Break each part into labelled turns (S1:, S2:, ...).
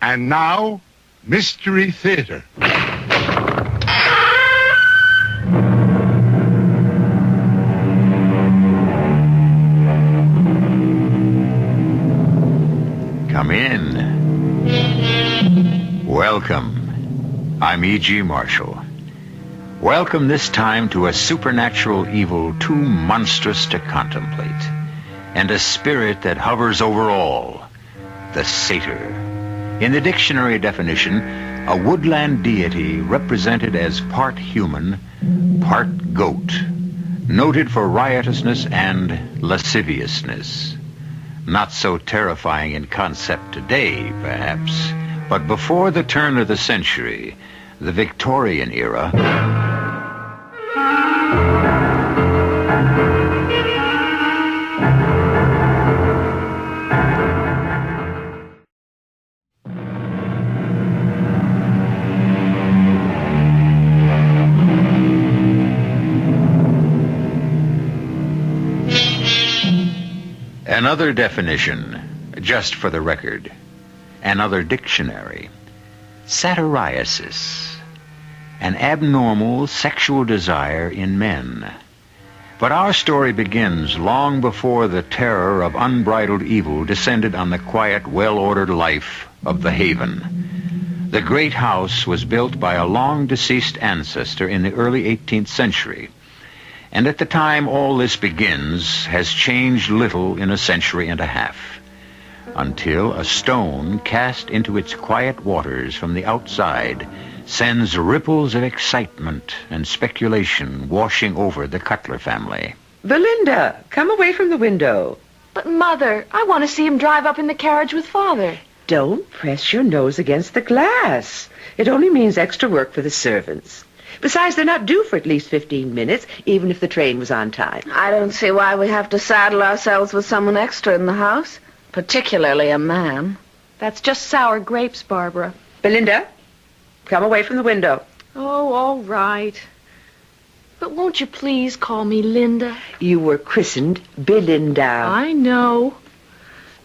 S1: And now, Mystery Theater.
S2: Come in. Welcome. I'm E.G. Marshall. Welcome this time to a supernatural evil too monstrous to contemplate, and a spirit that hovers over all, the satyr. In the dictionary definition, a woodland deity represented as part human, part goat, noted for riotousness and lasciviousness. Not so terrifying in concept today, perhaps, but before the turn of the century, the Victorian era, another definition, just for the record. Another dictionary. Satyriasis. An abnormal sexual desire in men. But our story begins long before the terror of unbridled evil descended on the quiet, well-ordered life of the Haven. The great house was built by a long-deceased ancestor in the early 18th century. And at the time all this begins has changed little in a century and a half, until a stone cast into its quiet waters from the outside sends ripples of excitement and speculation washing over the Cutler family.
S3: Belinda, come away from the window.
S4: But, Mother, I want to see him drive up in the carriage with Father.
S3: Don't press your nose against the glass. It only means extra work for the servants. Besides, they're not due for at least 15 minutes, even if the train was on time.
S5: I don't see why we have to saddle ourselves with someone extra in the house, particularly a man.
S4: That's just sour grapes, Barbara.
S3: Belinda, come away from the window.
S4: Oh, all right. But won't you please call me Linda?
S3: You were christened Belinda.
S4: I know.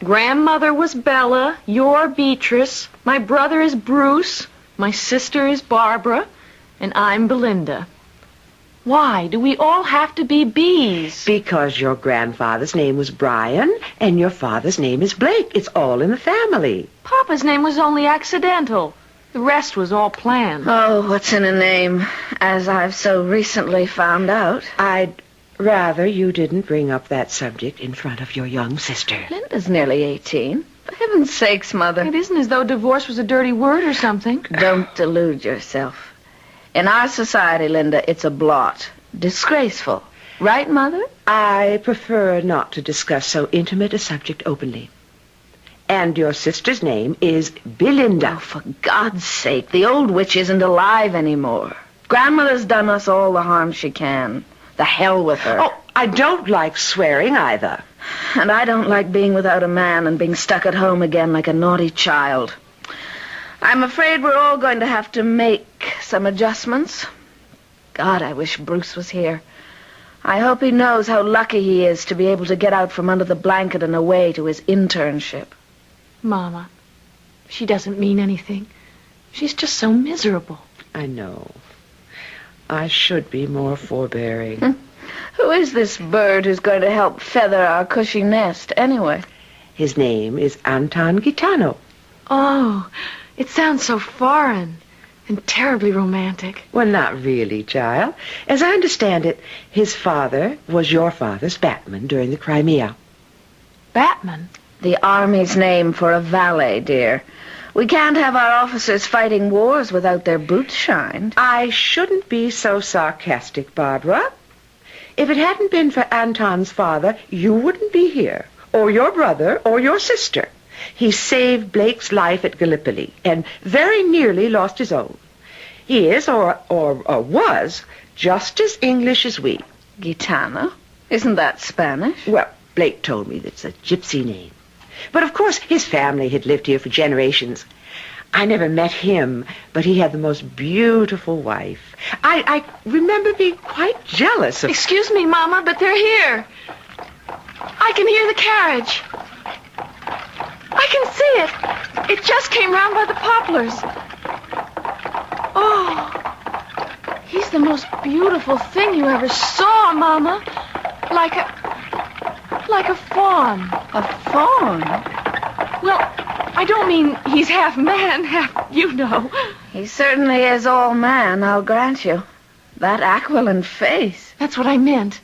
S4: Grandmother was Bella, you're Beatrice, my brother is Bruce, my sister is Barbara, and I'm Belinda. Why do we all have to be B's?
S3: Because your grandfather's name was Brian, and your father's name is Blake. It's all in the family.
S4: Papa's name was only accidental. The rest was all planned.
S5: Oh, what's in a name, as I've so recently found out?
S3: I'd rather you didn't bring up that subject in front of your young sister.
S5: Linda's nearly 18. For heaven's sakes, Mother.
S4: It isn't as though divorce was a dirty word or something.
S5: Don't delude yourself. In our society, Linda, it's a blot. Disgraceful. Right, Mother?
S3: I prefer not to discuss so intimate a subject openly. And your sister's name is Belinda.
S5: Oh, for God's sake, the old witch isn't alive anymore. Grandmother's done us all the harm she can. The hell with her.
S3: Oh, I don't like swearing either.
S5: And I don't like being without a man and being stuck at home again like a naughty child. I'm afraid we're all going to have to make some adjustments. God, I wish Bruce was here. I hope he knows how lucky he is to be able to get out from under the blanket and away to his internship.
S4: Mama, she doesn't mean anything. She's just so miserable.
S3: I know. I should be more forbearing.
S5: Who is this bird who's going to help feather our cushy nest, anyway?
S3: His name is Anton Gitano.
S4: Oh, it sounds so foreign and terribly romantic.
S3: Well, not really, child. As I understand it, his father was your father's batman during the Crimea.
S4: Batman?
S5: The Army's name for a valet, dear. We can't have our officers fighting wars without their boots shined.
S3: I shouldn't be so sarcastic, Barbara. If it hadn't been for Anton's father, you wouldn't be here, or your brother, or your sister. He saved Blake's life at Gallipoli and very nearly lost his own. He is, or was, just as English as we.
S5: Gitano? Isn't that Spanish?
S3: Well, Blake told me that's a gypsy name. But, of course, his family had lived here for generations. I never met him, but he had the most beautiful wife. I remember being quite jealous of...
S4: Excuse me, Mama, but they're here. I can hear the carriage. I can see it. It just came round by the poplars. Oh, he's the most beautiful thing you ever saw, Mama. Like a fawn.
S5: A fawn?
S4: Well, I don't mean he's half man, half, you know.
S5: He certainly is all man, I'll grant you. That aquiline face.
S4: That's what I meant.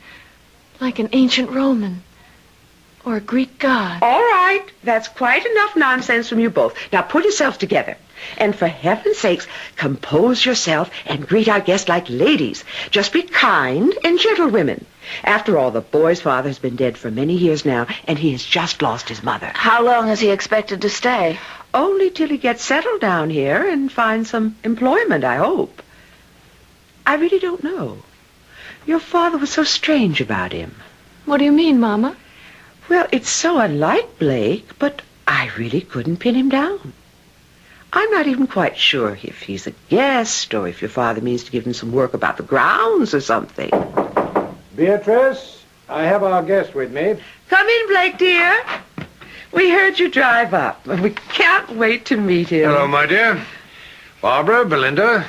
S4: Like an ancient Roman. Or a Greek god.
S3: All right, that's quite enough nonsense from you both. Now pull yourselves together. And for heaven's sakes, compose yourself and greet our guests like ladies. Just be kind and gentle women. After all, the boy's father has been dead for many years now, and he has just lost his mother.
S5: How long is he expected to stay?
S3: Only till he gets settled down here and finds some employment, I hope. I really don't know. Your father was so strange about him.
S4: What do you mean, Mama?
S3: Well, it's so unlike Blake, but I really couldn't pin him down. I'm not even quite sure if he's a guest or if your father means to give him some work about the grounds or something.
S6: Beatrice, I have our guest with me.
S3: Come in, Blake, dear. We heard you drive up, and we can't wait to meet him.
S6: Hello, my dear. Barbara, Belinda.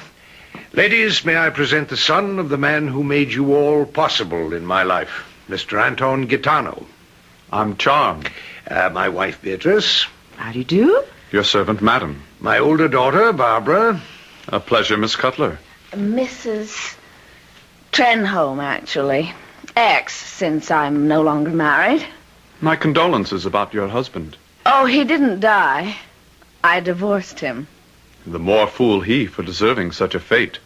S6: Ladies, may I present the son of the man who made you all possible in my life, Mr. Anton Gitano.
S7: I'm charmed.
S6: My wife, Beatrice.
S3: How do you do?
S7: Your servant, madam.
S6: My older daughter, Barbara.
S7: A pleasure, Miss Cutler.
S5: Mrs. Trenholm, actually. Ex, since I'm no longer married.
S7: My condolences about your husband.
S5: Oh, he didn't die. I divorced him.
S7: The more fool he for deserving such a fate.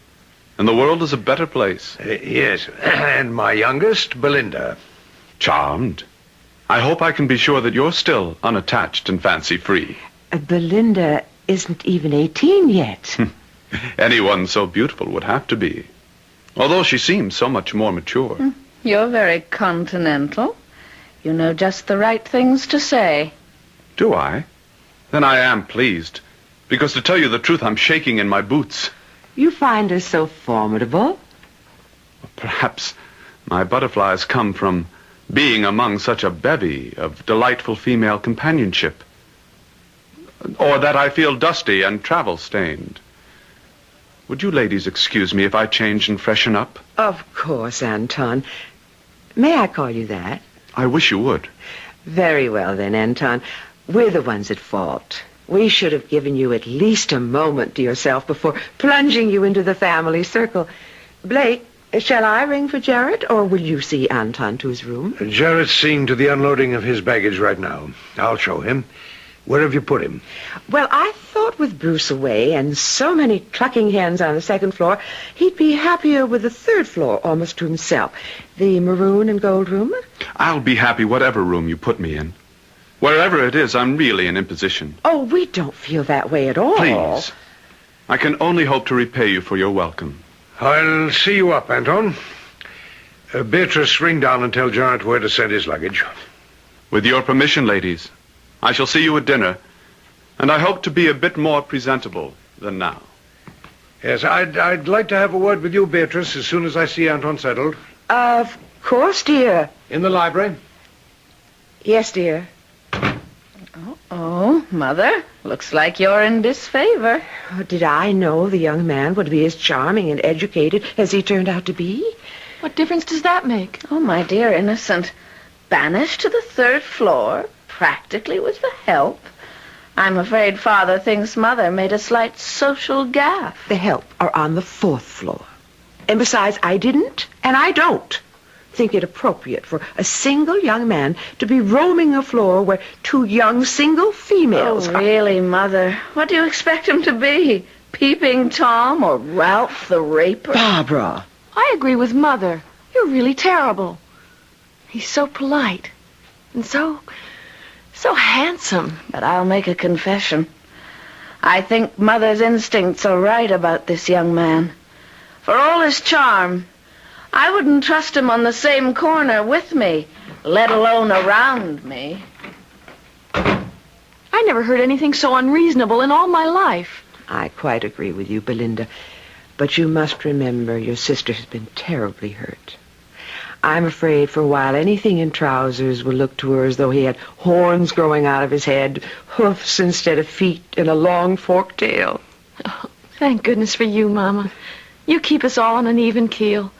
S7: And the world is a better place.
S6: Yes, and my youngest, Belinda.
S7: Charmed. I hope I can be sure that you're still unattached and fancy-free.
S3: Belinda isn't even 18 yet.
S7: Anyone so beautiful would have to be. Although she seems so much more mature.
S5: You're very continental. You know just the right things to say.
S7: Do I? Then I am pleased. Because to tell you the truth, I'm shaking in my boots.
S3: You find her so formidable.
S7: Perhaps my butterflies come from being among such a bevy of delightful female companionship. Or that I feel dusty and travel-stained. Would you ladies excuse me if I change and freshen up?
S3: Of course, Anton. May I call you that?
S7: I wish you would.
S3: Very well, then, Anton. We're the ones at fault. We should have given you at least a moment to yourself before plunging you into the family circle. Blake, shall I ring for Jarrett, or will you see Anton to his room?
S6: Jarrett's seeing to the unloading of his baggage right now. I'll show him. Where have you put him?
S3: Well, I thought with Bruce away and so many clucking hens on the second floor, he'd be happier with the third floor almost to himself. The maroon and gold room?
S7: I'll be happy whatever room you put me in. Wherever it is, I'm really an imposition.
S3: Oh, we don't feel that way at all.
S7: Please. I can only hope to repay you for your welcome.
S6: I'll see you up, Anton. Beatrice, ring down and tell Jarrett where to send his luggage.
S7: With your permission, ladies, I shall see you at dinner, and I hope to be a bit more presentable than now.
S6: Yes, I'd like to have a word with you, Beatrice, as soon as I see Anton settled.
S3: Of course, dear.
S6: In the library?
S3: Yes, dear.
S5: Oh, Mother, looks like you're in disfavor.
S3: Oh, did I know the young man would be as charming and educated as he turned out to be?
S4: What difference does that make?
S5: Oh, my dear innocent. Banished to the third floor, practically with the help. I'm afraid Father thinks Mother made a slight social gaffe.
S3: The help are on the fourth floor. And besides, I didn't, and I don't think it appropriate for a single young man to be roaming a floor where two young single females
S5: Oh, really, Mother? What do you expect him to be? Peeping Tom or Ralph the Raper?
S3: Barbara.
S4: I agree with Mother. You're really terrible. He's so polite and so handsome.
S5: But I'll make a confession. I think Mother's instincts are right about this young man. For all his charm, I wouldn't trust him on the same corner with me, let alone around me.
S4: I never heard anything so unreasonable in all my life.
S3: I quite agree with you, Belinda. But you must remember your sister has been terribly hurt. I'm afraid for a while anything in trousers will look to her as though he had horns growing out of his head, hoofs instead of feet, and a long forked tail.
S4: Oh, thank goodness for you, Mama. You keep us all on an even keel.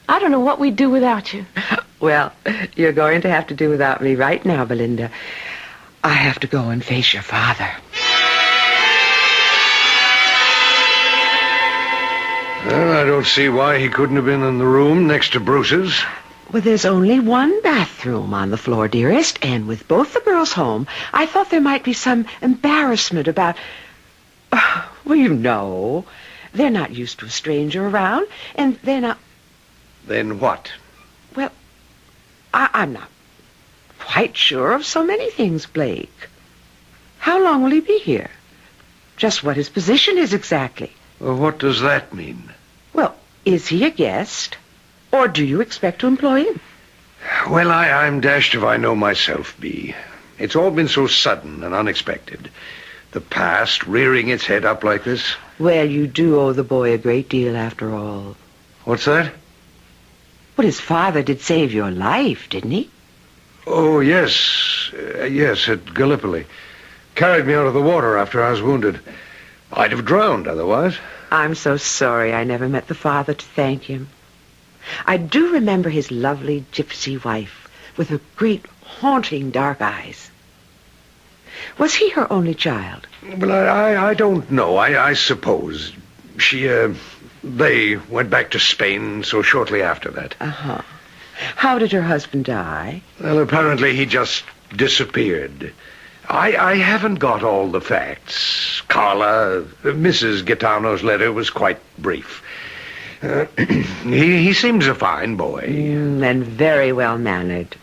S4: I don't know what we'd do without you.
S3: Well, you're going to have to do without me right now, Belinda. I have to go and face your father.
S6: Well, I don't see why he couldn't have been in the room next to Bruce's.
S3: Well, there's only one bathroom on the floor, dearest, and with both the girls home, I thought there might be some embarrassment about... Well, you know, they're not used to a stranger around, and they're not...
S6: Then what?
S3: Well, I'm not quite sure of so many things, Blake. How long will he be here? Just what his position is exactly.
S6: Well, what does that mean?
S3: Well, is he a guest? Or do you expect to employ him?
S6: Well, I'm dashed if I know myself, Bee. It's all been so sudden and unexpected. The past rearing its head up like this.
S3: Well, you do owe the boy a great deal after all.
S6: What's that?
S3: Well, his father did save your life, didn't he?
S6: Oh, yes. Yes, at Gallipoli. Carried me out of the water after I was wounded. I'd have drowned otherwise.
S3: I'm so sorry I never met the father to thank him. I do remember his lovely gypsy wife with her great haunting dark eyes. Was he her only child?
S6: Well, I don't know. I suppose. They went back to Spain so shortly after that.
S3: Uh-huh. How did her husband die?
S6: Well, apparently he just disappeared. I haven't got all the facts. Carla, Mrs. Gaetano's letter was quite brief. He seems a fine boy.
S3: And very well-mannered.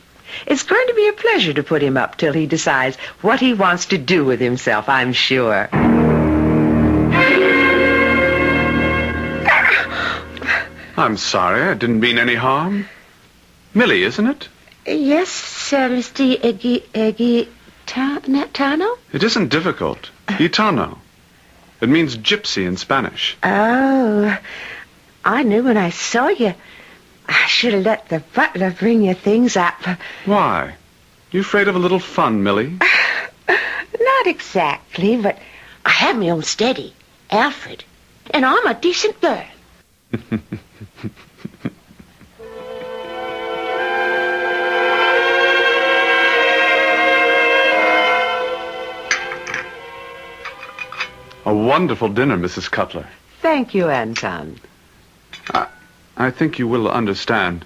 S3: It's going to be a pleasure to put him up till he decides what he wants to do with himself, I'm sure.
S7: I'm sorry. I didn't mean any harm. Millie, isn't it?
S3: Yes, Mr. Gaetano?
S7: It isn't difficult. Gitano. It means gypsy in Spanish.
S3: Oh, I knew when I saw you. I should have let the butler bring your things up.
S7: Why? You afraid of a little fun, Millie?
S3: Not exactly, but I have my own steady, Alfred, and I'm a decent girl.
S7: A wonderful dinner, Mrs. Cutler.
S3: Thank you, Anton.
S7: I think you will understand.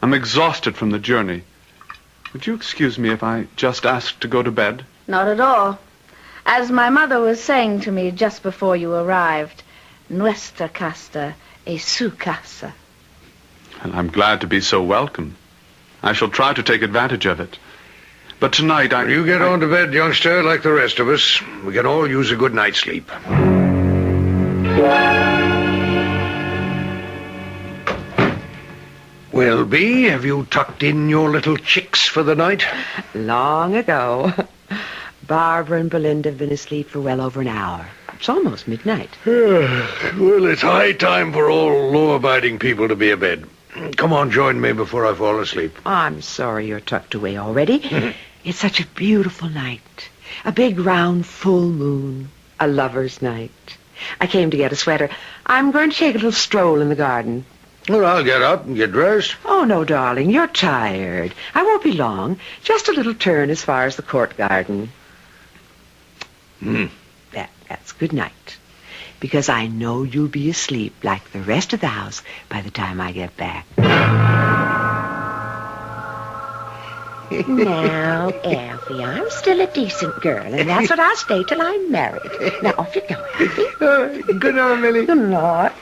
S7: I'm exhausted from the journey. Would you excuse me if I just asked to go to bed?
S5: Not at all. As my mother was saying to me just before you arrived, nuestra casa es su casa.
S7: And I'm glad to be so welcome. I shall try to take advantage of it. But tonight
S6: You get on to bed, youngster, like the rest of us. We can all use a good night's sleep. Well, Bee, have you tucked in your little chicks for the night?
S3: Long ago. Barbara and Belinda have been asleep for well over an hour. It's almost midnight.
S6: Well, it's high time for all law-abiding people to be abed. Come on, join me before I fall asleep.
S3: I'm sorry you're tucked away already. It's such a beautiful night. A big, round, full moon. A lover's night. I came to get a sweater. I'm going to take a little stroll in the garden.
S6: Well, I'll get up and get dressed.
S3: Oh, no, darling, you're tired. I won't be long. Just a little turn as far as the court garden. That's good night. Because I know you'll be asleep like the rest of the house by the time I get back. Now, Alfie, I'm still a decent girl, and that's what I'll stay till I'm married. Now, off you go, Alfie.
S6: Good night, Millie.
S3: Good night.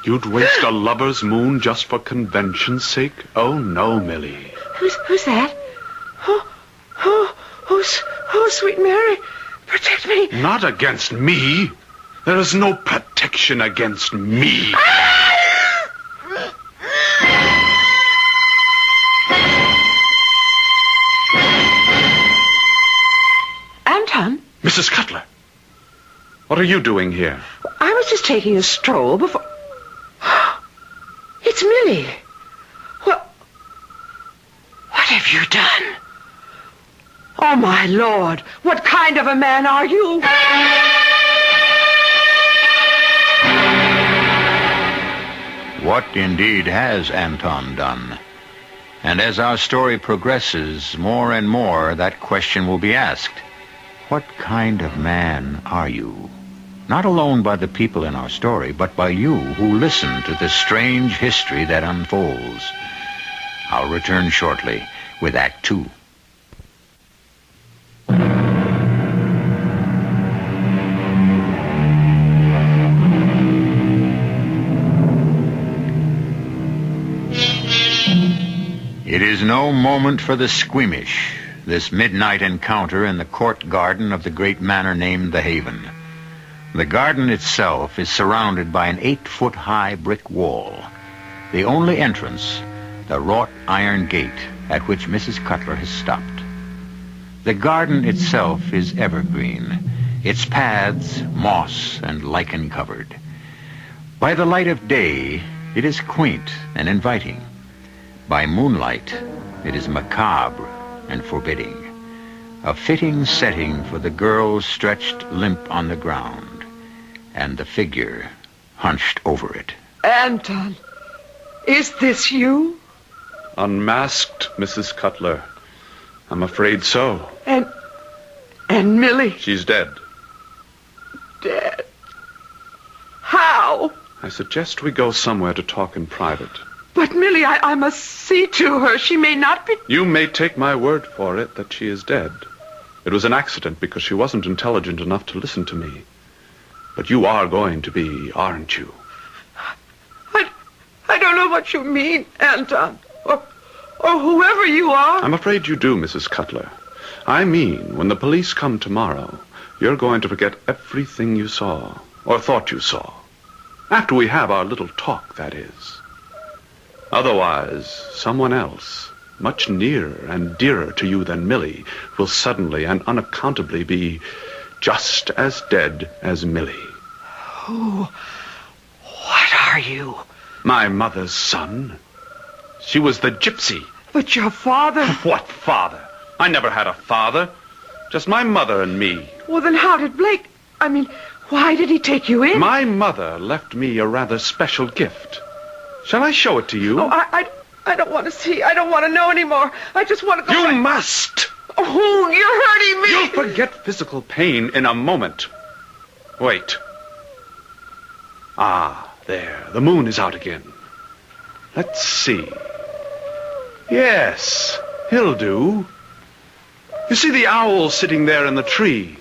S7: You'd waste a lover's moon just for convention's sake? Oh, no, Millie.
S3: Who's that? Oh, sweet Mary, protect me.
S7: Not against me. There is no protection against me.
S3: Anton?
S7: Mrs. Cutler, what are you doing here?
S3: I was just taking a stroll before... Oh, my Lord, what kind of a man are you?
S2: What indeed has Anton done? And as our story progresses, more and more that question will be asked. What kind of man are you? Not alone by the people in our story, but by you who listen to this strange history that unfolds. I'll return shortly with Act 2. It is no moment for the squeamish, this midnight encounter in the court garden of the great manor named the Haven. The garden itself is surrounded by an 8-foot-high brick wall. The only entrance, the wrought iron gate at which Mrs. Cutler has stopped. The garden itself is evergreen, its paths moss and lichen covered. By the light of day, it is quaint and inviting. By moonlight, it is macabre and forbidding. A fitting setting for the girl stretched limp on the ground, and the figure hunched over it.
S3: Anton, is this you?
S7: Unmasked, Mrs. Cutler. I'm afraid so.
S3: And Millie?
S7: She's dead.
S3: Dead? How?
S7: I suggest we go somewhere to talk in private.
S3: But, Millie, I must see to her. She may not be...
S7: You may take my word for it that she is dead. It was an accident because she wasn't intelligent enough to listen to me. But you are going to be, aren't you?
S3: I don't know what you mean, Anton. Or whoever you are.
S7: I'm afraid you do, Mrs. Cutler. I mean, when the police come tomorrow, you're going to forget everything you saw, or thought you saw. After we have our little talk, that is. Otherwise, someone else, much nearer and dearer to you than Millie, will suddenly and unaccountably be just as dead as Millie.
S3: Who? What are you?
S7: My mother's son. She was the gypsy.
S3: But your father...
S7: What father? I never had a father. Just my mother and me.
S3: Well, then how did Blake... I mean, why did he take you in?
S7: My mother left me a rather special gift. Shall I show it to you?
S3: Oh, I don't want to see. I don't want to know anymore. I just want to go...
S7: You must!
S3: Oh, you're hurting me!
S7: You'll forget physical pain in a moment. Wait. Ah, there. The moon is out again. Let's see. Yes, he'll do. You see the owl sitting there in the tree?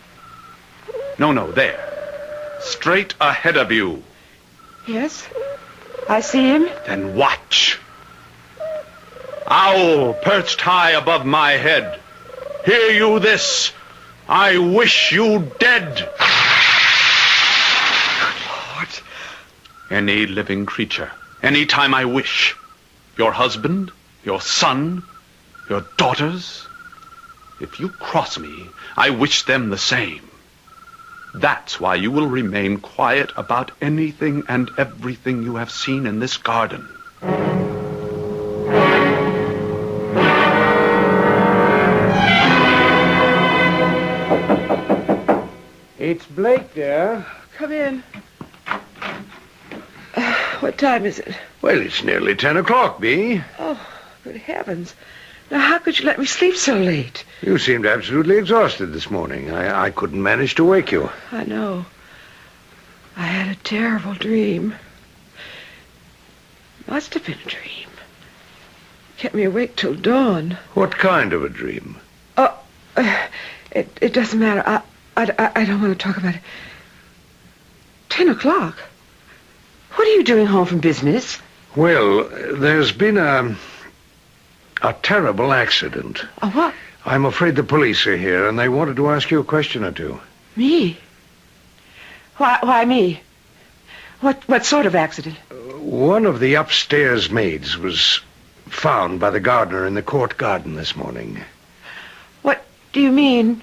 S7: No, there. Straight ahead of you.
S3: Yes, I see him.
S7: Then watch. Owl perched high above my head. Hear you this? I wish you dead.
S3: Good Lord.
S7: Any living creature, any time I wish. Your husband, your son, your daughters. If you cross me, I wish them the same. That's why you will remain quiet about anything and everything you have seen in this garden.
S6: It's Blake there.
S3: Come in. What time is it?
S6: Well, it's nearly 10 o'clock, Bee.
S3: Oh, good heavens. Now, how could you let me sleep so late?
S6: You seemed absolutely exhausted this morning. I couldn't manage to wake you.
S3: I know. I had a terrible dream. Must have been a dream. Kept me awake till dawn.
S6: What kind of a dream?
S3: Oh, it doesn't matter. I don't want to talk about it. 10 o'clock? What are you doing home from business?
S6: Well, there's been a terrible accident.
S3: A what?
S6: I'm afraid the police are here, and they wanted to ask you a question or two.
S3: Me? Why me? What sort of accident?
S6: One of the upstairs maids was found by the gardener in the court garden this morning.
S3: What do you mean,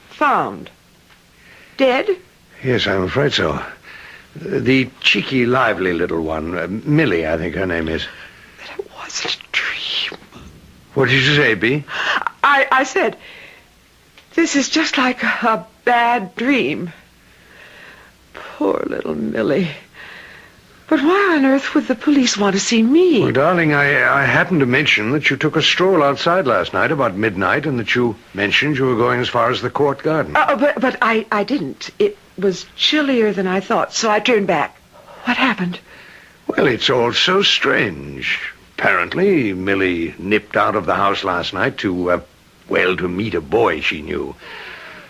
S3: found? Dead?
S6: Yes, I'm afraid so. The cheeky, lively little one, Millie, I think her name is.
S3: But it wasn't a dream.
S6: What did you say, Bee?
S3: I said, This is just like a bad dream. Poor little Millie. But why on earth would the police want to see me?
S6: Well, darling, I happened to mention that you took a stroll outside last night about midnight and that you mentioned you were going as far as the court garden.
S3: But I didn't. It was chillier than I thought, so I turned back. What happened?
S6: Well, it's all so strange. Apparently, Millie nipped out of the house last night to meet a boy she knew.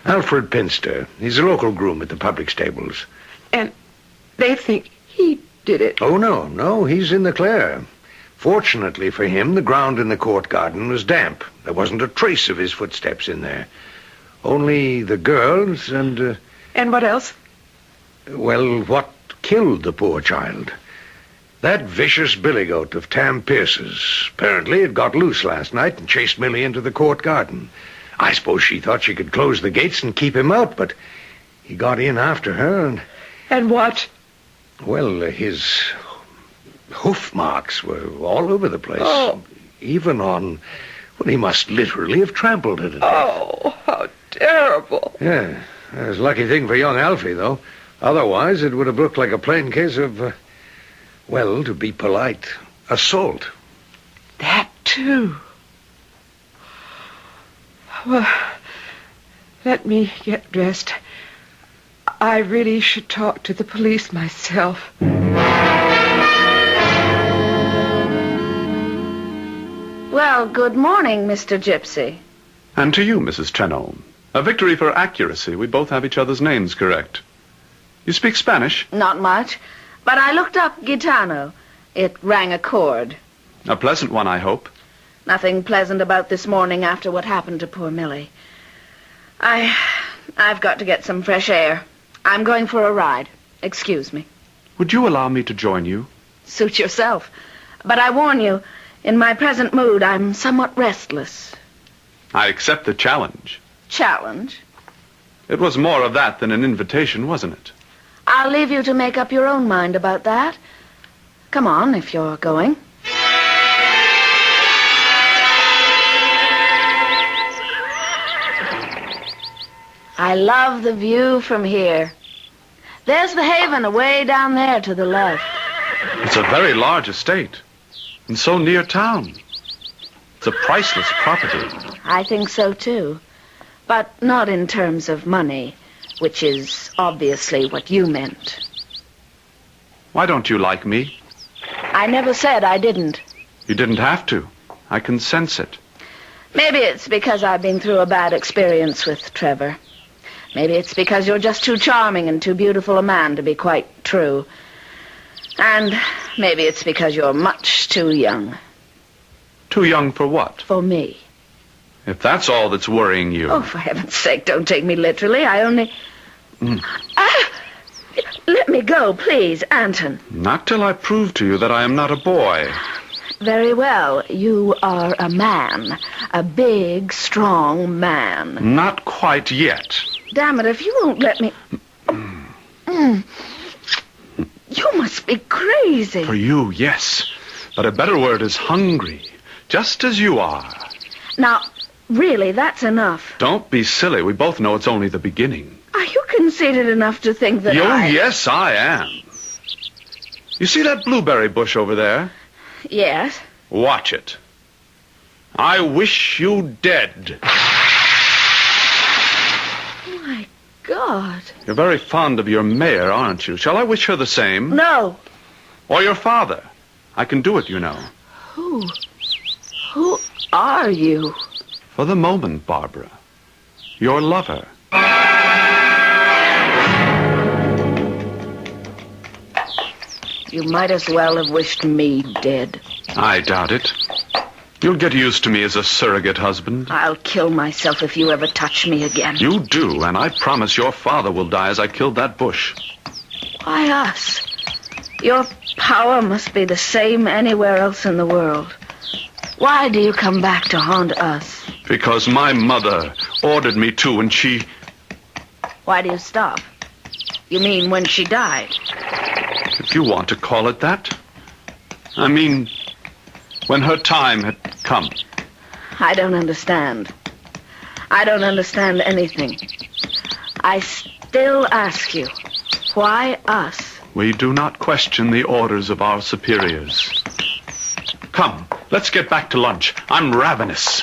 S6: Alfred Pinster. He's a local groom at the public stables.
S3: And they think he did it.
S6: Oh, no, he's in the clear. Fortunately for him, the ground in the court garden was damp. There wasn't a trace of his footsteps in there. Only the girls and...
S3: And what else?
S6: Well, what killed the poor child? That vicious billy-goat of Tam Pierce's. Apparently it got loose last night and chased Millie into the court garden. I suppose she thought she could close the gates and keep him out, but he got in after her and...
S3: And what?
S6: Well, his hoof marks were all over the place.
S3: Oh.
S6: Even on... Well, he must literally have trampled it to death.
S3: Oh, how terrible.
S6: Yeah, it was a lucky thing for young Alfie, though. Otherwise, it would have looked like a plain case of, to be polite, assault.
S3: That, too. Well, let me get dressed. I really should talk to the police myself.
S5: Well, good morning, Mr. Gypsy.
S7: And to you, Mrs. Trenholm. A victory for accuracy. We both have each other's names correct. You speak Spanish?
S5: Not much, but I looked up Gitano. It rang a chord.
S7: A pleasant one, I hope.
S5: Nothing pleasant about this morning after what happened to poor Millie. I've got to get some fresh air. I'm going for a ride. Excuse me.
S7: Would you allow me to join you?
S5: Suit yourself. But I warn you, in my present mood, I'm somewhat restless.
S7: I accept the challenge.
S5: Challenge?
S7: It was more of that than an invitation, wasn't it?
S5: I'll leave you to make up your own mind about that. Come on, if you're going. I love the view from here. There's the haven away down there to the left.
S7: It's a very large estate, and so near town. It's a priceless property.
S5: I think so, too. But not in terms of money, which is obviously what you meant.
S7: Why don't you like me?
S5: I never said I didn't.
S7: You didn't have to. I can sense it.
S5: Maybe it's because I've been through a bad experience with Trevor. Maybe it's because you're just too charming and too beautiful a man to be quite true. And maybe it's because you're much too young.
S7: Too young for what?
S5: For me.
S7: If that's all that's worrying you...
S5: Oh, for heaven's sake, don't take me literally. I only... Let me go, please, Anton.
S7: Not till I prove to you that I am not a boy.
S5: Very well. You are a man. A big, strong man.
S7: Not quite yet.
S5: Damn it, if you won't let me... You must be crazy.
S7: For you, yes. But a better word is hungry. Just as you are.
S5: Now, really, that's enough.
S7: Don't be silly. We both know it's only the beginning.
S5: Are you conceited enough to think that
S7: Yes, I am. You see that blueberry bush over there?
S5: Yes.
S7: Watch it. I wish you dead.
S5: My God.
S7: You're very fond of your mare, aren't you? Shall I wish her the same?
S5: No.
S7: Or your father? I can do it, you know.
S5: Who are you?
S7: For the moment, Barbara. Your lover.
S5: You might as well have wished me dead.
S7: I doubt it. You'll get used to me as a surrogate husband.
S5: I'll kill myself if you ever touch me again.
S7: You do, and I promise your father will die as I killed that bush.
S5: Why us? Your power must be the same anywhere else in the world. Why do you come back to haunt us?
S7: Because my mother ordered me to, and she...
S5: Why do you stop? You mean when she died?
S7: If you want to call it that. I mean, when her time had come.
S5: I don't understand. I don't understand anything. I still ask you, why us?
S7: We do not question the orders of our superiors. Come, let's get back to lunch. I'm ravenous.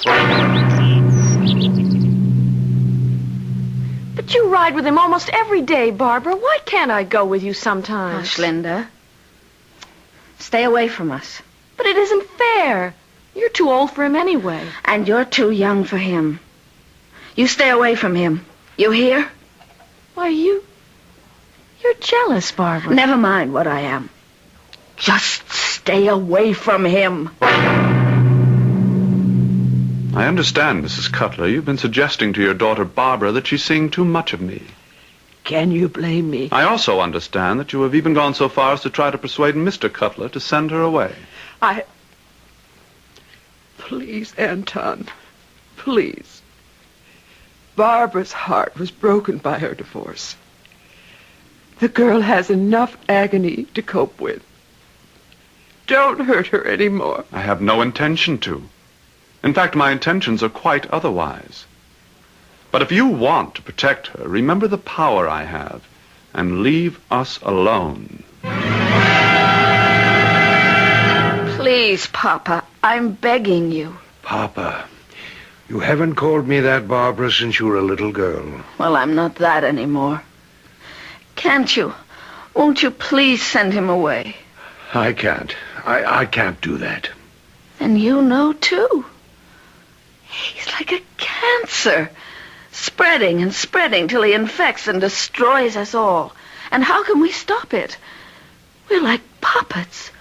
S4: But you ride with him almost every day, Barbara. Why can't I go with you sometimes?
S5: Hush, Linda. Stay away from us.
S4: But it isn't fair. You're too old for him anyway.
S5: And you're too young for him. You stay away from him. You hear?
S4: Why, you're jealous, Barbara.
S5: Never mind what I am. Just stay away from him.
S7: I understand, Mrs. Cutler. You've been suggesting to your daughter Barbara that she's seeing too much of me.
S3: Can you blame me?
S7: I also understand that you have even gone so far as to try to persuade Mr. Cutler to send her away.
S3: Please, Anton. Please. Barbara's heart was broken by her divorce. The girl has enough agony to cope with. Don't hurt her anymore.
S7: I have no intention to. In fact, my intentions are quite otherwise. But if you want to protect her, remember the power I have, and leave us alone.
S5: Please, Papa, I'm begging you.
S6: Papa, you haven't called me that, Barbara, since you were a little girl.
S5: Well, I'm not that anymore. Can't you? Won't you please send him away?
S6: I can't. I can't do that.
S5: And you know, too. He's like a cancer. Spreading and spreading till he infects and destroys us all. And how can we stop it? We're like puppets.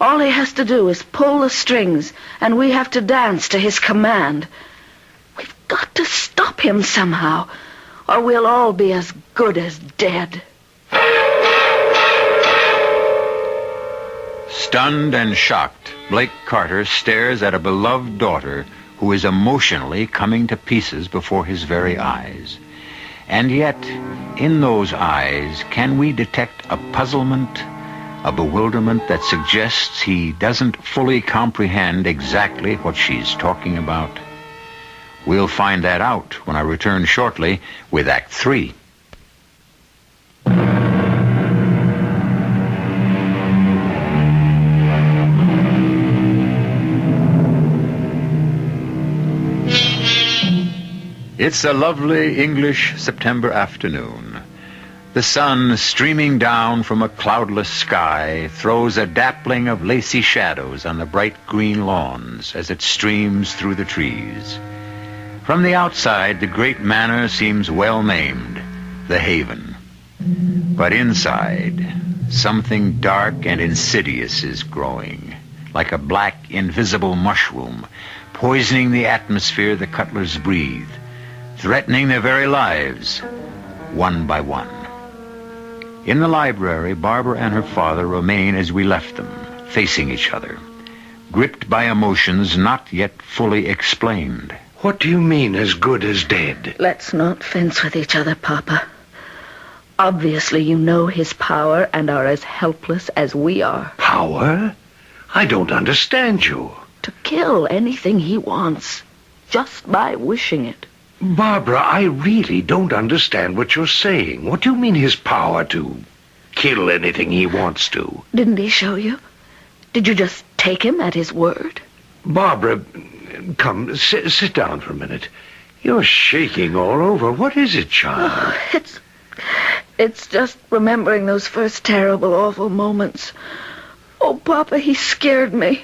S5: All he has to do is pull the strings, and we have to dance to his command. We've got to stop him somehow, or we'll all be as good as dead.
S2: Stunned and shocked, Blake Carter stares at a beloved daughter who is emotionally coming to pieces before his very eyes. And yet, in those eyes, can we detect a puzzlement, a bewilderment that suggests he doesn't fully comprehend exactly what she's talking about? We'll find that out when I return shortly with Act 3. It's a lovely English September afternoon. The sun, streaming down from a cloudless sky, throws a dappling of lacy shadows on the bright green lawns as it streams through the trees. From the outside, the great manor seems well named, the Haven. But inside, something dark and insidious is growing, like a black, invisible mushroom, poisoning the atmosphere the Cutlers breathe, threatening their very lives, one by one. In the library, Barbara and her father remain as we left them, facing each other, gripped by emotions not yet fully explained.
S6: What do you mean, as good as dead?
S5: Let's not fence with each other, Papa. Obviously, you know his power and are as helpless as we are.
S6: Power? I don't understand you.
S5: To kill anything he wants, just by wishing it.
S6: Barbara, I really don't understand what you're saying. What do you mean his power to kill anything he wants to?
S5: Didn't he show you? Did you just take him at his word?
S6: Barbara, come, sit down for a minute. You're shaking all over. What is it, child?
S5: Oh, it's just remembering those first terrible, awful moments. Oh, Papa, he scared me.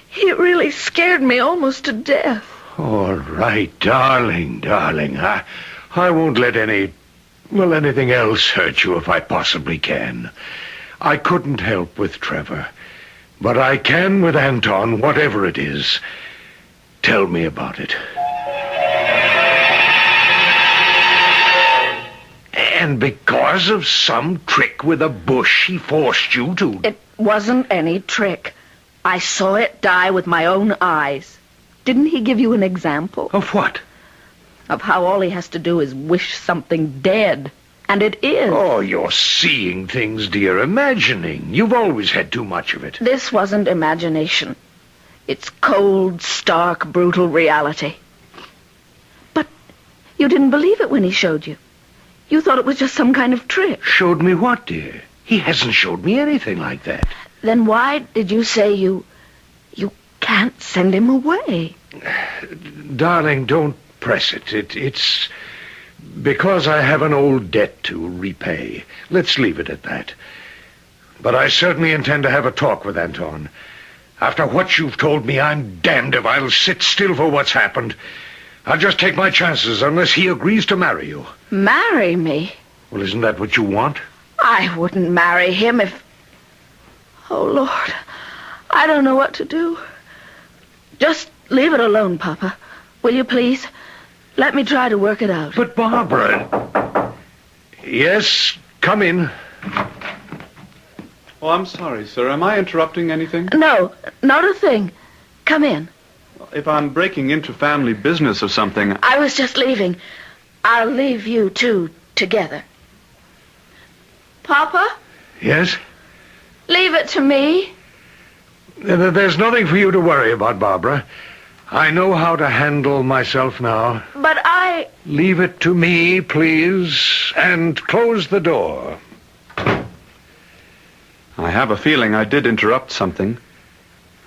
S5: He really scared me almost to death.
S6: All right, darling. I won't let anything else hurt you if I possibly can. I couldn't help with Trevor, but I can with Anton, whatever it is. Tell me about it. And because of some trick with a bush, he forced you to...
S5: It wasn't any trick. I saw it die with my own eyes. Didn't he give you an example?
S6: Of what?
S5: Of how all he has to do is wish something dead. And it is.
S6: Oh, you're seeing things, dear, imagining. You've always had too much of it.
S5: This wasn't imagination. It's cold, stark, brutal reality. But You didn't believe it when he showed you. You thought it was just some kind of trick.
S6: Showed me what, dear? He hasn't showed me anything like that.
S5: Then why did you say you can't send him away?
S6: Darling, don't press it. It's because I have an old debt to repay. Let's leave it at that. But I certainly intend to have a talk with Anton. After what you've told me, I'm damned if I'll sit still for what's happened. I'll just take my chances unless he agrees to marry you.
S5: Marry me?
S6: Well, isn't that what you want?
S5: I wouldn't marry him if... Oh, Lord, I don't know what to do. Just leave it alone, Papa. Will you please? Let me try to work it out.
S6: But, Barbara... Yes, come in.
S7: Oh, I'm sorry, sir. Am I interrupting anything?
S5: No, not a thing. Come in.
S7: If I'm breaking into family business or something...
S5: I was just leaving. I'll leave you two together. Papa?
S6: Yes?
S5: Leave it to me.
S6: There's nothing for you to worry about, Barbara. I know how to handle myself now.
S5: But I...
S6: Leave it to me, please, and close the door.
S7: I have a feeling I did interrupt something.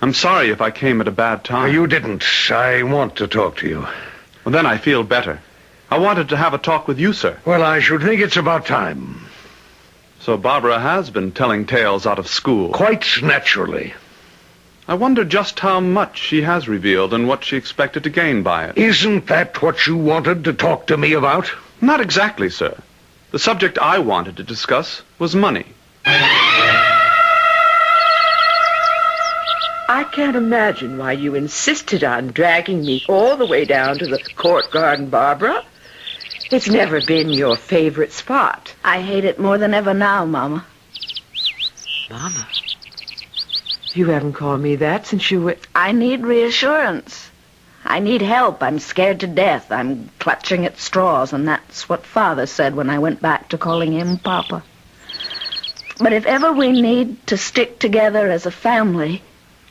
S7: I'm sorry if I came at a bad time.
S6: You didn't. I want to talk to you.
S7: Well, then I feel better. I wanted to have a talk with you, sir.
S6: Well, I should think it's about time.
S7: So Barbara has been telling tales out of school.
S6: Quite naturally.
S7: I wonder just how much she has revealed and what she expected to gain by it.
S6: Isn't that what you wanted to talk to me about?
S7: Not exactly, sir. The subject I wanted to discuss was money.
S3: I can't imagine why you insisted on dragging me all the way down to the court garden, Barbara. It's never been your favorite spot.
S5: I hate it more than ever now, Mama.
S3: Mama? You haven't called me that since you were...
S5: I need reassurance. I need help. I'm scared to death. I'm clutching at straws, and that's what Father said when I went back to calling him Papa. But if ever we need to stick together as a family,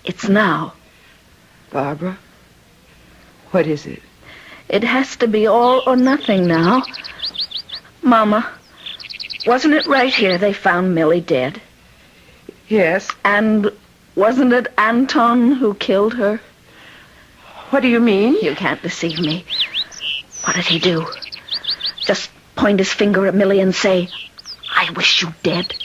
S5: it's now.
S3: Barbara? What is it?
S5: It has to be all or nothing now. Mama, wasn't it right here they found Millie dead?
S3: Yes.
S5: And wasn't it Anton who killed her?
S3: What do you mean?
S5: You can't deceive me. What did he do? Just point his finger at Millie and say, "I wish you dead."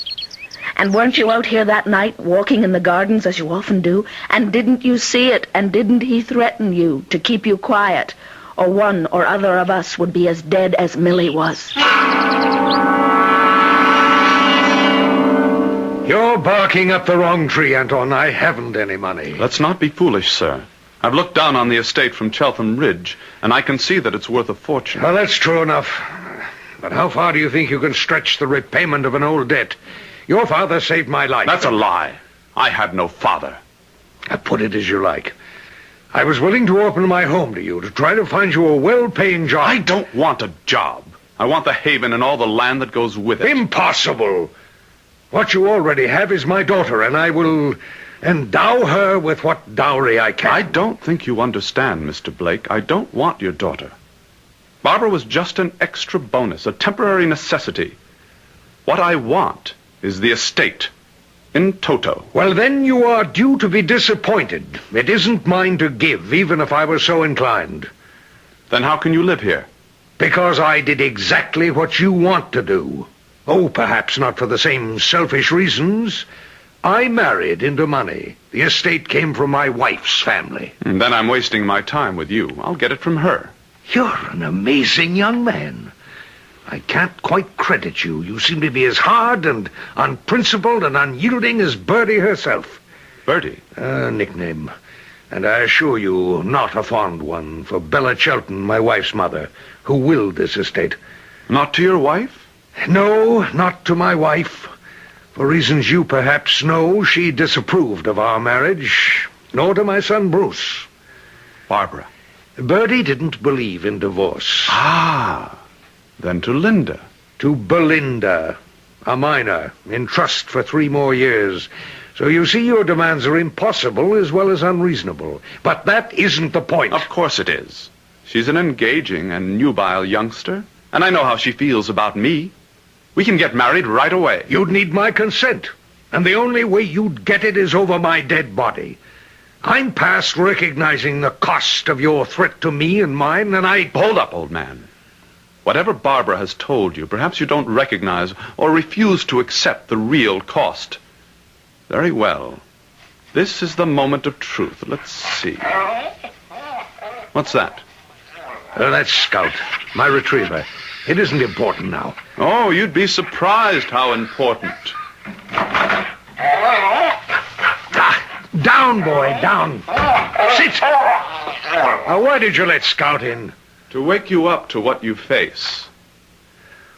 S5: And weren't you out here that night, walking in the gardens as you often do? And didn't you see it? And didn't he threaten you to keep you quiet? Or one or other of us would be as dead as Millie was.
S6: You're barking up the wrong tree, Anton. I haven't any money.
S7: Let's not be foolish, sir. I've looked down on the estate from Cheltham Ridge, and I can see that it's worth a fortune.
S6: Well, that's true enough. But how far do you think you can stretch the repayment of an old debt? Your father saved my life.
S7: That's a lie. I had no father.
S6: Put it as you like. I was willing to open my home to you, to try to find you a well-paying job.
S7: I don't want a job. I want the haven and all the land that goes with it.
S6: Impossible! What you already have is my daughter, and I will endow her with what dowry I can.
S7: I don't think you understand, Mr. Blake. I don't want your daughter. Barbara was just an extra bonus, a temporary necessity. What I want is the estate, in toto.
S6: Well, then you are due to be disappointed. It isn't mine to give, even if I were so inclined.
S7: Then how can you live here?
S6: Because I did exactly what you want to do. Oh, perhaps not for the same selfish reasons. I married into money. The estate came from my wife's family.
S7: And then I'm wasting my time with you. I'll get it from her.
S6: You're an amazing young man. I can't quite credit you. You seem to be as hard and unprincipled and unyielding as Bertie herself.
S7: Bertie?
S6: A nickname. And I assure you, not a fond one for Bella Chelton, my wife's mother, who willed this estate.
S7: Not to your wife?
S6: No, not to my wife. For reasons you perhaps know, she disapproved of our marriage, nor to my son Bruce.
S7: Barbara?
S6: Bertie didn't believe in divorce.
S7: Ah, then to Linda.
S6: To Belinda, a minor, in trust for 3 more years. So you see, your demands are impossible as well as unreasonable. But that isn't the point.
S7: Of course it is. She's an engaging and nubile youngster, and I know how she feels about me. We can get married right away.
S6: You'd need my consent, and the only way you'd get it is over my dead body. I'm past recognizing the cost of your threat to me and mine, and I...
S7: Hold up, old man. Whatever Barbara has told you, perhaps you don't recognize or refuse to accept the real cost. Very well. This is the moment of truth. Let's see. What's that?
S6: That's Scout, my retriever. It isn't important now.
S7: Oh, you'd be surprised how important.
S6: Down, boy, down. Sit. Why did you let Scout in?
S7: To wake you up to what you face.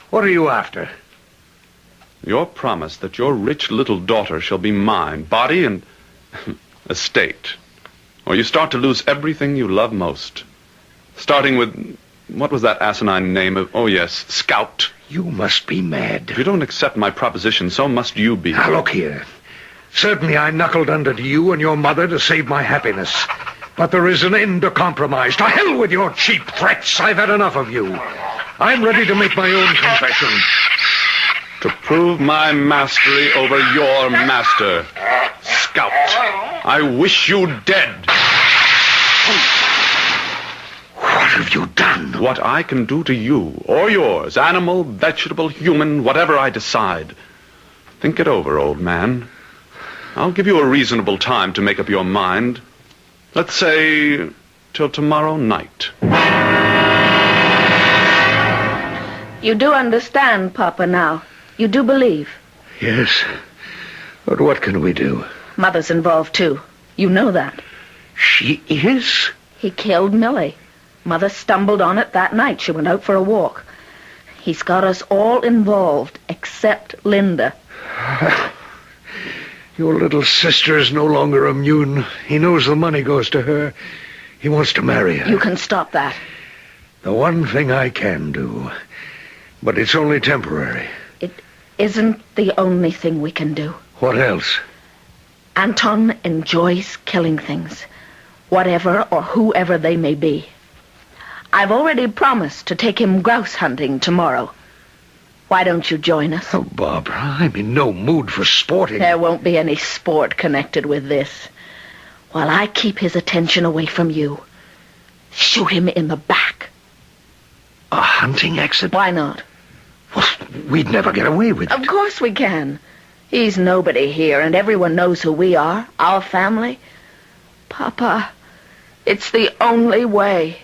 S6: What are you after?
S7: Your promise that your rich little daughter shall be mine, body and estate. Or you start to lose everything you love most. Starting with, what was that asinine name of, oh yes, Scout.
S6: You must be mad.
S7: If you don't accept my proposition, so must you be.
S6: Now, look here. Certainly I knuckled under to you and your mother to save my happiness. But there is an end to compromise. To hell with your cheap threats. I've had enough of you. I'm ready to make my own confession.
S7: To prove my mastery over your master, Scout, I wish you dead.
S6: What have you done?
S7: What I can do to you, or yours, animal, vegetable, human, whatever I decide. Think it over, old man. I'll give you a reasonable time to make up your mind. Let's say till tomorrow night.
S5: You do understand, Papa, now. You do believe.
S6: Yes. But what can we do?
S5: Mother's involved, too. You know that.
S6: She is?
S5: He killed Millie. Mother stumbled on it that night. She went out for a walk. He's got us all involved, except Linda.
S6: Your little sister is no longer immune. He knows the money goes to her. He wants to marry her.
S5: You can stop that.
S6: The one thing I can do. But it's only temporary.
S5: It isn't the only thing we can do.
S6: What else?
S5: Anton enjoys killing things, whatever or whoever they may be. I've already promised to take him grouse hunting tomorrow. Why don't you join us?
S6: Oh, Barbara, I'm in no mood for sporting.
S5: There won't be any sport connected with this. While I keep his attention away from you, shoot him in the back.
S6: A hunting accident?
S5: Why not?
S6: Well, we'd never get away with it.
S5: Of course we can. He's nobody here, and everyone knows who we are, our family. Papa, it's the only way.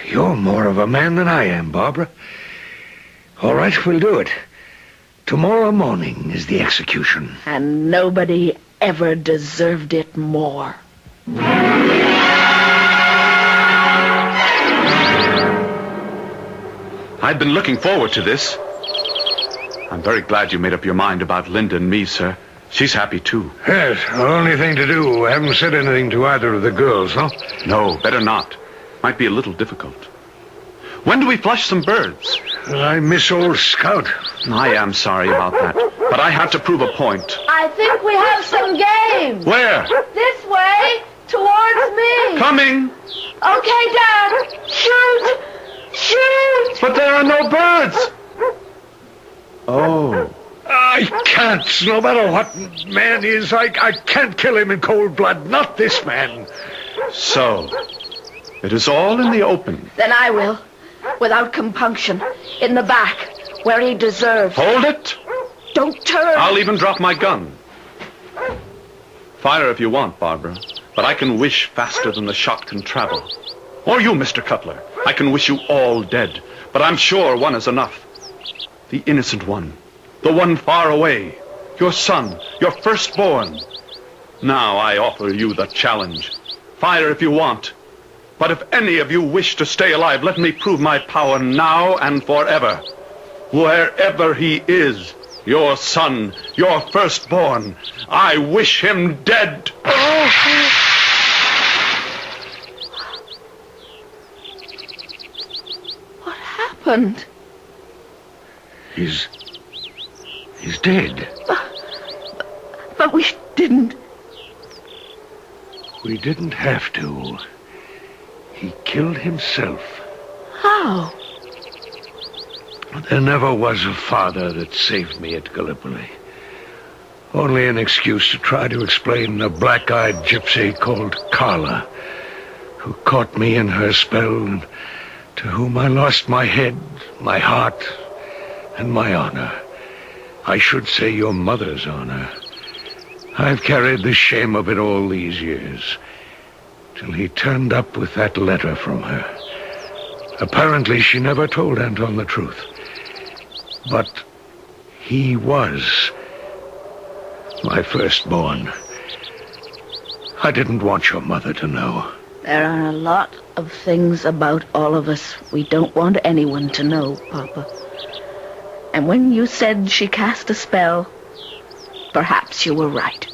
S6: You're more of a man than I am, Barbara. All right, we'll do it. Tomorrow morning is the execution.
S5: And nobody ever deserved it more.
S7: I've been looking forward to this. I'm very glad you made up your mind about Linda and me, sir. She's happy, too.
S6: Yes, the only thing to do. I haven't said anything to either of the girls, huh?
S7: No, better not. Might be a little difficult. When do we flush some birds?
S6: I miss old Scout.
S7: I am sorry about that, but I had to prove a point.
S5: I think we have some game.
S7: Where?
S5: This way, towards me.
S7: Coming.
S5: Okay, Dad. Shoot! Shoot!
S7: But there are no birds. Oh.
S6: I can't. No matter what man is, I can't kill him in cold blood. Not this man.
S7: So, it is all in the open.
S5: Then I will. Without compunction. In the back, where he deserves.
S7: Hold it.
S5: Don't turn.
S7: I'll even drop my gun. Fire if you want, Barbara. But I can wish faster than the shot can travel. Or you, Mr. Cutler. I can wish you all dead. But I'm sure one is enough. The innocent one. The one far away. Your son. Your firstborn. Now I offer you the challenge. Fire if you want. But if any of you wish to stay alive, let me prove my power now and forever. Wherever he is, your son, your firstborn, I wish him dead.
S5: What happened?
S6: He's dead.
S5: But we didn't.
S6: We didn't have to. He killed himself.
S5: How?
S6: There never was a father that saved me at Gallipoli. Only an excuse to try to explain a black-eyed gypsy called Carla, who caught me in her spell and to whom I lost my head, my heart, and my honor. I should say your mother's honor. I've carried the shame of it all these years, till he turned up with that letter from her. Apparently, she never told Anton the truth. But he was my firstborn. I didn't want your mother to know.
S5: There are a lot of things about all of us we don't want anyone to know, Papa. And when you said she cast a spell, perhaps you were right.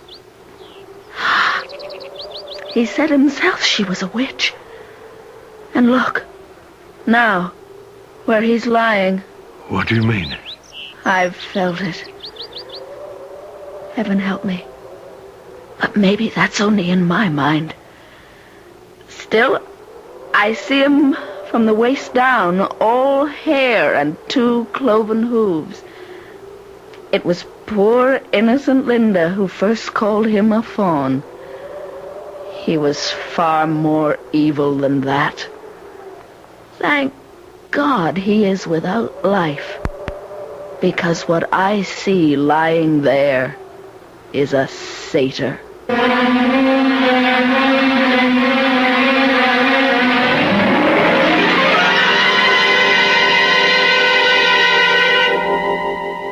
S5: He said himself she was a witch. And look, now, where he's lying.
S6: What do you mean?
S5: I've felt it. Heaven help me. But maybe that's only in my mind. Still, I see him from the waist down, all hair and 2 cloven hooves. It was poor innocent Linda who first called him a fawn. He was far more evil than that. Thank God he is without life, because what I see lying there is a satyr.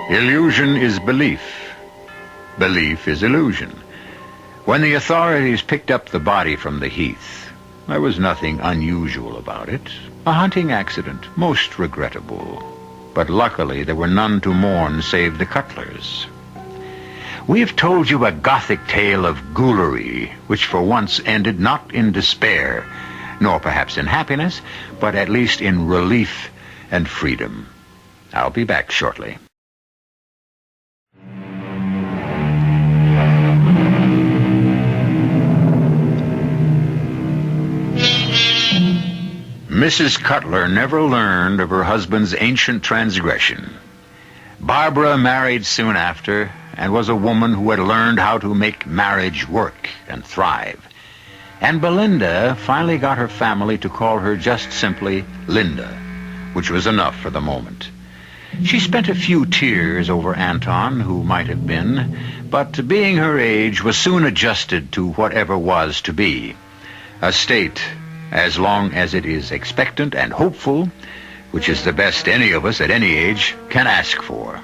S2: Illusion is belief. Belief is illusion. When the authorities picked up the body from the heath, there was nothing unusual about it. A hunting accident, most regrettable. But luckily there were none to mourn save the Cutlers. We have told you a Gothic tale of ghoulery, which for once ended not in despair, nor perhaps in happiness, but at least in relief and freedom. I'll be back shortly. Mrs. Cutler never learned of her husband's ancient transgression. Barbara married soon after and was a woman who had learned how to make marriage work and thrive. And Belinda finally got her family to call her just simply Linda, which was enough for the moment. She spent a few tears over Anton, who might have been, but being her age was soon adjusted to whatever was to be. A state, as long as it is expectant and hopeful, which is the best any of us at any age can ask for.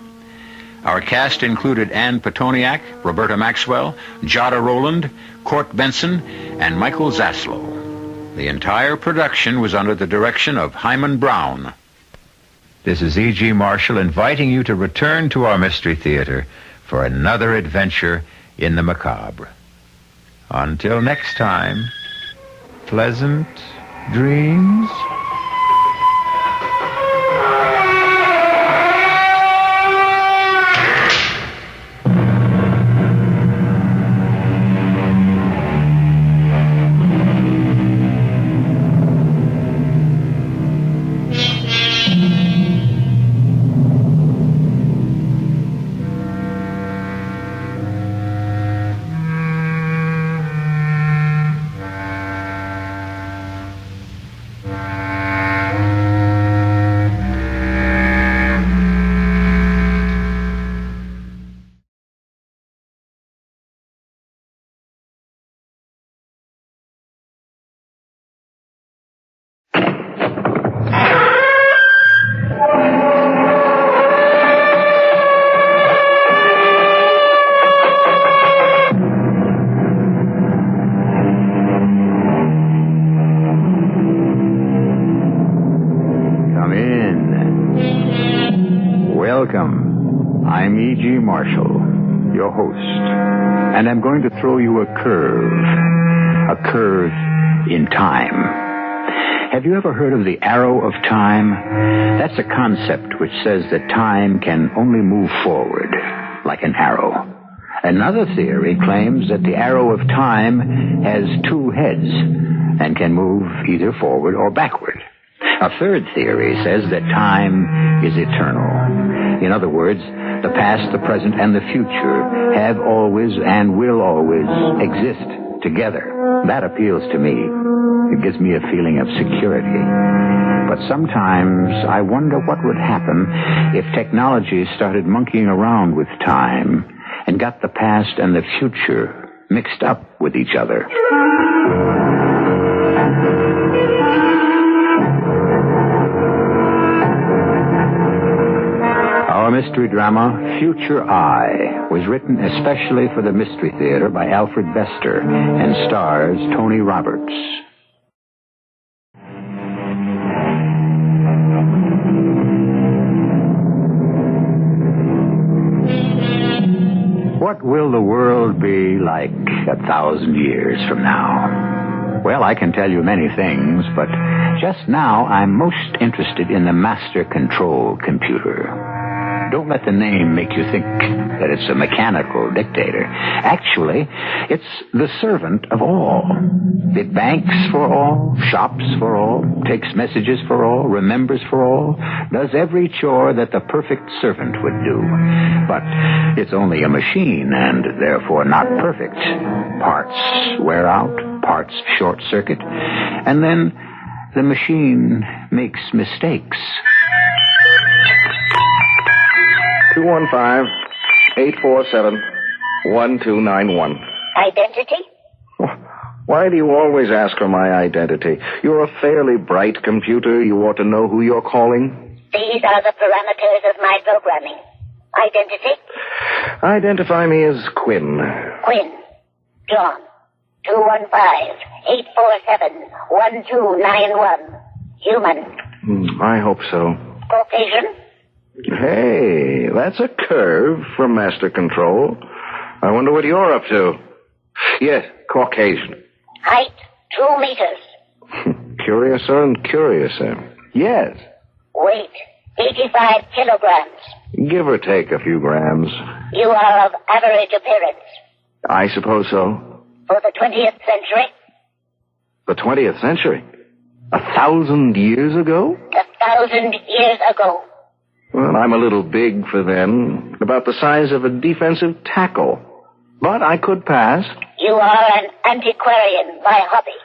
S2: Our cast included Anne Petoniak, Roberta Maxwell, Jada Rowland, Court Benson, and Michael Zaslow. The entire production was under the direction of Hyman Brown. This is E.G. Marshall inviting you to return to our Mystery Theater for another adventure in the macabre. Until next time, pleasant dreams. Welcome. I'm E.G. Marshall, your host, and I'm going to throw you a curve in time. Have you ever heard of the arrow of time? That's a concept which says that time can only move forward, like an arrow. Another theory claims that the arrow of time has two heads and can move either forward or backward. A third theory says that time is eternal. In other words, the past, the present, and the future have always and will always exist together. That appeals to me. It gives me a feeling of security. But sometimes I wonder what would happen if technology started monkeying around with time and got the past and the future mixed up with each other. Our mystery drama, Future I, was written especially for the Mystery Theater by Alfred Bester and stars Tony Roberts. What will the world be like 1,000 years from now? Well, I can tell you many things, but just now I'm most interested in the master control computer. Don't let the name make you think that it's a mechanical dictator. Actually, it's the servant of all. It banks for all, shops for all, takes messages for all, remembers for all, does every chore that the perfect servant would do. But it's only a machine and therefore not perfect. Parts wear out, parts short-circuit, and then the machine makes mistakes.
S8: 215-847-1291.
S9: Identity?
S8: Why do you always ask for my identity? You're a fairly bright computer. You ought to know who you're calling.
S9: These are the parameters of my programming. Identity?
S8: Identify me as Quinn.
S9: Quinn. John. 215-847-1291. Human.
S8: I hope so.
S9: Caucasian?
S8: Hey, that's a curve from Master Control. I wonder what you're up to. Yes, Caucasian.
S9: Height, 2 meters.
S8: Curiouser and curiouser. Yes.
S9: Weight, 85 kilograms.
S8: Give or take a few grams.
S9: You are of average appearance.
S8: I suppose so.
S9: For the 20th century?
S8: The 20th century? 1,000 years ago?
S9: 1,000 years ago.
S8: Well, I'm a little big for then. About the size of a defensive tackle. But I could pass.
S9: You are an antiquarian by hobby.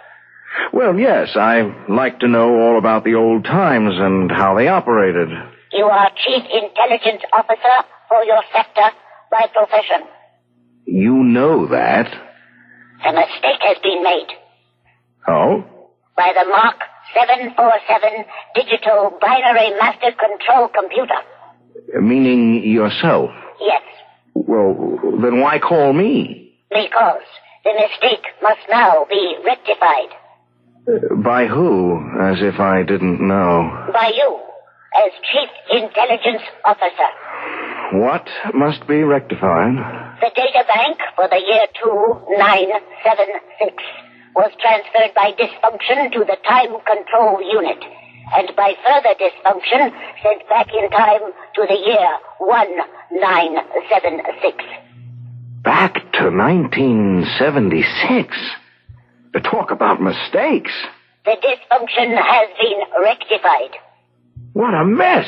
S8: Well, yes, I like to know all about the old times and how they operated.
S9: You are Chief Intelligence Officer for your sector by profession.
S8: You know that.
S9: A mistake has been made.
S8: Oh?
S9: By the Mark 747 Digital Binary Master Control Computer.
S8: Meaning yourself?
S9: Yes.
S8: Well, then why call me?
S9: Because the mistake must now be rectified.
S8: By who? As if I didn't know.
S9: By you, as Chief Intelligence Officer.
S8: What must be rectified?
S9: The data bank for the year 2976 was transferred by dysfunction to the time control unit, and by further dysfunction sent back in time to the year 1976.
S8: Back to 1976? Talk about mistakes.
S9: The dysfunction has been rectified.
S8: What a mess!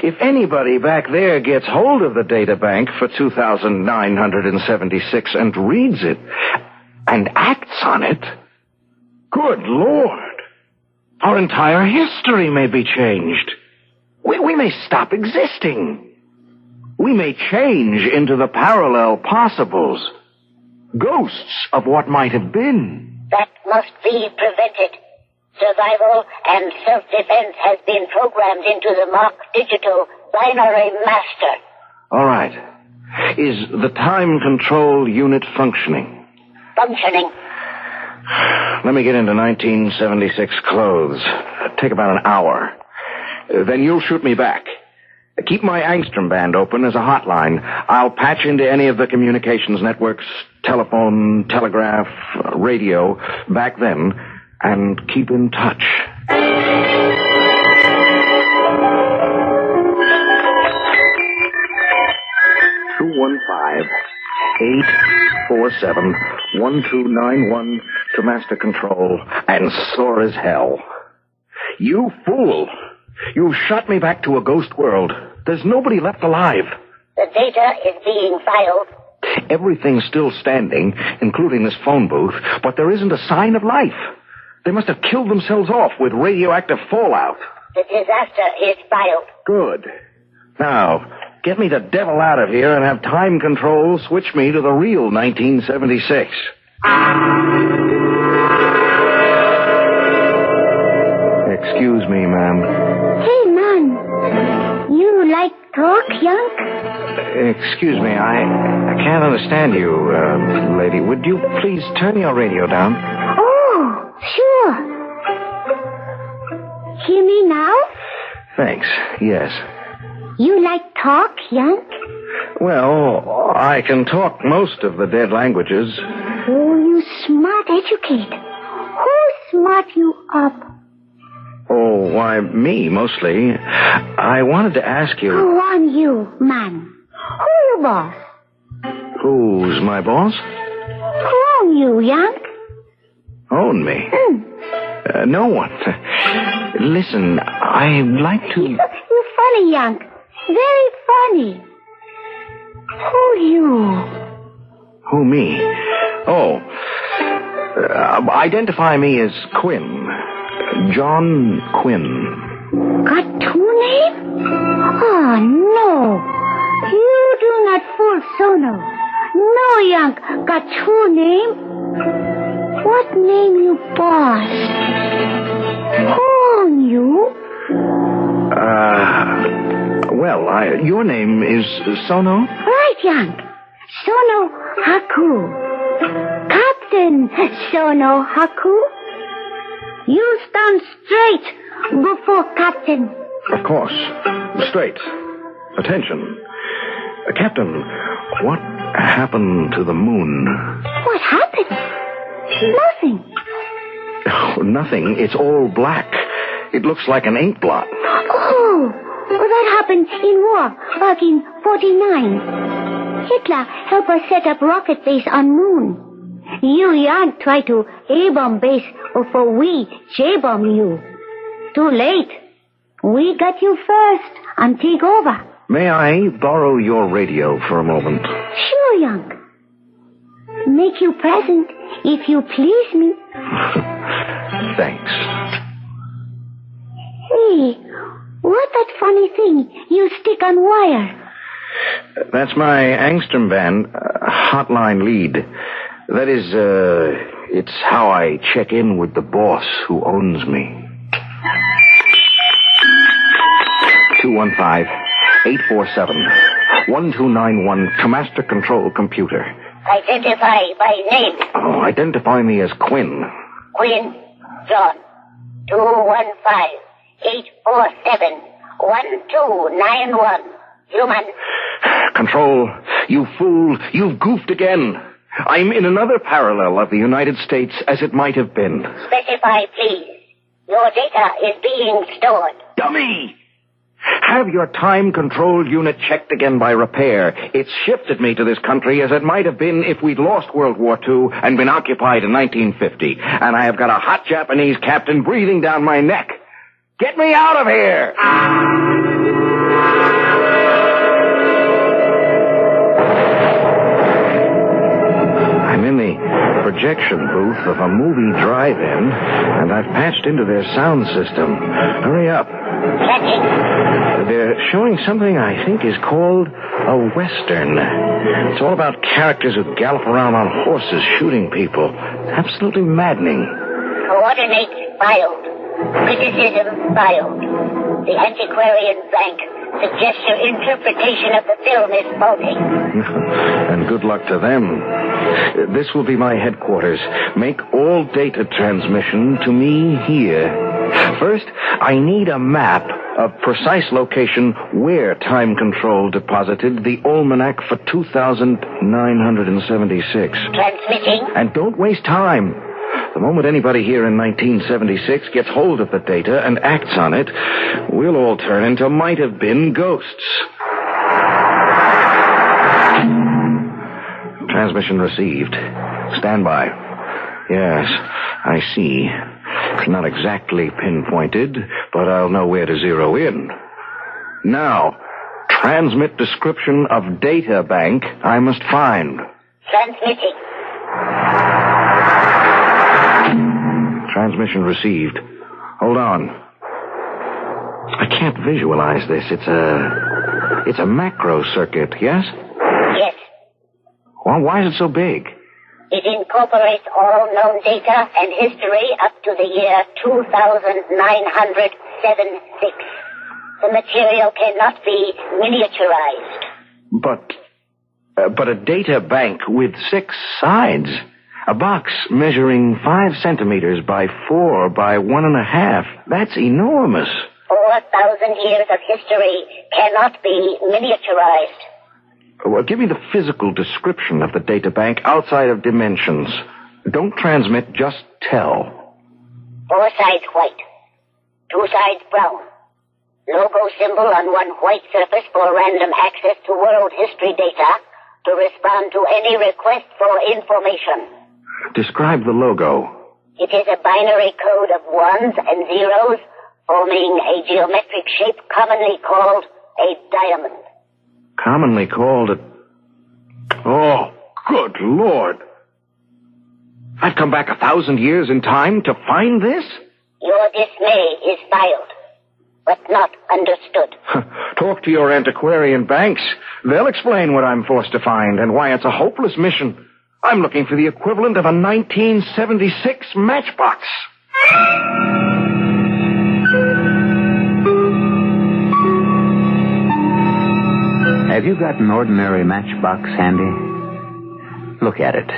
S8: If anybody back there gets hold of the data bank for 2976 and reads it and acts on it, good Lord, our entire history may be changed. We may stop existing. We may change into the parallel possibles, ghosts of what might have been.
S9: That must be prevented. Survival and self-defense has been programmed into the Mark Digital Binary Master.
S8: All right. Is the time control unit functioning?
S9: Functioning.
S8: Let me get into 1976 clothes. Take about an hour. Then you'll shoot me back. Keep my Angstrom band open as a hotline. I'll patch into any of the communications networks, telephone, telegraph, radio, back then, and keep in touch.
S2: 215-847-1291.
S8: 847-1291 to Master Control, and sore as hell. You fool! You've shot me back to a ghost world. There's nobody left alive.
S9: The data is being filed.
S8: Everything's still standing, including this phone booth, but there isn't a sign of life. They must have killed themselves off with radioactive fallout.
S9: The disaster is filed.
S8: Good. Now, get me the devil out of here and have time control switch me to the real 1976. Excuse me, ma'am.
S10: Hey, man. You like talk, young?
S8: Excuse me, I can't understand you, lady. Would you please turn your radio down?
S10: Oh, sure. Hear me now?
S8: Thanks, yes.
S10: You like talk, young?
S8: Well, I can talk most of the dead languages.
S10: Oh, you smart educate. Who smart you up?
S8: Oh, why, me, mostly. I wanted to ask you...
S10: Who on you, man? Who you boss?
S8: Who's my boss?
S10: Who own you, young?
S8: Own me? No one. Listen, I'd like to...
S10: You funny, young. Very funny. Who you?
S8: Who, me? Oh, identify me as Quinn. John Quinn.
S10: Got two names? Oh, no. You do not fool Sono. No, young. Got two names? What name you boss? Who own you?
S8: Well, your name is Sono?
S10: Right, young. Sono Haku. Captain Sono Haku. You stand straight before Captain.
S8: Of course. Straight. Attention. Captain, what happened to the moon?
S10: What happened? Nothing.
S8: Oh, nothing. It's all black. It looks like an ink blot.
S10: Oh, that happened in war back in 49. Hitler helped us set up rocket base on moon. You young try to A-bomb base before we J-bomb you. Too late. We got you first and take over.
S8: May I borrow your radio for a moment?
S10: Sure, young. Make you present if you please me.
S8: Thanks.
S10: Hey, what that funny thing you stick on wire?
S8: That's my Angstrom band hotline lead. That is, it's how I check in with the boss who owns me. 215-847-1291 to Master Control Computer.
S9: Identify by name.
S8: Oh, identify me as Quinn.
S9: Quinn John. 215-847-1291. Human.
S8: Control, you fool, you've goofed again. I'm in another parallel of the United States as it might have been.
S9: Specify, please. Your data is being stored.
S8: Dummy! Have your time control unit checked again by repair. It's shifted me to this country as it might have been if we'd lost World War II and been occupied in 1950. And I have got a hot Japanese captain breathing down my neck. Get me out of here! I'm in the projection booth of a movie drive-in, and I've patched into their sound system. Hurry up. They're showing something I think is called a Western. It's all about characters who gallop around on horses shooting people. Absolutely maddening.
S9: Coordinates filed. Criticism filed. The Antiquarian Bank suggests your interpretation of the film is faulty.
S8: And good luck to them. This will be my headquarters. Make all data transmission to me here. First, I need a map of precise location where time control deposited the almanac for 2976.
S9: Transmitting.
S8: And don't waste time. The moment anybody here in 1976 gets hold of the data and acts on it, we'll all turn into might-have-been ghosts. Transmission received. Stand by. Yes, I see. Not exactly pinpointed, but I'll know where to zero in. Now, transmit description of data bank I must find.
S9: Transmitting.
S8: Transmission received. Hold on. I can't visualize this. It's a macro circuit, yes?
S9: Yes.
S8: Well, why is it so big?
S9: It incorporates all known data and history up to the year 2976. The material cannot be miniaturized.
S8: But a data bank with 6 sides. A box measuring 5 centimeters by 4 by 1.5. That's enormous.
S9: 4,000 years of history cannot be miniaturized.
S8: Well, give me the physical description of the data bank outside of dimensions. Don't transmit, just tell.
S9: 4 sides white, 2 sides brown. Logo symbol on one white surface for random access to world history data to respond to any request for information.
S8: Describe the logo.
S9: It is a binary code of 1s and 0s forming a geometric shape commonly called a diamond.
S8: Commonly called a... Oh, good Lord. I've come back 1,000 years in time to find this?
S9: Your dismay is filed, but not understood.
S8: Talk to your antiquarian banks. They'll explain what I'm forced to find and why it's a hopeless mission. I'm looking for the equivalent of a 1976 matchbox.
S2: Have you got an ordinary matchbox handy? Look at it.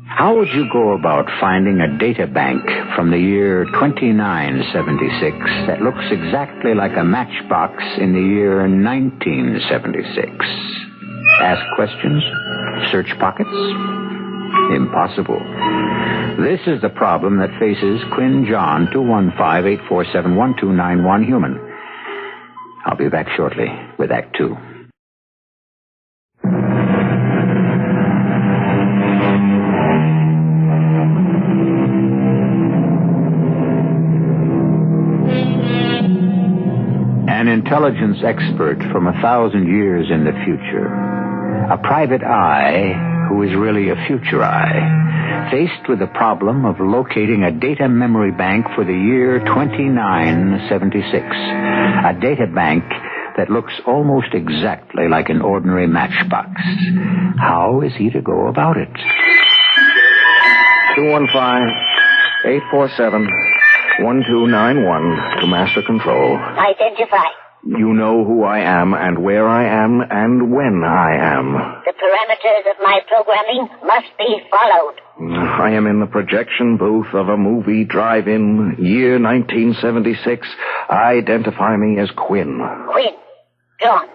S2: How would you go about finding a data bank from the year 2976 that looks exactly like a matchbox in the year 1976? Ask questions? Search pockets? Impossible. This is the problem that faces Quinn John 215-847-1291 human. I'll be back shortly with Act 2. An intelligence expert from 1,000 years in the future. A private eye who is really a future eye, faced with the problem of locating a data memory bank for the year 2976. A data bank that looks almost exactly like an ordinary matchbox. How is he to go about it?
S8: 215-847-1291 to Master Control.
S9: Identify.
S8: You know who I am and where I am and when I am.
S9: The parameters of my programming must be followed.
S8: I am in the projection booth of a movie drive-in, year 1976. Identify me as Quinn.
S9: Quinn. John.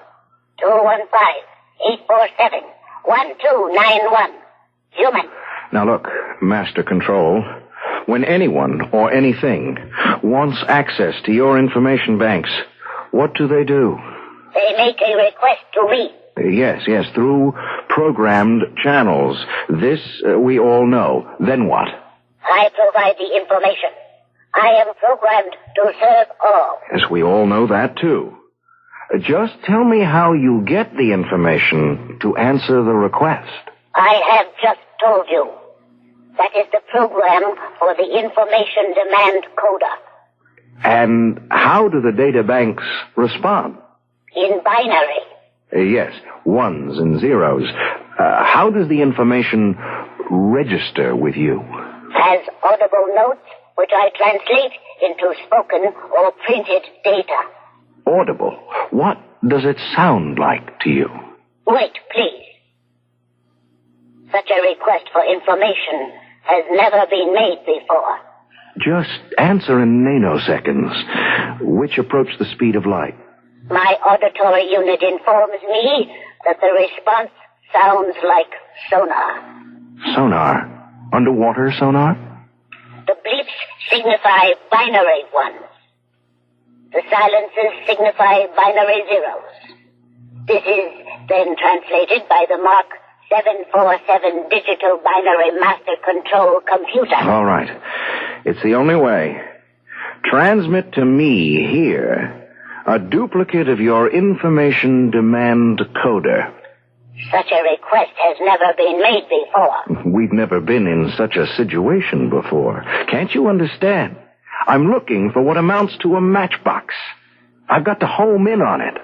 S9: 215-847-1291. Human.
S8: Now look, Master Control, when anyone or anything wants access to your information banks, what do?
S9: They make a request to me.
S8: Yes, through programmed channels. This we all know. Then what?
S9: I provide the information. I am programmed to serve all.
S8: Yes, we all know that, too. Just tell me how you get the information to answer the request.
S9: I have just told you. That is the program for the information demand coder.
S8: And how do the data banks respond?
S9: In binary.
S8: Yes, 1s and 0s. How does the information register with you?
S9: As audible notes, which I translate into spoken or printed data.
S8: Audible? What does it sound like to you?
S9: Wait, please. Such a request for information has never been made before.
S8: Just answer in nanoseconds, which approach the speed of light.
S9: My auditory unit informs me that the response sounds like sonar.
S8: Sonar? Underwater sonar?
S9: The bleeps signify binary ones. The silences signify binary zeros. This is then translated by the mark 747 digital binary master control computer.
S8: All right. It's the only way. Transmit to me here a duplicate of your information demand coder.
S9: Such a request has never been made before.
S8: We've never been in such a situation before. Can't you understand? I'm looking for what amounts to a matchbox. I've got to home in on it.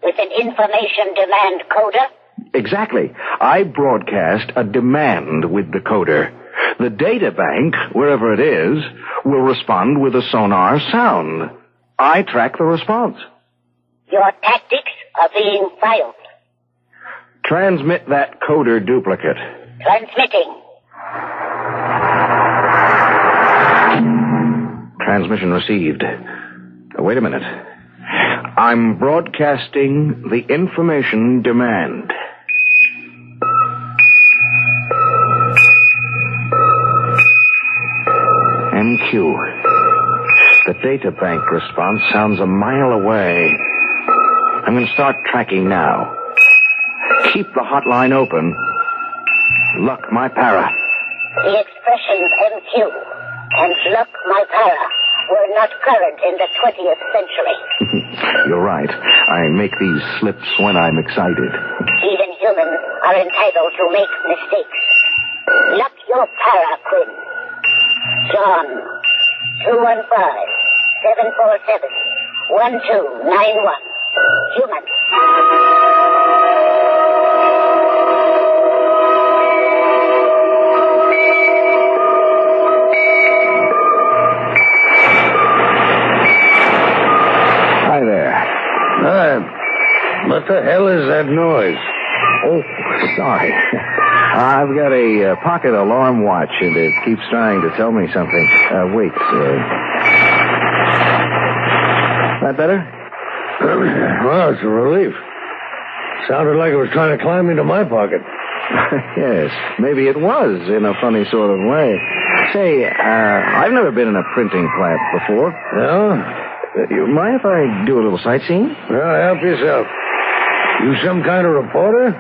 S9: With an information demand coder?
S8: Exactly. I broadcast a demand with the coder. The data bank, wherever it is, will respond with a sonar sound. I track the response.
S9: Your tactics are being filed.
S8: Transmit that coder duplicate.
S9: Transmitting.
S8: Transmission received. Wait a minute. I'm broadcasting the information demand. MQ. The data bank response sounds a mile away. I'm going to start tracking now. Keep the hotline open. Luck my para.
S9: The expressions MQ and Luck my para were not current in the 20th century.
S8: You're right. I make these slips when I'm excited.
S9: Even humans are entitled to make mistakes. Luck your para, Quinn. John, 215-747-1291. Human.
S8: Hi there.
S6: What the hell is that noise?
S8: Oh, sorry. I've got a pocket alarm watch, and it keeps trying to tell me something. Wait. That better?
S6: Well, it's a relief. Sounded like it was trying to climb into my pocket.
S8: Yes, maybe it was, in a funny sort of way. Say, I've never been in a printing plant before.
S6: No?
S8: You mind if I do a little sightseeing?
S6: Well, help yourself. You some kind of reporter?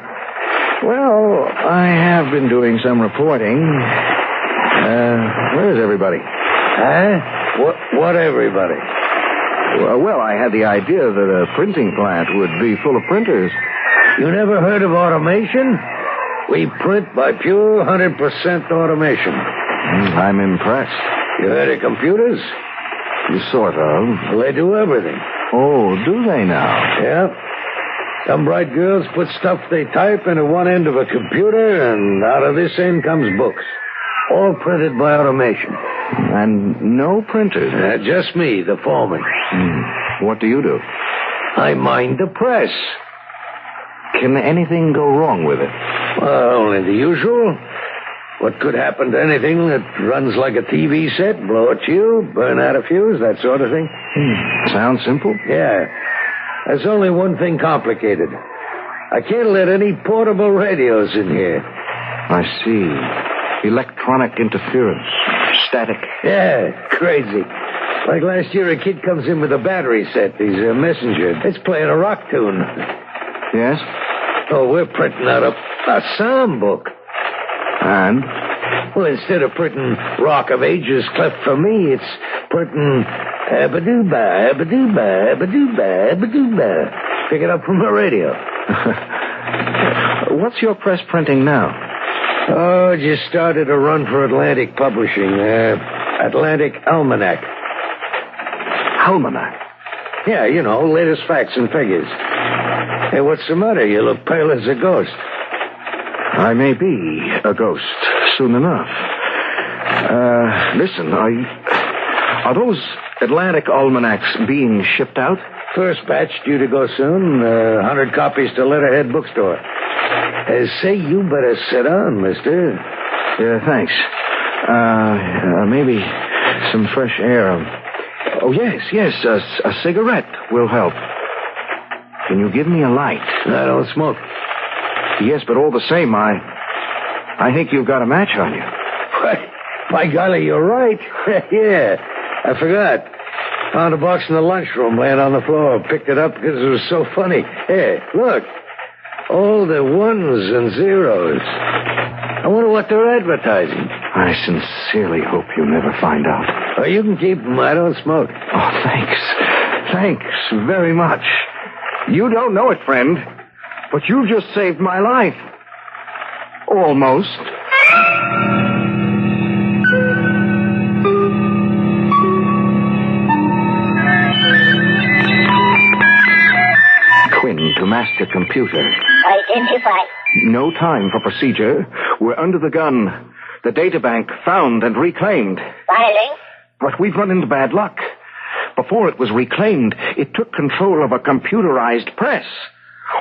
S8: Well, I have been doing some reporting. Where is everybody?
S6: Huh? What everybody?
S8: Well, I had the idea that a printing plant would be full of printers.
S6: You never heard of automation? We print by pure 100% automation.
S8: I'm impressed.
S6: You heard of computers?
S8: Sort of.
S6: Well, they do everything.
S8: Oh, do they now?
S6: Yeah. Some bright girls put stuff they type into one end of a computer, and out of this end comes books. All printed by automation.
S8: And no printers?
S6: Just me, the foreman.
S8: What do you do?
S6: I mind the press.
S8: Can anything go wrong with it?
S6: Well, only the usual. What could happen to anything that runs like a TV set? Blow a tube, burn out a fuse, that sort of thing.
S8: Sounds simple?
S6: Yeah. There's only one thing complicated. I can't let any portable radios in here.
S8: I see. Electronic interference. Static.
S6: Yeah, crazy. Like last year, a kid comes in with a battery set. He's a messenger. It's playing a rock tune.
S8: Yes?
S6: Oh, we're printing out a psalm book.
S8: And?
S6: Well, instead of printing Rock of Ages cleft for me, it's printing Abadooba, Abadooba, Abadooba, Abadooba. Pick it up from the radio.
S8: What's your press printing now?
S6: Oh, just started a run for Atlantic Publishing. Atlantic Almanac.
S8: Almanac?
S6: Yeah, you know, latest facts and figures. Hey, what's the matter? You look pale as a ghost.
S8: I may be a ghost soon enough. Listen, are those Atlantic almanacs being shipped out?
S6: First batch due to go soon. 100 copies to Letterhead Bookstore. Say, you better sit down, mister.
S8: Yeah, thanks. Maybe some fresh air. Oh, yes, a cigarette will help. Can you give me a light?
S6: I don't smoke.
S8: Yes, but all the same, I think you've got a match on you.
S6: By golly, you're right. Yeah, I forgot. Found a box in the lunchroom laying on the floor. Picked it up because it was so funny. Hey, look. All the ones and zeros. I wonder what they're advertising.
S8: I sincerely hope you never find out.
S6: Oh, you can keep them. I don't smoke.
S8: Oh, thanks. Thanks very much. You don't know it, friend, but you just saved my life. Almost. Quinn to master computer.
S9: Identify.
S8: No time for procedure. We're under the gun. The databank found and reclaimed.
S9: Filing.
S8: But we've run into bad luck. Before it was reclaimed, it took control of a computerized press.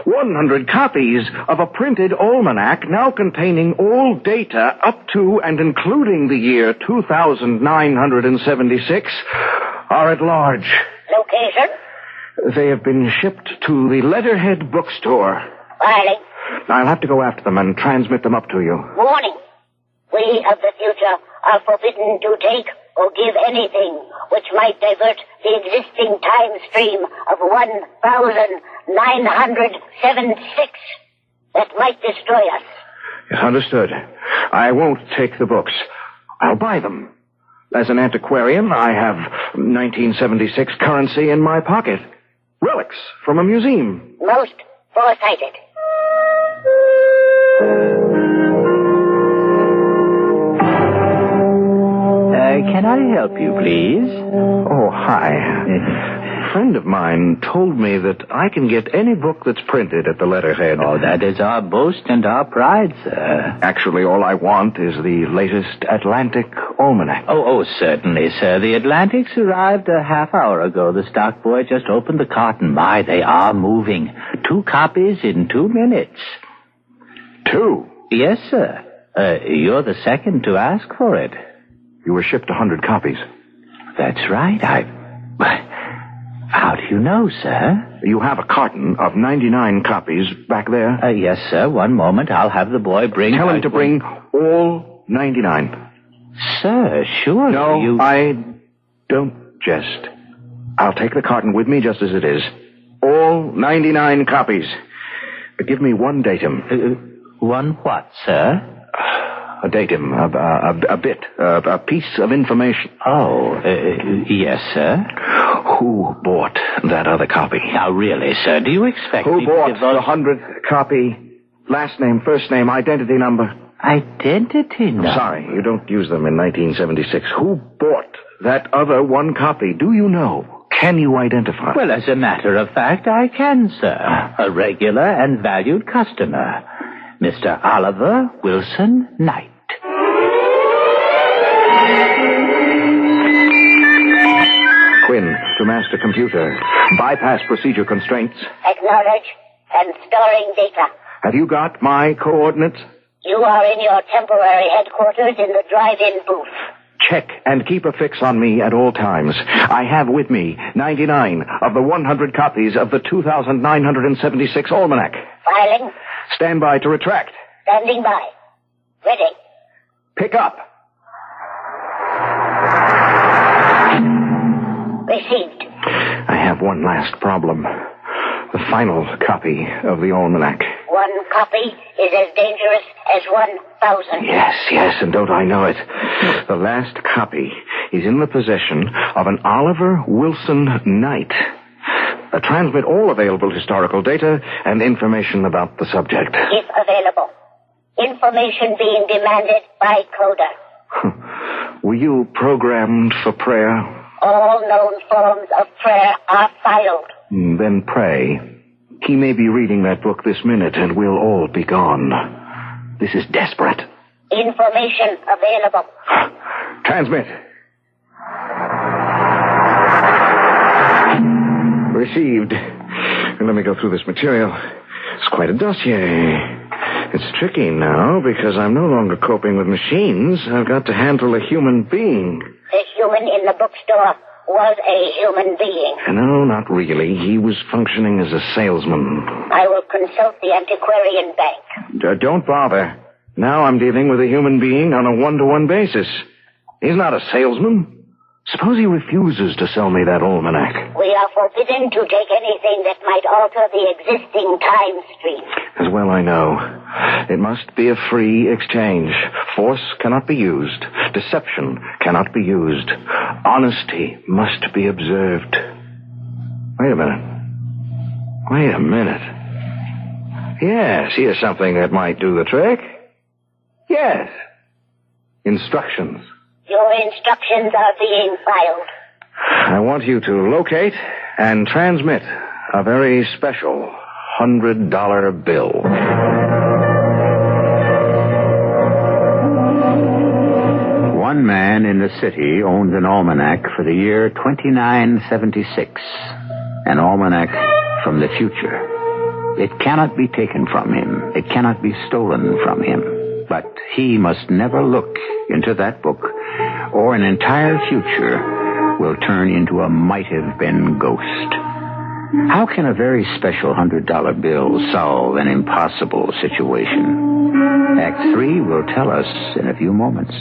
S8: 100 copies of a printed almanac now containing all data up to and including the year 2976 are at large.
S9: Location.
S8: They have been shipped to the Letterhead bookstore.
S9: Filing.
S8: I'll have to go after them and transmit them up to you.
S9: Warning. We of the future are forbidden to take or give anything which might divert the existing time stream of 1976 that might destroy us.
S8: Yes, understood. I won't take the books. I'll buy them. As an antiquarian, I have 1976 currency in my pocket. Relics from a museum.
S9: Most foresighted.
S11: Can I help you, please?
S8: Oh, hi. A friend of mine told me that I can get any book that's printed at the Letterhead.
S11: Oh, that is our boast and our pride, sir.
S8: Actually, all I want is the latest Atlantic Almanac.
S11: Oh, certainly, sir. The Atlantics arrived a half hour ago. The stock boy just opened the carton. My, they are moving. 2 copies in 2 minutes.
S8: 2?
S11: Yes, sir. You're the second to ask for it.
S8: You were shipped 100 copies.
S11: That's right. How do you know, sir?
S8: You have a carton of 99 copies back there?
S11: Yes, sir. One moment. I'll have the boy bring...
S8: Tell him to bring all 99.
S11: Sir, surely
S8: No, I don't jest. I'll take the carton with me just as it is. All 99 copies. But give me one datum.
S11: One what, sir?
S8: A datum, a bit, a piece of information.
S11: Oh, yes, sir.
S8: Who bought that other copy?
S11: Now, really, sir, do you expect
S8: Who
S11: me
S8: bought
S11: to divulge...
S8: the 100th copy? Last name, first name, identity number.
S11: Identity number?
S8: Sorry, you don't use them in 1976. Who bought that other one copy? Do you know? Can you identify?
S11: Well, as a matter of fact, I can, sir. A regular and valued customer. Mr. Oliver Wilson Knight.
S8: Quinn, to master computer. Bypass procedure constraints.
S9: Acknowledge and storing data.
S8: Have you got my coordinates?
S9: You are in your temporary headquarters in the drive-in booth.
S8: Check and keep a fix on me at all times. I have with me 99 of the 100 copies of the 2976 Almanac.
S9: Filing.
S8: Stand by to retract.
S9: Standing by. Ready.
S8: Pick up.
S9: Received.
S8: I have one last problem. The final copy of the Almanac.
S9: 1 copy is as dangerous as 1,000.
S8: Yes, and don't I know it. The last copy is in the possession of an Oliver Wilson Knight. Transmit all available historical data and information about the subject.
S9: If available. Information being demanded by coder.
S8: Were you programmed for prayer?
S9: All known forms of prayer are filed.
S8: Then pray. He may be reading that book this minute and we'll all be gone. This is desperate.
S9: Information available.
S8: Transmit. Received. Let me go through this material. It's quite a dossier. It's tricky now because I'm no longer coping with machines. I've got to handle a human being.
S9: The human in the bookstore was a human being.
S8: No, not really. He was functioning as a salesman.
S9: I will consult the antiquarian bank.
S8: Don't bother. Now I'm dealing with a human being on a one-to-one basis. He's not a salesman. Suppose he refuses to sell me that almanac.
S9: We are forbidden to take anything that might alter the existing time stream.
S8: As well I know. It must be a free exchange. Force cannot be used. Deception cannot be used. Honesty must be observed. Wait a minute. Yes, here's something that might do the trick. Yes. Instructions.
S9: Your instructions are being filed.
S8: I want you to locate and transmit a very special $100 bill.
S2: One man in the city owns an almanac for the year 2976. An almanac from the future. It cannot be taken from him. It cannot be stolen from him. But he must never look into that book, or an entire future will turn into a might-have-been ghost. How can a very special $100 bill solve an impossible situation? Act 3 will tell us in a few moments.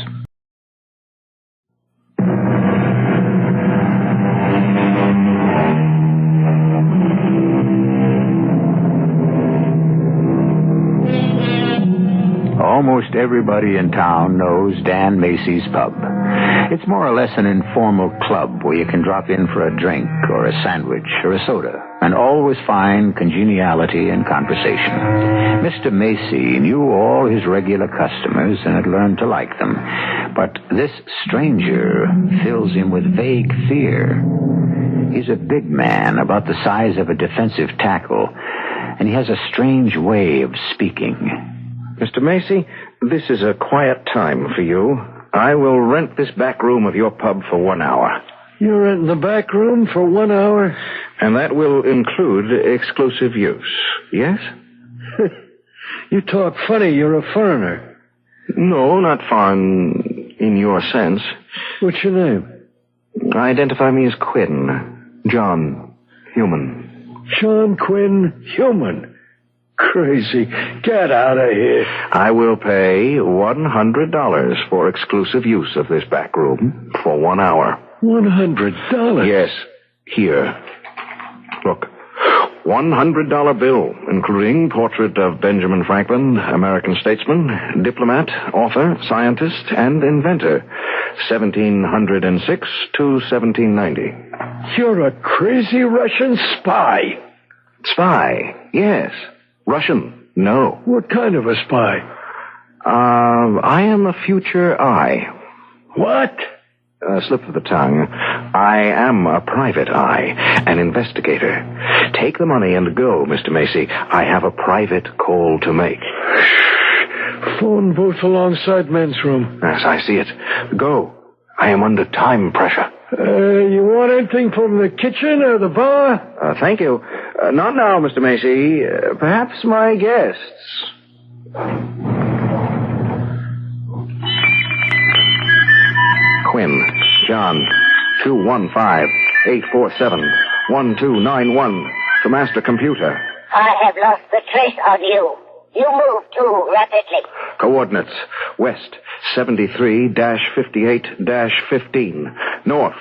S2: Almost everybody in town knows Dan Macy's Pub. It's more or less an informal club where you can drop in for a drink or a sandwich or a soda and always find congeniality and conversation. Mr. Macy knew all his regular customers and had learned to like them. But this stranger fills him with vague fear. He's a big man, about the size of a defensive tackle, and he has a strange way of speaking.
S8: Mr. Macy, this is a quiet time for you. I will rent this back room of your pub for 1 hour.
S12: You're renting the back room for 1 hour?
S8: And that will include exclusive use. Yes?
S12: You talk funny. You're a foreigner.
S8: No, not foreign in your sense.
S12: What's your name?
S8: Identify me as Quinn. John. Human.
S12: John Quinn, Human. Crazy. Get out of here.
S8: I will pay $100 for exclusive use of this back room for 1 hour.
S12: $100?
S8: Yes. Here. Look. $100 bill, including portrait of Benjamin Franklin, American statesman, diplomat, author, scientist, and inventor. 1706 to 1790.
S12: You're a crazy Russian spy.
S8: Spy? Yes. Russian? No.
S12: What kind of a spy?
S8: I am a future eye.
S12: What?
S8: Slip of the tongue. I am a private eye, an investigator. Take the money and go, Mr. Macy. I have a private call to make.
S12: Phone booth alongside men's room.
S8: Yes, I see it. Go. I am under time pressure.
S12: You want anything from the kitchen or the bar?
S8: Thank you. Not now, Mr. Macy. Perhaps my guests. Quinn, John, 215-847-1291. The master computer.
S9: I have lost the trace on you. You move too rapidly.
S8: Coordinates. West, 73-58-15. North,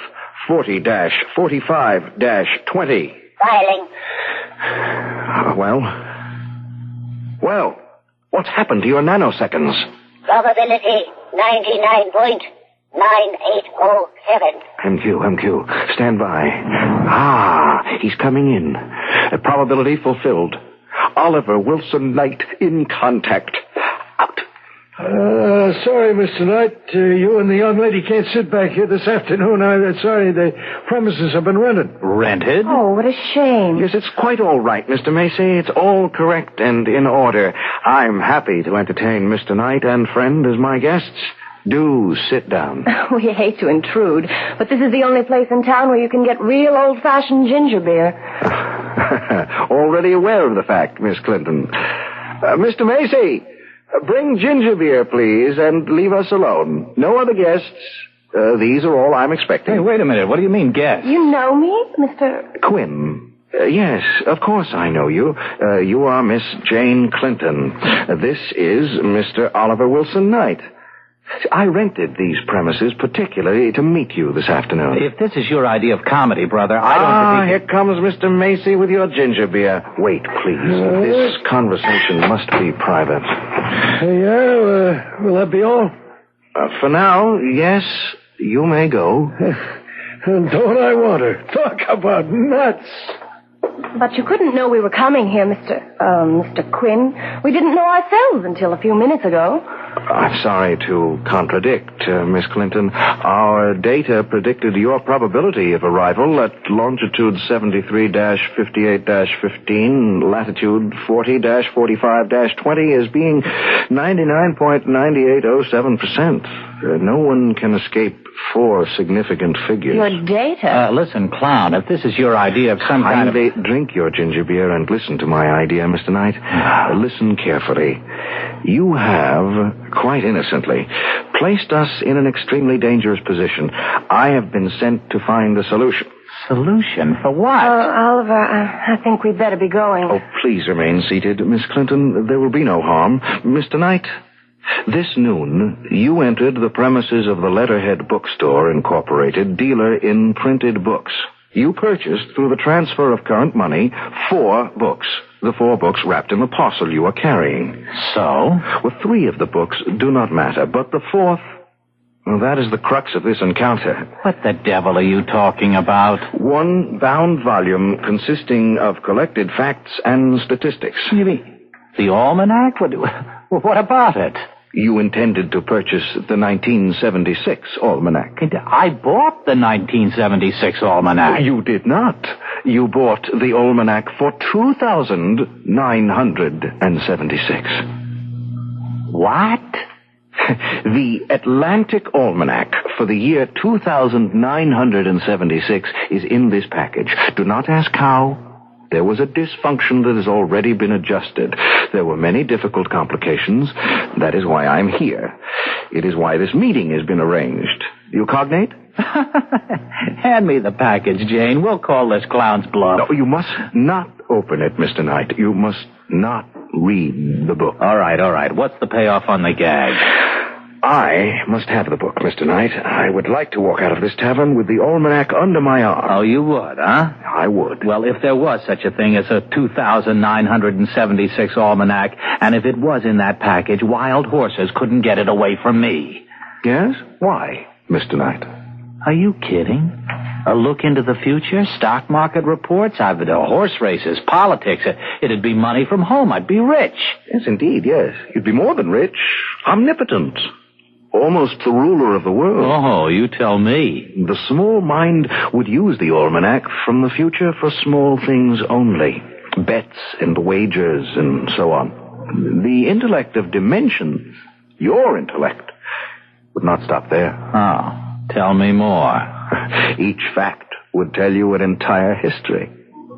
S8: 40-45-20.
S9: Filing.
S8: Well, what's happened to your nanoseconds?
S9: Probability 99.9807.
S8: MQ. Stand by. He's coming in. Probability fulfilled. Oliver Wilson Knight in contact. Out.
S12: Sorry, Mr. Knight. You and the young lady can't sit back here this afternoon. I'm sorry. The premises have been rented.
S8: Rented?
S5: Oh, what a shame.
S8: Yes, it's quite all right, Mr. Macy. It's all correct and in order. I'm happy to entertain Mr. Knight and friend as my guests. Do sit down.
S5: We hate to intrude, but this is the only place in town where you can get real old-fashioned ginger beer.
S8: Already aware of the fact, Miss Clinton. Mr. Macy, bring ginger beer, please, and leave us alone. No other guests. These are all I'm expecting.
S11: Hey, wait a minute. What do you mean, guests?
S5: You know me, Mr.
S8: Quinn. Yes, of course I know you. You are Miss Jane Clinton. This is Mr. Oliver Wilson Knight. I rented these premises particularly to meet you this afternoon.
S11: If this is your idea of comedy, brother, I don't
S8: here comes Mr. Macy with your ginger beer. Wait, please. This conversation must be private.
S12: Will that be all?
S8: For now, yes, you may go.
S12: Don't I want her? Talk about nuts.
S13: But you couldn't know we were coming here, Mr. Quinn. We didn't know ourselves until a few minutes ago.
S8: I'm sorry to contradict, Miss Clinton. Our data predicted your probability of arrival at longitude 73-58-15, latitude 40-45-20 as being 99.9807%. No one can escape four significant figures.
S13: Your data?
S11: Listen, Clown, if this is your idea of some kind of...
S8: drink your ginger beer and listen to my idea, Mr. Knight. Listen carefully. You have, quite innocently, placed us in an extremely dangerous position. I have been sent to find a solution.
S11: Solution? For what?
S13: Oliver, I think we'd better be going.
S8: Oh, please remain seated, Miss Clinton. There will be no harm. Mr. Knight, this noon, you entered the premises of the Letterhead Bookstore, Incorporated, dealer in printed books. You purchased, through the transfer of current money, 4 books. The 4 books wrapped in the parcel you are carrying.
S11: So?
S8: Well, 3 of the books do not matter, but the 4th, well, that is the crux of this encounter.
S11: What the devil are you talking about?
S8: One bound volume consisting of collected facts and statistics.
S11: You mean the almanac? What about it?
S8: You intended to purchase the 1976 almanac.
S11: I bought the 1976 almanac.
S8: You did not. You bought the almanac for $2,976.
S11: What?
S8: The Atlantic Almanac for the year 2976 is in this package. Do not ask how. There was a dysfunction that has already been adjusted. There were many difficult complications. That is why I'm here. It is why this meeting has been arranged. You cognate?
S11: Hand me the package, Jane. We'll call this clown's bluff.
S8: No, you must not open it, Mr. Knight. You must not read the book.
S11: All right. What's the payoff on the gag?
S8: I must have the book, Mr. Knight. I would like to walk out of this tavern with the almanac under my arm.
S11: Oh, you would, huh?
S8: I would.
S11: Well, if there was such a thing as a 2,976 almanac, and if it was in that package, wild horses couldn't get it away from me.
S8: Yes? Why, Mr. Knight?
S11: Are you kidding? A look into the future, stock market reports, horse races, politics. It'd be money from home. I'd be rich.
S8: Yes, indeed, yes. You'd be more than rich. Omnipotent. Almost the ruler of the world.
S11: Oh, you tell me.
S8: The small mind would use the almanac from the future for small things only. Bets and wagers and so on. The intellect of dimensions, your intellect, would not stop there.
S11: Oh, tell me more.
S8: Each fact would tell you an entire history.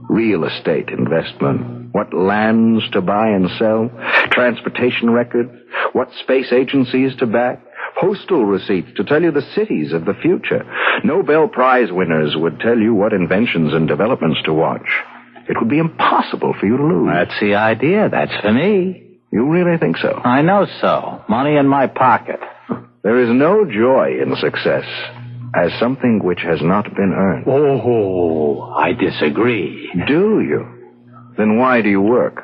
S8: Real estate investment, what lands to buy and sell, transportation records, what space agencies to back, postal receipts to tell you the cities of the future. Nobel Prize winners would tell you what inventions and developments to watch. It would be impossible for you to lose.
S11: That's the idea. That's for me.
S8: You really think so?
S11: I know so. Money in my pocket.
S8: There is no joy in success as something which has not been earned.
S11: Oh, I disagree.
S8: Do you? Then why do you work?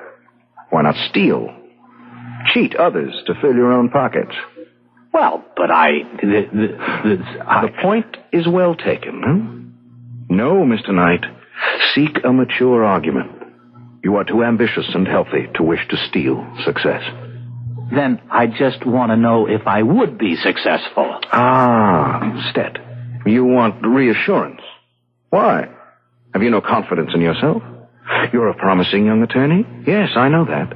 S8: Why not steal? Cheat others to fill your own pockets.
S11: Well, but
S8: The point is well taken, huh? No, Mr. Knight. Seek a mature argument. You are too ambitious and healthy to wish to steal success.
S11: Then I just want to know if I would be successful.
S8: Stet. You want reassurance. Why? Have you no confidence in yourself? You're a promising young attorney? Yes, I know that.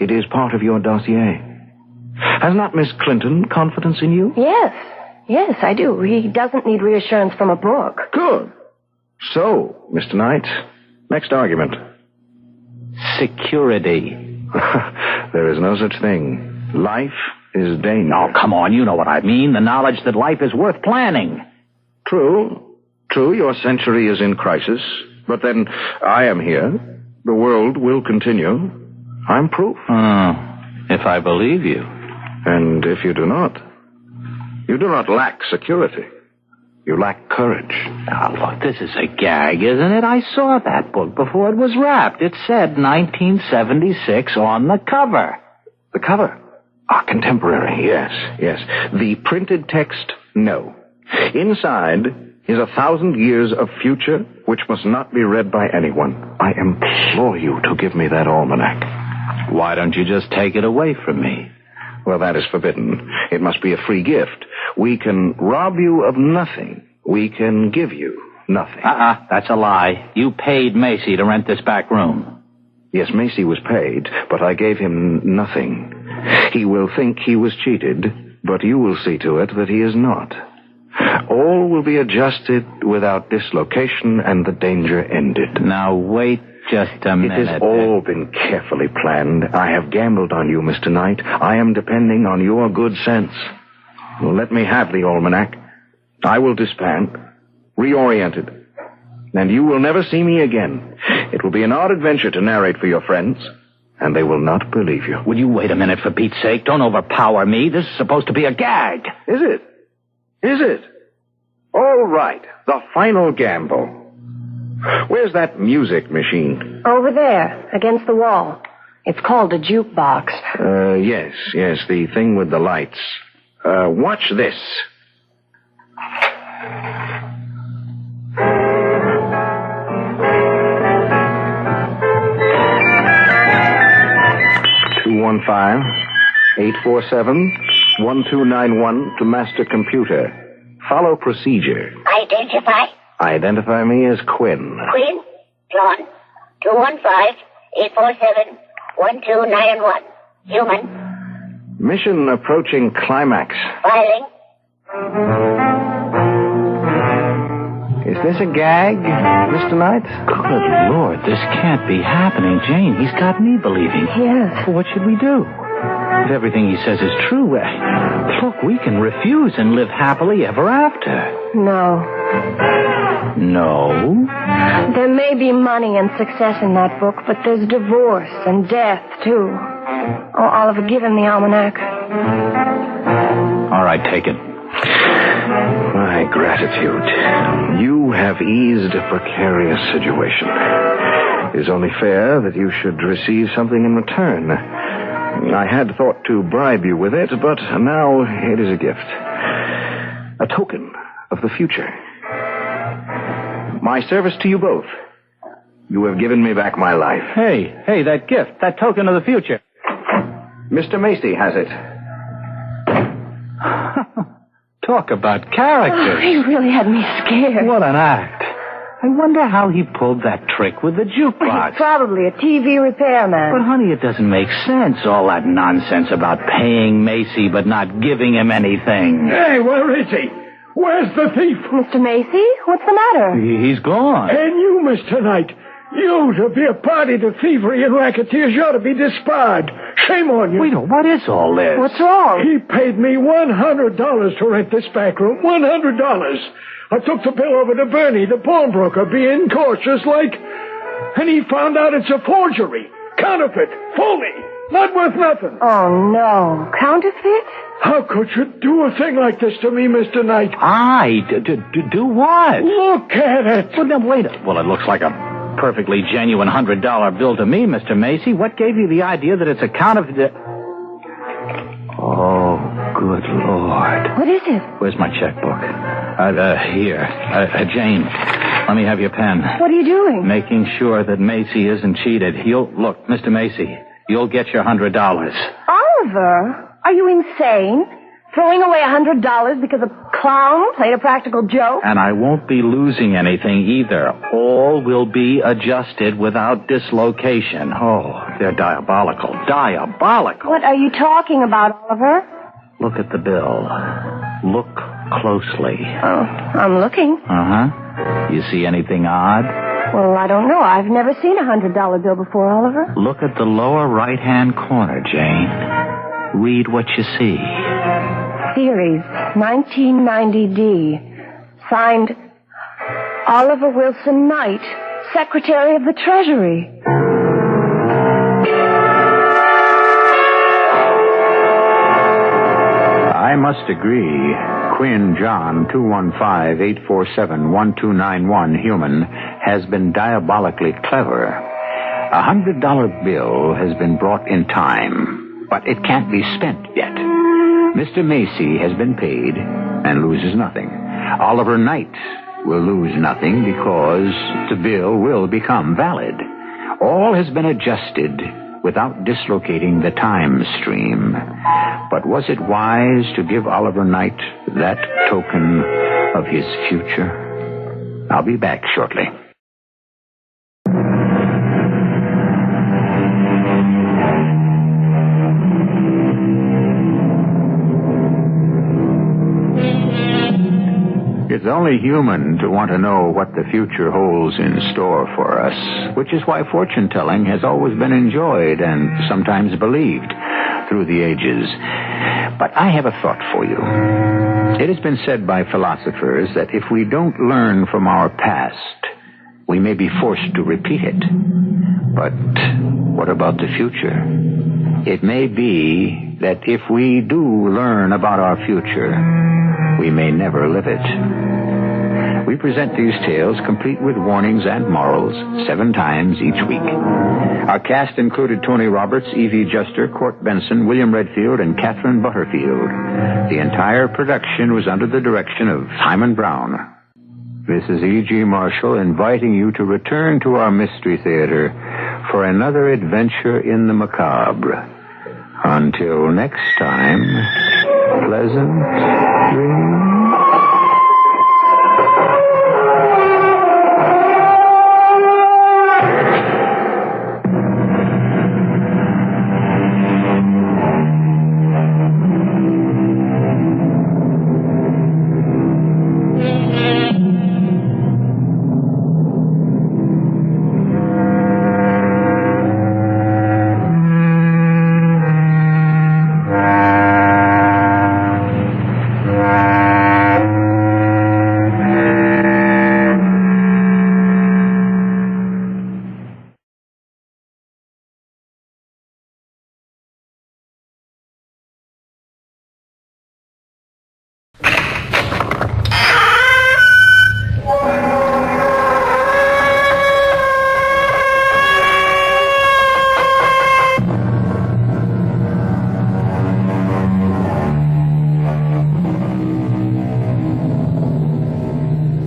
S8: It is part of your dossier. Has not Miss Clinton confidence in you?
S13: Yes, I do. He doesn't need reassurance from a book.
S8: Good. So, Mr. Knight, next argument.
S11: Security.
S8: There is no such thing. Life is danger.
S11: Oh, come on, you know what I mean. The knowledge that life is worth planning.
S8: True, your century is in crisis. But then, I am here. The world will continue. I'm proof.
S11: If I believe you.
S8: And if you do not, You do not lack security. You lack courage.
S11: Now, look, this is a gag, isn't it? I saw that book before it was wrapped. It said 1976 on the cover.
S8: The cover? Contemporary, yes. The printed text, no. Inside is 1,000 years of future which must not be read by anyone. I implore you to give me that almanac.
S11: Why don't you just take it away from me?
S8: Well, that is forbidden. It must be a free gift. We can rob you of nothing. We can give you nothing.
S11: That's a lie. You paid Macy to rent this back room.
S8: Yes, Macy was paid, but I gave him nothing. He will think he was cheated, but you will see to it that he is not. All will be adjusted without dislocation and the danger ended.
S11: Now, wait just a minute.
S8: It has all been carefully planned. I have gambled on you, Mr. Knight. I am depending on your good sense. Well, let me have the almanac. I will disband, reorient it, and you will never see me again. It will be an odd adventure to narrate for your friends, and they will not believe you.
S11: Will you wait a minute, for Pete's sake? Don't overpower me. This is supposed to be a gag.
S8: Is it? Is it? All right, the final gamble. Where's that music machine?
S13: Over there, against the wall. It's called a jukebox.
S8: Yes, the thing with the lights. Watch this. $215-847-1291 to master computer. Follow procedure. Identify me as Quinn.
S9: Quinn? John? 215-847-1291. Human?
S8: Mission approaching climax.
S9: Filing?
S8: Is this a gag, Mr. Knight?
S11: Good Lord, this can't be happening. Jane, he's got me believing.
S13: Yes.
S11: Well, what should we do? If everything he says is true, look, we can refuse and live happily ever after.
S13: No.
S11: No?
S13: There may be money and success in that book, but there's divorce and death, too. Oh, Oliver, give him the almanac.
S11: All right, take it.
S8: My gratitude. You have eased a precarious situation. It is only fair that you should receive something in return. I had thought to bribe you with it, but now it is a gift. A token of the future. My service to you both. You have given me back my life.
S11: Hey, that gift, that token of the future.
S8: Mr. Macy has it.
S11: Talk about character.
S13: Oh, he really had me scared.
S11: What an act. I wonder how he pulled that trick with the jukebox.
S13: He's probably a TV repairman.
S11: But, honey, it doesn't make sense, all that nonsense about paying Macy but not giving him anything.
S12: Hey, where is he? Where's the thief?
S13: Mr. Macy, what's the matter?
S11: He's gone.
S12: And you, Mr. Knight. You to be a party to thievery and racketeers, you ought to be disbarred. Shame on you.
S11: Wait, what is all this?
S13: What's wrong?
S12: He paid me $100 to rent this back room. $100. I took the bill over to Bernie, the pawnbroker, being cautious like, and he found out it's a forgery. Counterfeit. Phony. Not worth nothing.
S13: Oh, no. Counterfeit?
S12: How could you do a thing like this to me, Mr. Knight?
S11: Do what?
S12: Look at it.
S11: Well, now, wait. Well, it looks like a perfectly genuine $100 bill to me, Mr. Macy. What gave you the idea that it's a counterfeit? Oh, good Lord.
S13: What is it?
S11: Where's my checkbook? Here. Jane, let me have your pen.
S13: What are you doing?
S11: Making sure that Macy isn't cheated. Look, Mr. Macy, you'll get your $100.
S13: Oliver, are you insane? Throwing away $100 because a clown played a practical joke?
S11: And I won't be losing anything either. All will be adjusted without dislocation. Oh, they're diabolical. Diabolical.
S13: What are you talking about, Oliver?
S11: Look at the bill. Look closely.
S13: Oh, I'm looking.
S11: Uh-huh. You see anything odd?
S13: Well, I don't know. I've never seen a $100 bill before, Oliver.
S11: Look at the lower right-hand corner, Jane. Read what you see.
S13: Series 1990D. Signed, Oliver Wilson Knight, Secretary of the Treasury.
S2: I must agree Quinn John 215-847-1291 human has been diabolically clever. A $100 bill has been brought in time, but it can't be spent yet. Mr. Macy has been paid and loses nothing. Oliver Knight will lose nothing because the bill will become valid. All has been adjusted without dislocating the time stream. But was it wise to give Oliver Knight that token of his future? I'll be back shortly. It's only human to want to know what the future holds in store for us, which is why fortune-telling has always been enjoyed and sometimes believed through the ages. But I have a thought for you. It has been said by philosophers that if we don't learn from our past, we may be forced to repeat it. But what about the future? It may be that if we do learn about our future, we may never live it. We present these tales complete with warnings and morals 7 times each week. Our cast included Tony Roberts, Evie Juster, Court Benson, William Redfield, and Catherine Butterfield. The entire production was under the direction of Simon Brown. This is E.G. Marshall inviting you to return to our Mystery Theater for another adventure in the macabre. Until next time, pleasant dreams.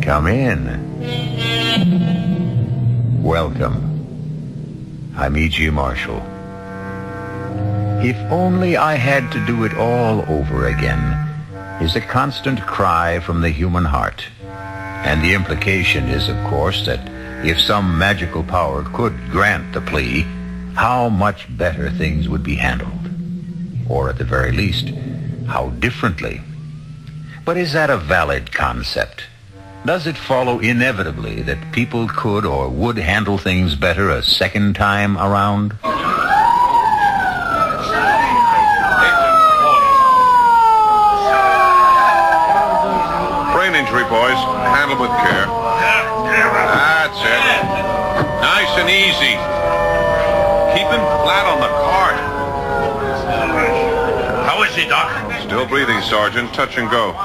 S2: Come in. Welcome. I'm E.G. Marshall. If only I had to do it all over again is a constant cry from the human heart. And the implication is, of course, that if some magical power could grant the plea, how much better things would be handled. Or at the very least, how differently. But is that a valid concept? Does it follow inevitably that people could or would handle things better a second time around?
S14: Brain injury, boys. Handle with care. That's it. Nice and easy. Keep him flat on the cart. How is he, Doc? Still breathing, Sergeant. Touch and go.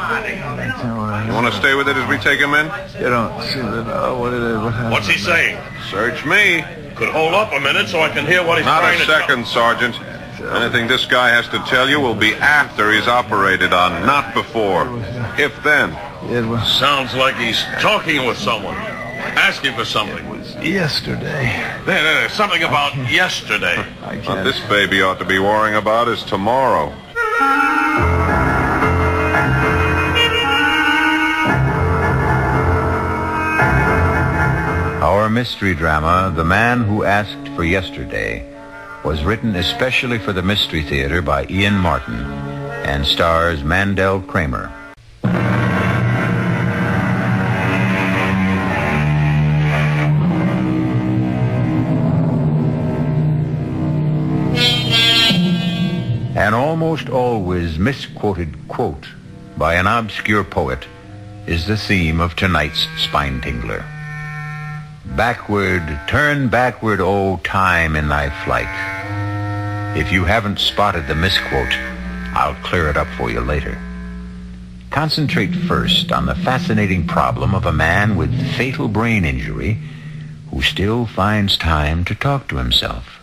S14: You want to stay with it as we take him in?
S15: You don't seem to know what it is.
S14: What's he saying? Search me.
S16: Could hold up a minute so I can hear what he's trying to
S14: Not a second, Sergeant. Anything this guy has to tell you will be after he's operated on, not before. If then.
S16: Sounds like he's talking with someone. Asking for something.
S15: It was yesterday.
S16: There's something about yesterday.
S14: What this baby ought to be worrying about is tomorrow.
S2: Our mystery drama, The Man Who Asked for Yesterday, was written especially for the Mystery Theater by Ian Martin and stars Mandel Kramer. An almost always misquoted quote by an obscure poet is the theme of tonight's Spine Tingler. Backward, turn backward, O time in thy flight. If you haven't spotted the misquote, I'll clear it up for you later. concentrate first on the fascinating problem of a man with fatal brain injury who still finds time to talk to himself.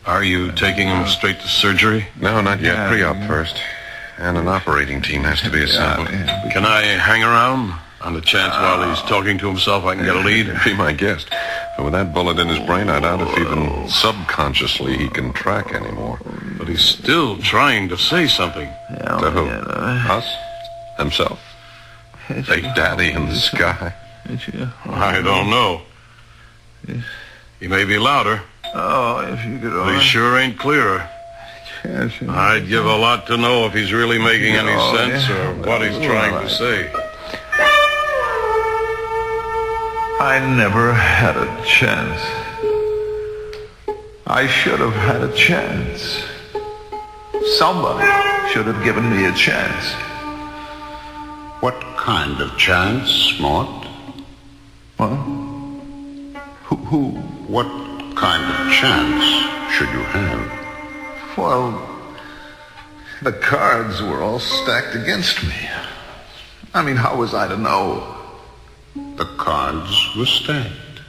S14: Are you taking him straight to surgery?
S17: No, not yet. Pre-op first. And an operating team has to be assembled.
S14: Can I hang around? On the chance while he's talking to himself I can get a lead?
S17: Be my guest. But with that bullet in his brain, I doubt if even subconsciously he can track anymore.
S14: But he's still trying to say something.
S17: To who? Us? Himself? Hey, Daddy in the sky.
S14: I don't know. He may be louder.
S15: Oh, if you could
S14: But he sure ain't clearer. I'd give a lot to know if he's really making any sense or what he's trying to say.
S15: I never had a chance. I should have had a chance. Somebody should have given me a chance.
S18: What kind of chance, Mort?
S15: What? Who?
S18: What kind of chance should you have?
S15: Well, the cards were all stacked against me. I mean, how was I to know?
S18: The cards were stacked.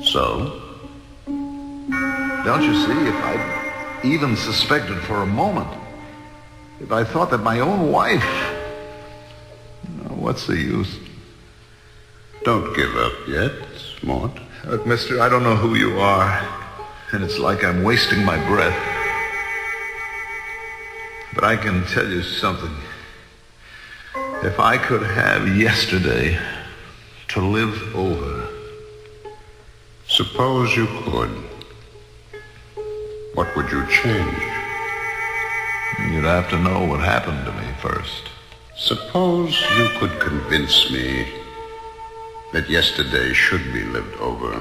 S18: So?
S15: Don't you see, if I'd even suspected for a moment, if I thought that my own wife... What's the use?
S18: Don't give up yet, Mort.
S15: Look, mister, I don't know who you are, and it's like I'm wasting my breath. But I can tell you something. If I could have yesterday to live over...
S18: Suppose you could. What would you change?
S15: You'd have to know what happened to me first.
S18: Suppose you could convince me that yesterday should be lived over.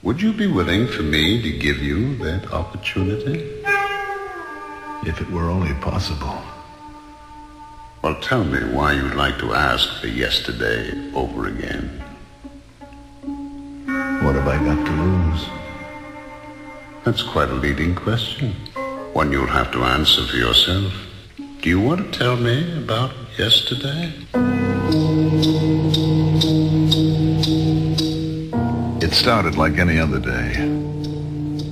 S18: Would you be willing for me to give you that opportunity?
S15: If it were only possible.
S18: Well, tell me why you'd like to ask for yesterday over again.
S15: What have I got to lose?
S18: That's quite a leading question. One you'll have to answer for yourself. Do you want to tell me about yesterday?
S15: It started like any other day.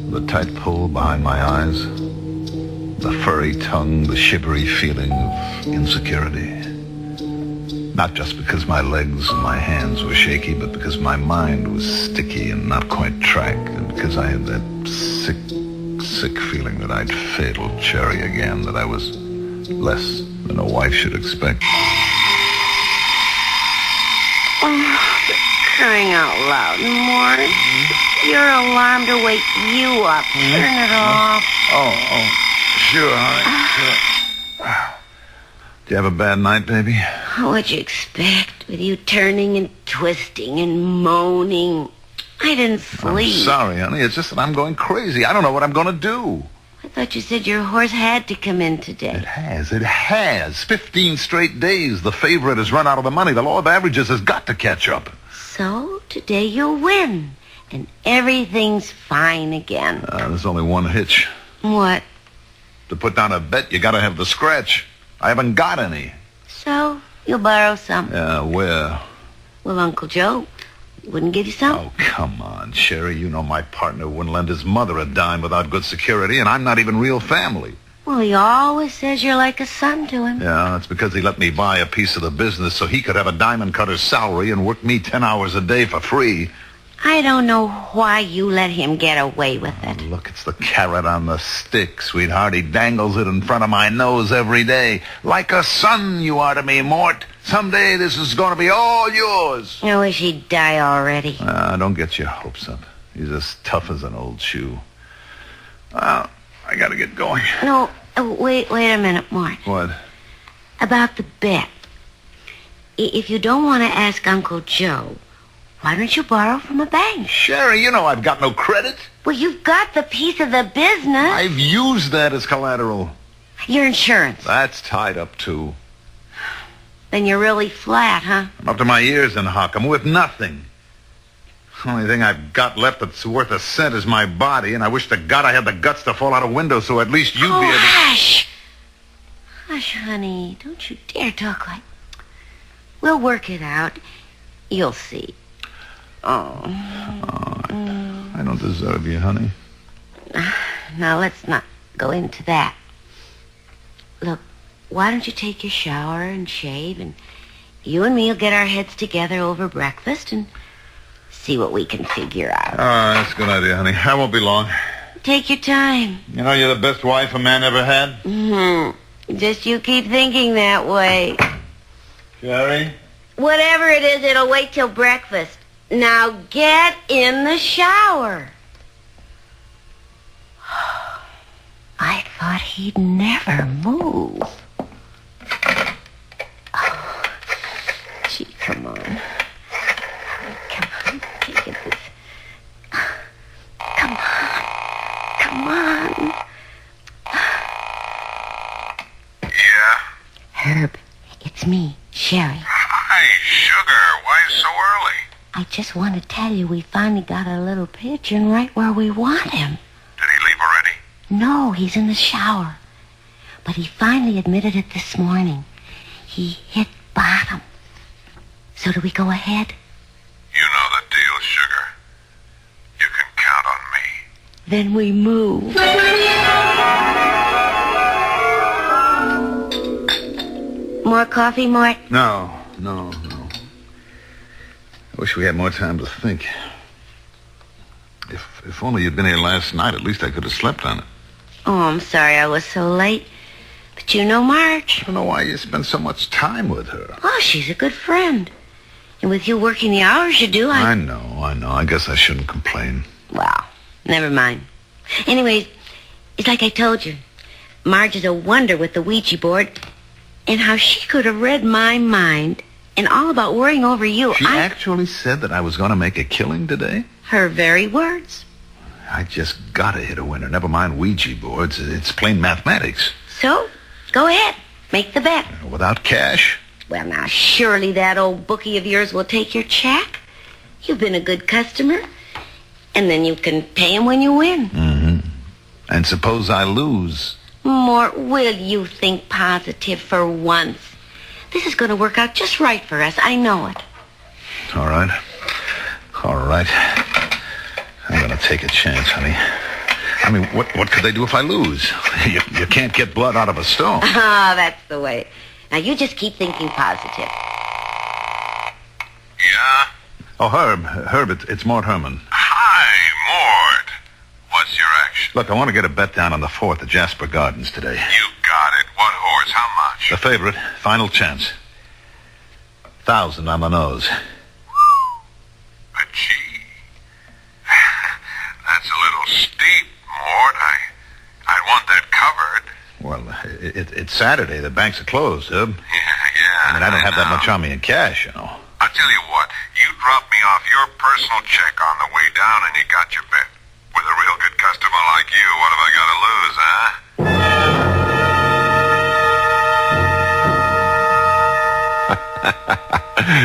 S15: The tight pull behind my eyes, the furry tongue, the shivery feeling of insecurity. Not just because my legs and my hands were shaky, but because my mind was sticky and not quite tracked, and because I had that sick feeling that I'd failed Cherry again, that I was less than a wife should expect.
S10: Crying out loud, Mort. Your alarm to wake you up. Turn it off.
S15: Oh, sure, honey, sure. Do you have a bad night, baby?
S10: What'd you expect with you turning and twisting and moaning? I didn't sleep.
S15: I'm sorry, honey. It's just that I'm going crazy. I don't know what I'm going to do.
S10: I thought you said your horse had to come in today.
S15: It has. 15 straight days. The favorite has run out of the money. The law of averages has got to catch up.
S10: So today you'll win, and everything's fine again.
S15: There's only one hitch.
S10: What?
S15: To put down a bet, you got to have the scratch. I haven't got any.
S10: So you'll borrow some.
S15: Yeah, where?
S10: Well, Uncle Joe wouldn't give you some.
S15: Oh, come on, Sherry. You know my partner wouldn't lend his mother a dime without good security, and I'm not even real family.
S10: Well, he always says you're like a son to him.
S15: Yeah, that's because he let me buy a piece of the business so he could have a diamond cutter's salary and work me 10 hours a day for free.
S10: I don't know why you let him get away with it.
S15: Look, it's the carrot on the stick, sweetheart. He dangles it in front of my nose every day. Like a son you are to me, Mort. Someday this is going to be all yours.
S10: I wish he'd die already.
S15: Don't get your hopes up. He's as tough as an old shoe. Well, I got to get going.
S10: No, wait a minute, Mort.
S15: What?
S10: About the bet. If you don't want to ask Uncle Joe, why don't you borrow from a bank?
S15: Sherry, you know I've got no credit.
S10: Well, you've got the piece of the business.
S15: I've used that as collateral.
S10: Your insurance.
S15: That's tied up, too.
S10: Then you're really flat, huh?
S15: I'm up to my ears in hock. I'm worth nothing. The only thing I've got left that's worth a cent is my body, and I wish to God I had the guts to fall out a window so at least you'd be able to...
S10: Hush!
S9: Hush, honey. Don't you dare talk like... We'll work it out. You'll see. Oh.
S15: I don't deserve you, honey.
S9: Now, let's not go into that. Look, why don't you take your shower and shave, and you and me will get our heads together over breakfast and see what we can figure out.
S15: Oh, that's a good idea, honey. I won't be long.
S9: Take your time.
S15: You know, you're the best wife a man ever had.
S9: Mm-hmm. Just you keep thinking that way.
S15: Sherry?
S9: Whatever it is, it'll wait till breakfast. Now get in the shower. I thought he'd never move. Oh, gee, come on. Come on, take it this. Come on. Come on.
S14: Yeah?
S9: Herb, it's me, Sherry.
S14: Hi, sugar. Why so early?
S9: I just want to tell you we finally got our little pigeon right where we want him.
S14: Did he leave already?
S9: No, he's in the shower. But he finally admitted it this morning. He hit bottom. So do we go ahead?
S14: You know the deal, sugar. You can count on me.
S9: Then we move. More coffee, Mort?
S15: No. I wish we had more time to think. If only you'd been here last night, at least I could have slept on it.
S9: Oh, I'm sorry I was so late. But you know Marge.
S15: I don't know why you spend so much time with her.
S9: Oh, she's a good friend. And with you working the hours you do,
S15: I know. I guess I shouldn't complain.
S9: Well, never mind. Anyways, it's like I told you. Marge is a wonder with the Ouija board. And how she could have read my mind and all about worrying over you.
S15: She actually said that I was going to make a killing today?
S9: Her very words.
S15: I just gotta hit a winner. Never mind Ouija boards. It's plain mathematics.
S9: So, go ahead. Make the bet.
S15: Without cash?
S9: Well, now, surely that old bookie of yours will take your check. You've been a good customer. And then you can pay him when you win.
S15: Mm-hmm. And suppose I lose?
S9: Mort, will you think positive for once? This is going to work out just right for us. I know it.
S15: All right. I'm going to take a chance, honey. I mean, what could they do if I lose? You can't get blood out of a stone.
S9: Ah, that's the way. Now, you just keep thinking positive.
S14: Yeah?
S15: Oh, Herb, it's Mort Herman.
S14: Hi, Mort. What's your action?
S15: Look, I want to get a bet down on the 4th at Jasper Gardens today.
S14: You got it. What horse? How much?
S15: The favorite. Final chance. 1,000 on the nose.
S14: Gee. That's a little steep, Mort. I'd want that covered.
S15: Well, it's Saturday. The banks are closed, Herb.
S14: Yeah.
S15: I mean, I don't have that much on me in cash, you know.
S14: I'll tell you what. You drop me off your personal check on the way down and you got your bet. With a real good customer like you, what have I got to lose, huh?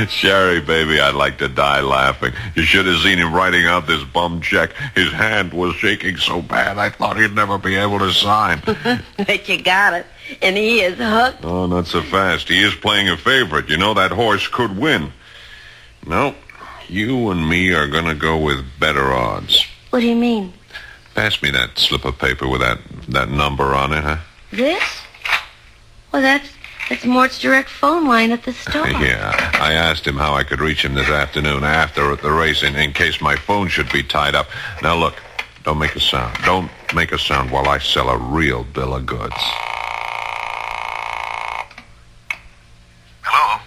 S17: Sherry, baby, I'd like to die laughing. You should have seen him writing out this bum check. His hand was shaking so bad I thought he'd never be able to sign.
S9: But you got it. And he is hooked.
S17: Oh, not so fast. He is playing a favorite. You know that horse could win. No, you and me are going to go with better odds.
S9: What do you mean?
S17: Pass me that slip of paper with that number on it, huh?
S9: This? Well, that's Mort's direct phone line at the store.
S17: Yeah. I asked him how I could reach him this afternoon after at the race in case my phone should be tied up. Now, look, don't make a sound. Don't make a sound while I sell a real bill of goods.
S14: Hello?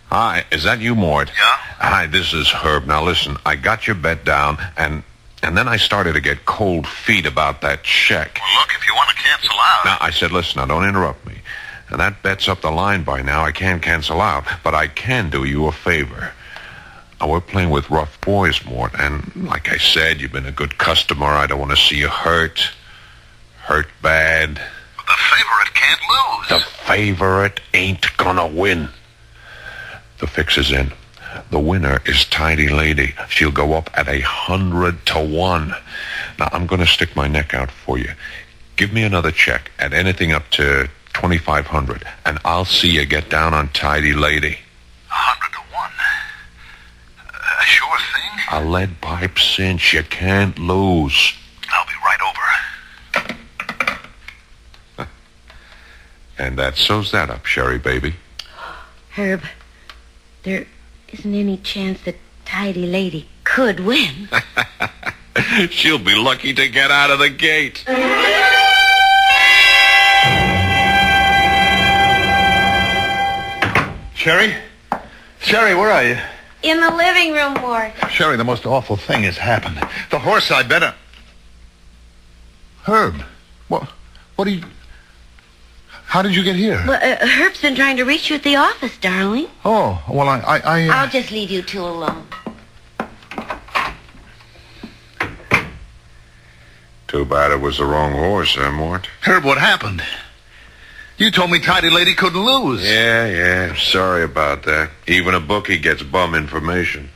S17: Hi, is that you, Mort?
S14: Yeah?
S17: Hi, this is Herb. Now, listen, I got your bet down, and then I started to get cold feet about that check.
S14: Well, look, if you want to cancel out...
S17: Now, I said, listen, now, don't interrupt me. And that bet's up the line by now. I can't cancel out, but I can do you a favor. Now, we're playing with rough boys, Mort, and like I said, you've been a good customer. I don't want to see you hurt bad.
S14: But the favorite can't lose.
S17: The favorite ain't gonna win. The fix is in. The winner is Tidy Lady. She'll go up at 100 to 1. Now, I'm gonna stick my neck out for you. Give me another check at anything up to $2,500, and I'll see you get down on Tidy Lady.
S15: 100 to 1. A sure thing?
S17: A lead pipe cinch. You can't lose.
S15: I'll be right over.
S17: And that sews that up, Sherry baby.
S10: Herb, there isn't any chance that Tidy Lady could win.
S17: She'll be lucky to get out of the gate.
S15: Sherry? Sherry, where are you?
S10: In the living room, Mort.
S15: Sherry, the most awful thing has happened. The horse I better... Herb, what are you... How did you get here?
S10: Well, Herb's been trying to reach you at the office, darling.
S15: Oh, well,
S10: I'll just leave you two alone.
S17: Too bad it was the wrong horse, Mort?
S15: Herb, what happened? You told me Tidy Lady couldn't lose.
S17: Yeah. Sorry about that. Even a bookie gets bum information.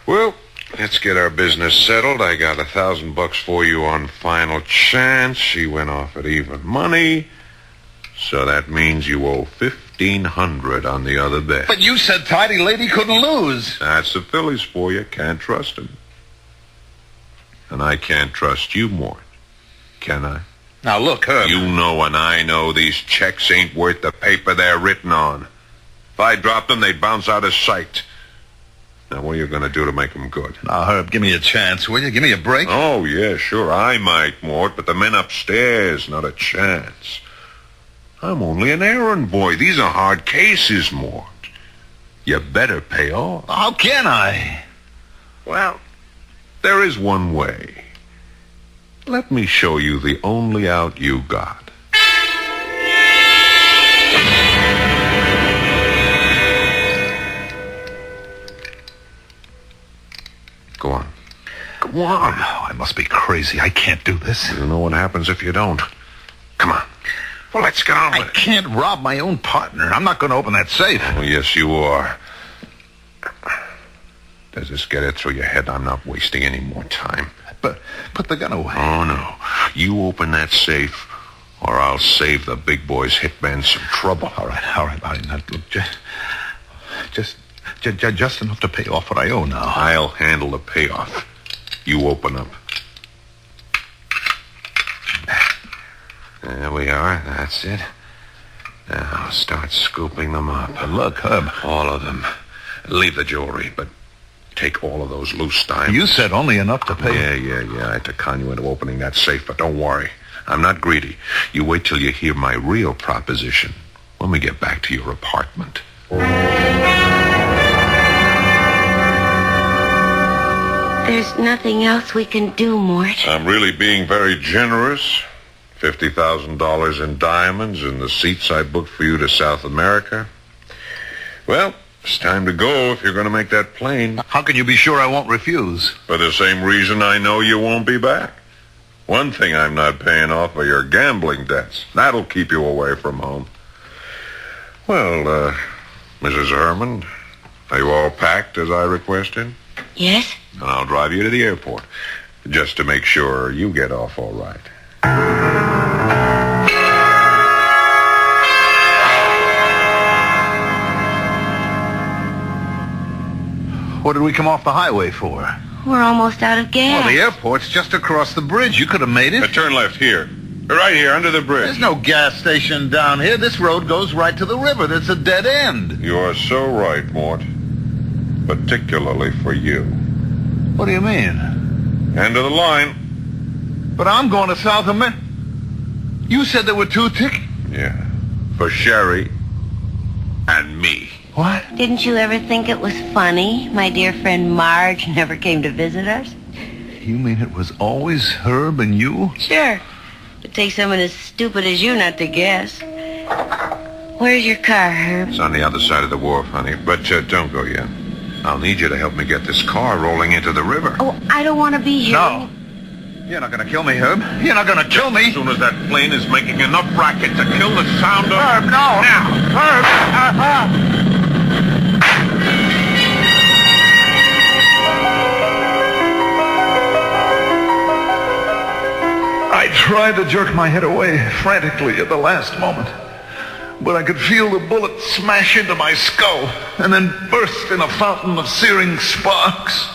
S17: Well, let's get our business settled. I got $1,000 for you on final chance. She went off at even money. So that means you owe $1,500 on the other bet.
S15: But you said Tidy Lady couldn't lose.
S17: That's the Phillies for you. Can't trust them. And I can't trust you, Mort. Can I?
S15: Now, look, Herb.
S17: You know and I know these checks ain't worth the paper they're written on. If I dropped them, they'd bounce out of sight. Now, what are you going to do to make them good?
S15: Now, Herb, give me a chance, will you? Give me a break.
S17: Oh, yeah, sure, I might, Mort, but the men upstairs, not a chance. I'm only an errand boy. These are hard cases, Mort. You better pay off.
S15: How can I?
S17: Well, there is one way. Let me show you the only out you got. Go on. Go on.
S15: Oh, I must be crazy. I can't do this.
S17: You know what happens if you don't. Come on. Well, let's get on with it.
S15: I can't rob my own partner. I'm not going to open that safe.
S17: Oh, yes, you are. Does this get it through your head? I'm not wasting any more time.
S15: But put the gun away.
S17: Oh, no. You open that safe, or I'll save the big boy's hitman some trouble.
S15: All right. Now, look, just enough to pay off what I owe now.
S17: I'll handle the payoff. You open up. There we are. That's it. Now start scooping them up.
S15: But look, Herb.
S17: All of them. Leave the jewelry, but take all of those loose dimes.
S15: You said only enough to pay.
S17: Yeah. I had to con you into opening that safe, but don't worry. I'm not greedy. You wait till you hear my real proposition when we get back to your apartment.
S10: There's nothing else we can do, Mort.
S17: I'm really being very generous. $50,000 in diamonds and the seats I booked for you to South America. Well, it's time to go if you're going to make that plane.
S15: How can you be sure I won't refuse?
S17: For the same reason I know you won't be back. One thing I'm not paying off are your gambling debts. That'll keep you away from home. Well, Mrs. Herman, are you all packed as I requested?
S10: Yes?
S17: And I'll drive you to the airport, just to make sure you get off all right.
S15: What did we come off the highway for?
S10: We're almost out of gas.
S15: Well, the airport's just across the bridge. You could have made it.
S17: Turn left here. Right here, under the bridge.
S15: There's no gas station down here. This road goes right to the river. That's a dead end.
S17: You're so right, Mort. Particularly for you.
S15: What do you mean?
S17: End of the line.
S15: But I'm going to South America. You said there were 2 tickets?
S17: Yeah. For Sherry and me.
S15: What?
S10: Didn't you ever think it was funny my dear friend Marge never came to visit us?
S15: You mean it was always Herb and you?
S10: Sure. It takes someone as stupid as you not to guess. Where's your car, Herb?
S17: It's on the other side of the wharf, honey. But don't go yet. I'll need you to help me get this car rolling into the river.
S10: Oh, I don't want to be here.
S15: No. You're not going to kill me, Herb. You're not going to kill me.
S17: As soon as that plane is making enough racket to kill the sound of...
S15: Herb, no.
S17: Now.
S15: Herb. I tried to jerk my head away frantically at the last moment. but I could feel the bullet smash into my skull and then burst in a fountain of searing sparks.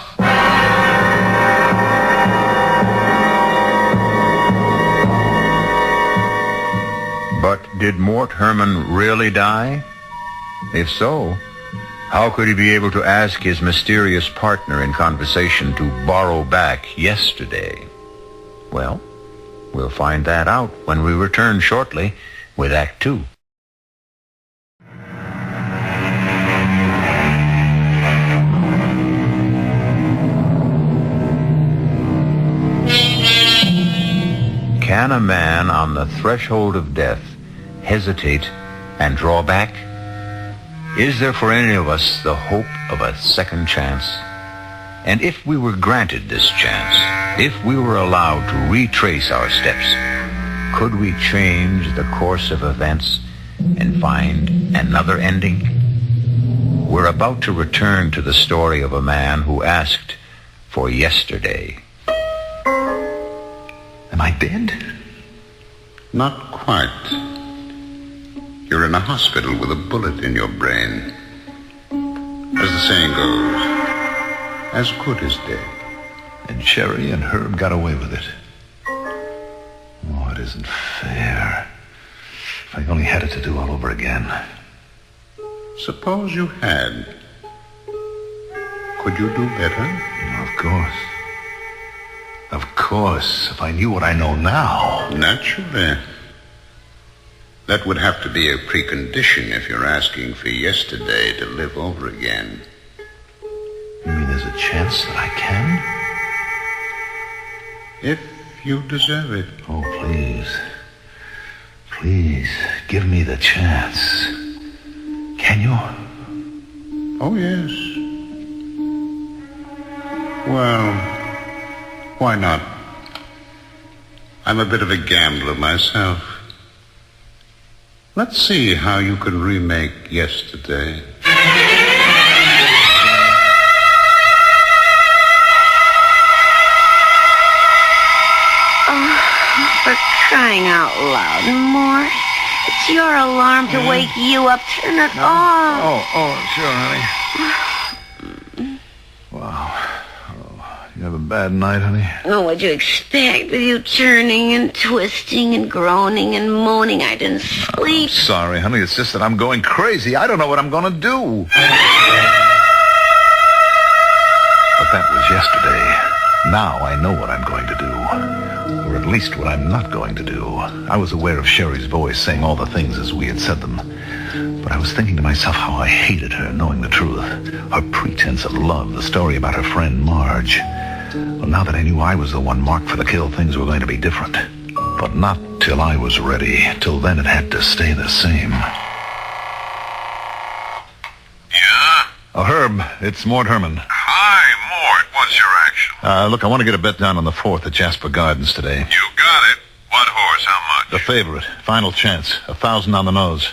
S2: But did Mort Herman really die? If so, how could he be able to ask his mysterious partner in conversation to borrow back yesterday? Well, we'll find that out when we return shortly with Act 2. Can a man on the threshold of death hesitate and draw back? Is there for any of us the hope of a second chance? And if we were granted this chance, if we were allowed to retrace our steps, could we change the course of events and find another ending? We're about to return to the story of a man who asked for yesterday.
S15: Am I dead?
S18: Not quite. You're in a hospital with a bullet in your brain. As the saying goes, as good as dead.
S15: And Sherry and Herb got away with it. Oh, it isn't fair. If I only had it to do all over again.
S18: Suppose you had. Could you do better?
S15: Of course. Of course, if I knew what I know now.
S18: Naturally. That would have to be a precondition if you're asking for yesterday to live over again.
S15: You mean there's a chance that I can?
S18: If you deserve it.
S15: Oh, please. Please, give me the chance. Can you?
S18: Oh, yes. Well, why not? I'm a bit of a gambler myself. Let's see how you can remake yesterday.
S9: Oh, for crying out loud, Mort. It's your alarm to wake you up. Turn it off.
S15: Oh, sure, honey. Wow. You have a bad night, honey?
S9: Oh, what'd you expect? With you turning and twisting and groaning and moaning, I didn't sleep.
S15: Sorry, honey. It's just that I'm going crazy. I don't know what I'm going to do. But that was yesterday. Now I know what I'm going to do. Or at least what I'm not going to do. I was aware of Sherry's voice saying all the things as we had said them. But I was thinking to myself how I hated her, knowing the truth. Her pretense of love, the story about her friend Marge. Well, now that I knew I was the one marked for the kill, things were going to be different. But not till I was ready. Till then it had to stay the same.
S17: Yeah?
S15: Oh, Herb, it's Mort Herman.
S17: Hi, Mort. What's your action?
S15: Look, I want to get a bet down on the 4th at Jasper Gardens today.
S17: You got it. What horse? How much?
S15: The favorite. Final chance. 1,000 on the nose.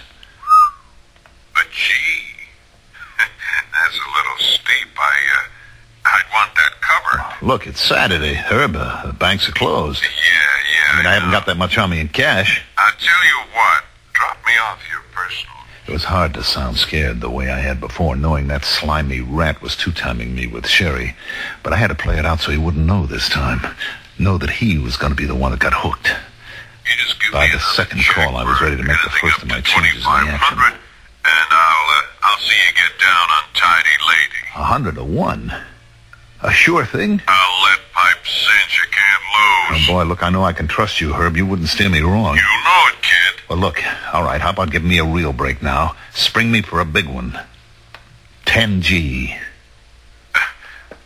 S17: But gee, that's a little steep. I'd want that cover.
S15: Look, it's Saturday, Herb. The banks are closed.
S17: Yeah.
S15: I haven't got that much on me in cash.
S17: I'll tell you what. Drop me off your personal.
S15: It was hard to sound scared the way I had before, knowing that slimy rat was two-timing me with Sherry. But I had to play it out so he wouldn't know this time. Know that he was going to be the one that got hooked.
S17: You just give
S15: By
S17: me
S15: the second call, I was ready to make the first of my changes in the afternoon.
S17: And I'll see you get down on Tidy Lady.
S15: 100 to 1. A sure thing?
S17: I'll let pipe cinch. You can't lose.
S15: Oh, boy, look, I know I can trust you, Herb. You wouldn't steer me wrong.
S17: You know it, kid.
S15: Well, look, all right, how about giving me a real break now? Spring me for a big one. 10G.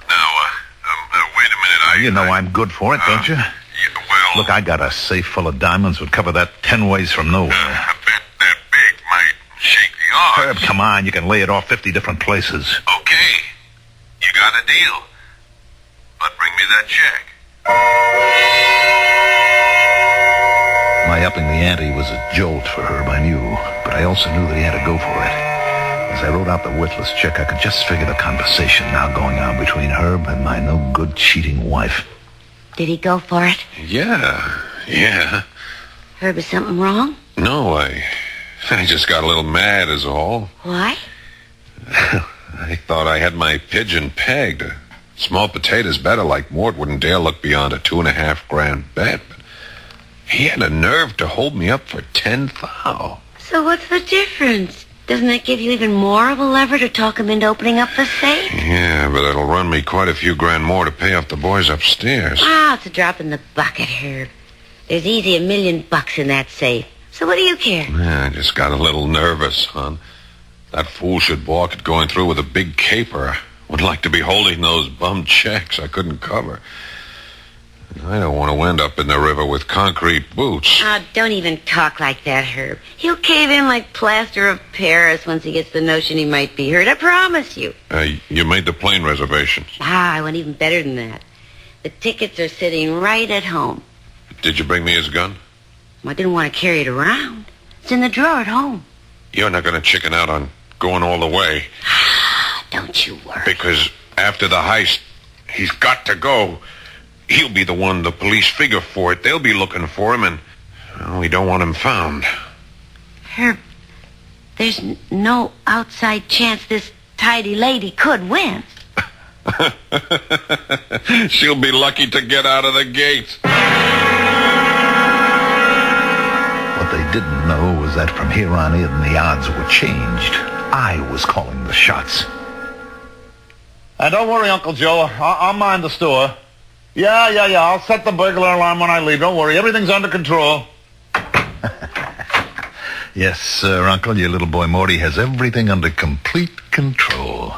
S17: Now, wait a minute.
S15: You know I'm good for it, don't you?
S17: Yeah, well...
S15: Look, I got a safe full of diamonds would cover that 10 ways from nowhere.
S17: I bet that big might shake the odds.
S15: Herb, come on. You can lay it off 50 different places.
S17: Okay. You got a deal. But bring me that check.
S15: My upping the ante was a jolt for Herb, I knew. But I also knew that he had to go for it. As I wrote out the worthless check, I could just figure the conversation now going on between Herb and my no-good cheating wife.
S9: Did he go for it?
S17: Yeah.
S9: Herb, is something wrong?
S17: No, I I just got a little mad is all.
S10: Why?
S17: I thought I had my pigeon pegged. A small potatoes better like Mort wouldn't dare look beyond a $2.5 grand bet. But he had a nerve to hold me up for 10 thou.
S10: So what's the difference? Doesn't that give you even more of a lever to talk him into opening up the safe?
S17: Yeah, but it'll run me quite a few grand more to pay off the boys upstairs.
S10: Ah, it's a drop in the bucket, Herb. There's easy $1 million in that safe. So what do you care?
S17: Yeah, I just got a little nervous, hon. That fool should balk at going through with a big caper. I would like to be holding those bum checks I couldn't cover. I don't want to end up in the river with concrete boots.
S10: Ah, don't even talk like that, Herb. He'll cave in like plaster of Paris once he gets the notion he might be hurt. I promise you.
S17: You made the plane reservations.
S10: Ah, I went even better than that. The tickets are sitting right at home.
S17: Did you bring me his gun?
S10: I didn't want to carry it around. It's in the drawer at home.
S17: You're not going to chicken out on going all the way.
S10: Don't you worry.
S17: Because after the heist, he's got to go. He'll be the one the police figure for it. They'll be looking for him, and we don't want him found.
S10: Herb, there's no outside chance this tidy lady could win.
S17: She'll be lucky to get out of the gate.
S15: What they didn't know was that from here on in, the odds were changed. I was calling the shots.
S19: Don't worry, Uncle Joe. I'll mind the store. Yeah. I'll set the burglar alarm when I leave. Don't worry. Everything's under control.
S15: Yes, sir, Uncle. Your little boy Morty has everything under complete control.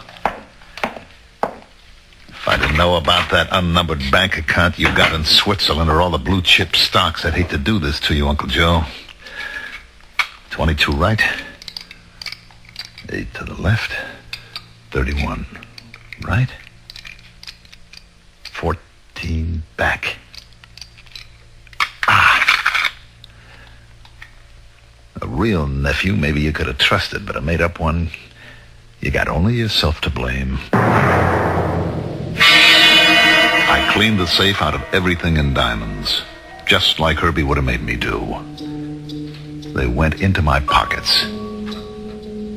S15: If I didn't know about that unnumbered bank account you got in Switzerland or all the blue chip stocks, I'd hate to do this to you, Uncle Joe. 22 right. 8 to the left. 31 right. 14 back. A real nephew, maybe you could have trusted, but a made-up one, you got only yourself to blame. I cleaned the safe out of everything in diamonds, just like Herbie would have made me do. They went into my pockets.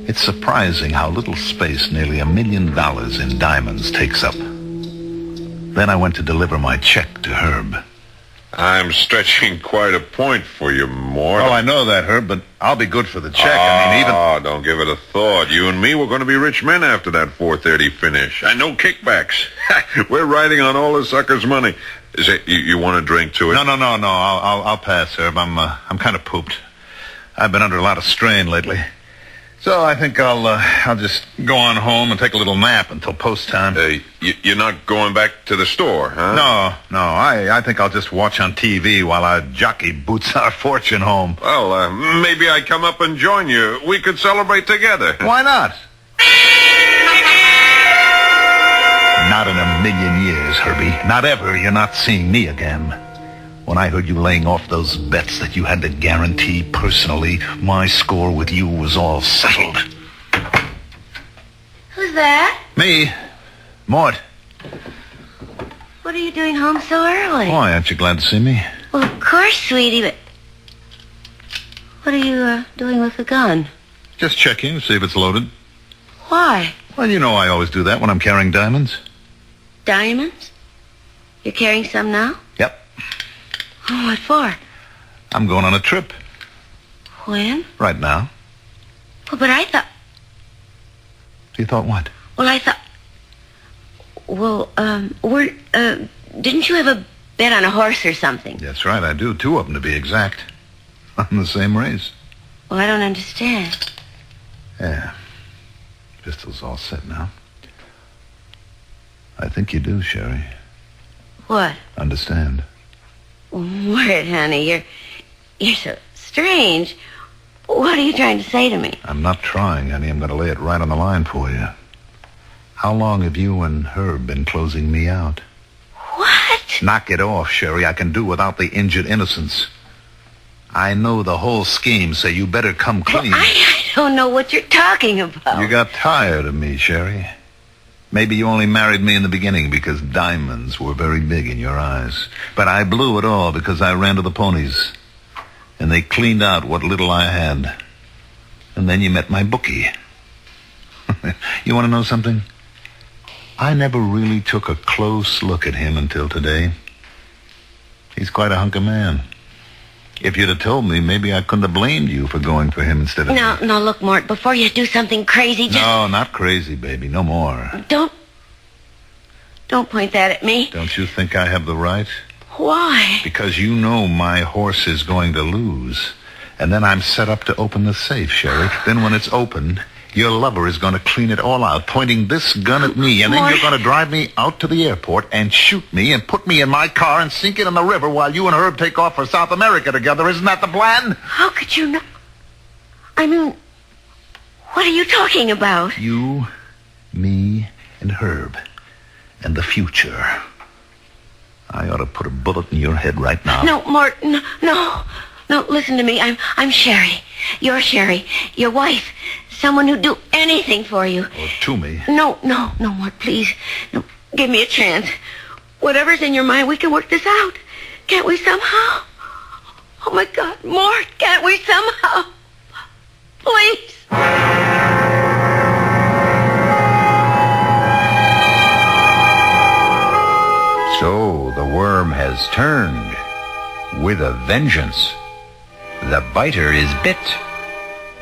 S15: It's surprising how little space nearly $1 million in diamonds takes up. Then I went to deliver my check to Herb.
S17: I'm stretching quite a point for you, Mort.
S15: Oh, I know that, Herb, but I'll be good for the check.
S17: Oh, don't give it a thought. You and me, we're going to be rich men after that 4:30 finish. And no kickbacks. We're riding on all the sucker's money. Is it, you want a drink to it?
S15: No. I'll pass, Herb. I'm kind of pooped. I've been under a lot of strain lately. So I think I'll just go on home and take a little nap until post time.
S17: You're not going back to the store, huh?
S15: No. I think I'll just watch on TV while our jockey boots our fortune home.
S17: Well, maybe I come up and join you. We could celebrate together.
S15: Why not? Not in a million years, Herbie. Not ever. You're not seeing me again. When I heard you laying off those bets that you had to guarantee personally, my score with you was all settled.
S10: Who's that?
S15: Me. Mort.
S10: What are you doing home so early?
S15: Why, aren't you glad to see me?
S10: Well, of course, sweetie, but... What are you doing with the gun?
S15: Just checking to see if it's loaded.
S10: Why?
S15: Well, you know I always do that when I'm carrying diamonds.
S10: Diamonds? You're carrying some now?
S15: Yep.
S10: Oh, what for?
S15: I'm going on a trip.
S10: When?
S15: Right now.
S10: Well, but I thought...
S15: You thought what?
S10: Well, I thought... Well, didn't you have a bet on a horse or something?
S15: That's right, I do. 2 of them, to be exact. On the same race.
S10: Well, I don't understand.
S15: Yeah. Pistol's all set now. I think you do, Sherry.
S10: What?
S15: Understand.
S10: Mort, honey, you're so strange. What are you trying to say to me?
S15: I'm not trying, honey. I'm going to lay it right on the line for you. How long have you and Herb been closing me out?
S10: What?
S15: Knock it off, Sherry. I can do without the injured innocence. I know the whole scheme, so you better come clean.
S10: Well, I don't know what you're talking about.
S15: You got tired of me, Sherry. Maybe you only married me in the beginning because diamonds were very big in your eyes. But I blew it all because I ran to the ponies. And they cleaned out what little I had. And then you met my bookie. You want to know something? I never really took a close look at him until today. He's quite a hunk of man. If you'd have told me, maybe I couldn't have blamed you for going for him instead of me.
S10: No, look, Mort, before you do something crazy, just...
S15: No, not crazy, baby. No more.
S10: Don't point that at me.
S15: Don't you think I have the right?
S10: Why?
S15: Because you know my horse is going to lose. And then I'm set up to open the safe, Sherry. Then when it's opened, your lover is going to clean it all out, pointing this gun at me. And then you're going to drive me out to the airport and shoot me and put me in my car and sink it in the river while you and Herb take off for South America together. Isn't that the plan?
S10: How could you know? I mean, what are you talking about?
S15: You, me, and Herb. And the future. I ought to put a bullet in your head right now.
S10: No, Mort, no, listen to me. I'm Sherry. You're Sherry. Your wife. Someone who'd do anything for you.
S15: Or to me.
S10: No, Mort, please. No, give me a chance. Whatever's in your mind, we can work this out. Can't we somehow? Oh, my God, Mort, can't we somehow? Please.
S2: So the worm has turned with a vengeance. The biter is bit,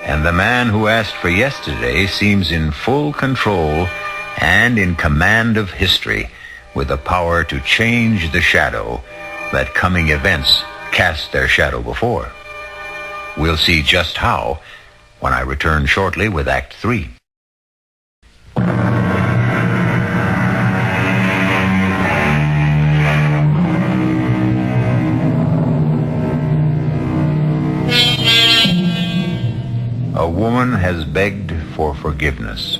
S2: and the man who asked for yesterday seems in full control and in command of history, with the power to change the shadow that coming events cast their shadow before. We'll see just how when I return shortly with Act 3. A woman has begged for forgiveness.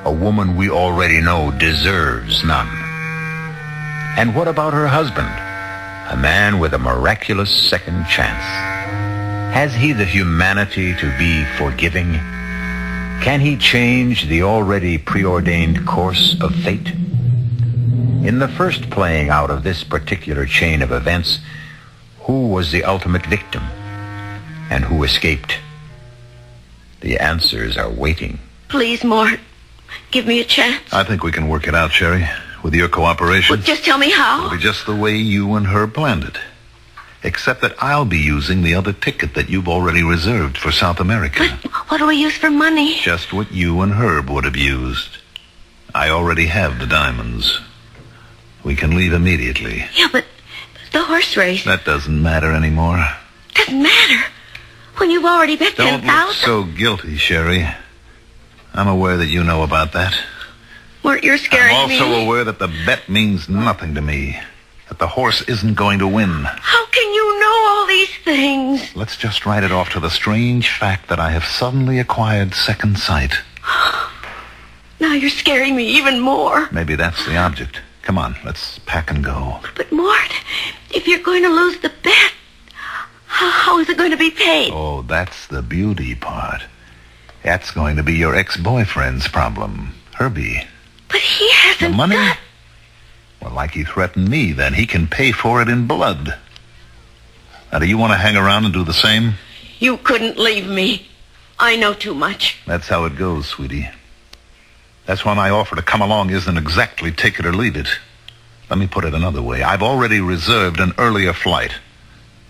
S2: A woman we already know deserves none. And what about her husband? A man with a miraculous second chance. Has he the humanity to be forgiving? Can he change the already preordained course of fate? In the first playing out of this particular chain of events, who was the ultimate victim? And who escaped? The answers are waiting.
S10: Please, Mort, give me a chance.
S15: I think we can work it out, Sherry. With your cooperation.
S10: Well, just tell me how.
S15: It'll be just the way you and her planned it. Except that I'll be using the other ticket that you've already reserved for South America.
S10: But what do we use for money?
S15: Just what you and Herb would have used. I already have the diamonds. We can leave immediately.
S10: Yeah, but the horse race.
S15: That doesn't matter anymore.
S10: Doesn't matter. When you've already bet
S15: Don't
S10: 10,000.
S15: look so guilty, Sherry. I'm aware that you know about that.
S10: Mort, you're scaring
S15: I'm also
S10: me.
S15: aware that the bet means nothing to me. That the horse isn't going to win.
S10: How can you know all these things?
S15: Let's just write it off to the strange fact that I have suddenly acquired second sight.
S10: Now you're scaring me even more.
S15: Maybe that's the object. Come on, let's pack and go.
S10: But Mort, if you're going to lose the bet, how is it going to be paid?
S15: Oh, that's the beauty part. That's going to be your ex-boyfriend's problem, Herbie.
S10: But he hasn't
S15: The money? Well, like he threatened me, then he can pay for it in blood. Now, do you want to hang around and do the same?
S10: You couldn't leave me. I know too much.
S15: That's how it goes, sweetie. That's why my offer to come along isn't exactly take it or leave it. Let me put it another way. I've already reserved an earlier flight,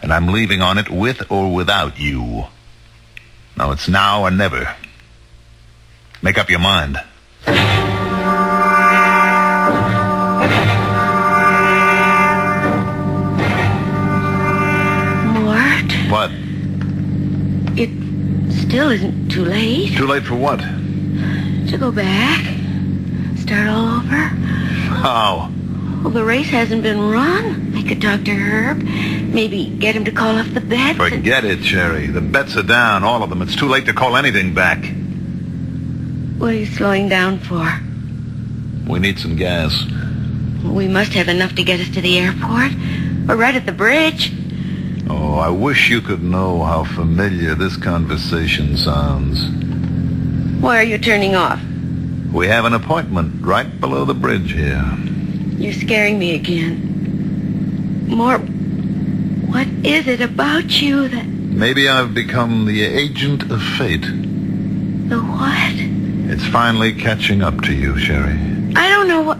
S15: and I'm leaving on it with or without you. Now, it's now or never. Make up your mind.
S10: Mort?
S15: What?
S10: It still isn't too late.
S15: Too late for what?
S10: To go back? Start all over?
S15: How?
S10: Well, the race hasn't been run. I could talk to Herb. Maybe get him to call off the bets.
S15: Forget it, Sherry. The bets are down, all of them. It's too late to call anything back.
S10: What are you slowing down for?
S15: We need some gas.
S10: We must have enough to get us to the airport. We're right at the bridge.
S15: Oh, I wish you could know how familiar this conversation sounds.
S10: Why are you turning off?
S15: We have an appointment right below the bridge here.
S10: You're scaring me again. Mort, what is it about you that...
S15: Maybe I've become the agent of fate.
S10: The what?
S15: It's finally catching up to you, Sherry.
S10: I don't know what...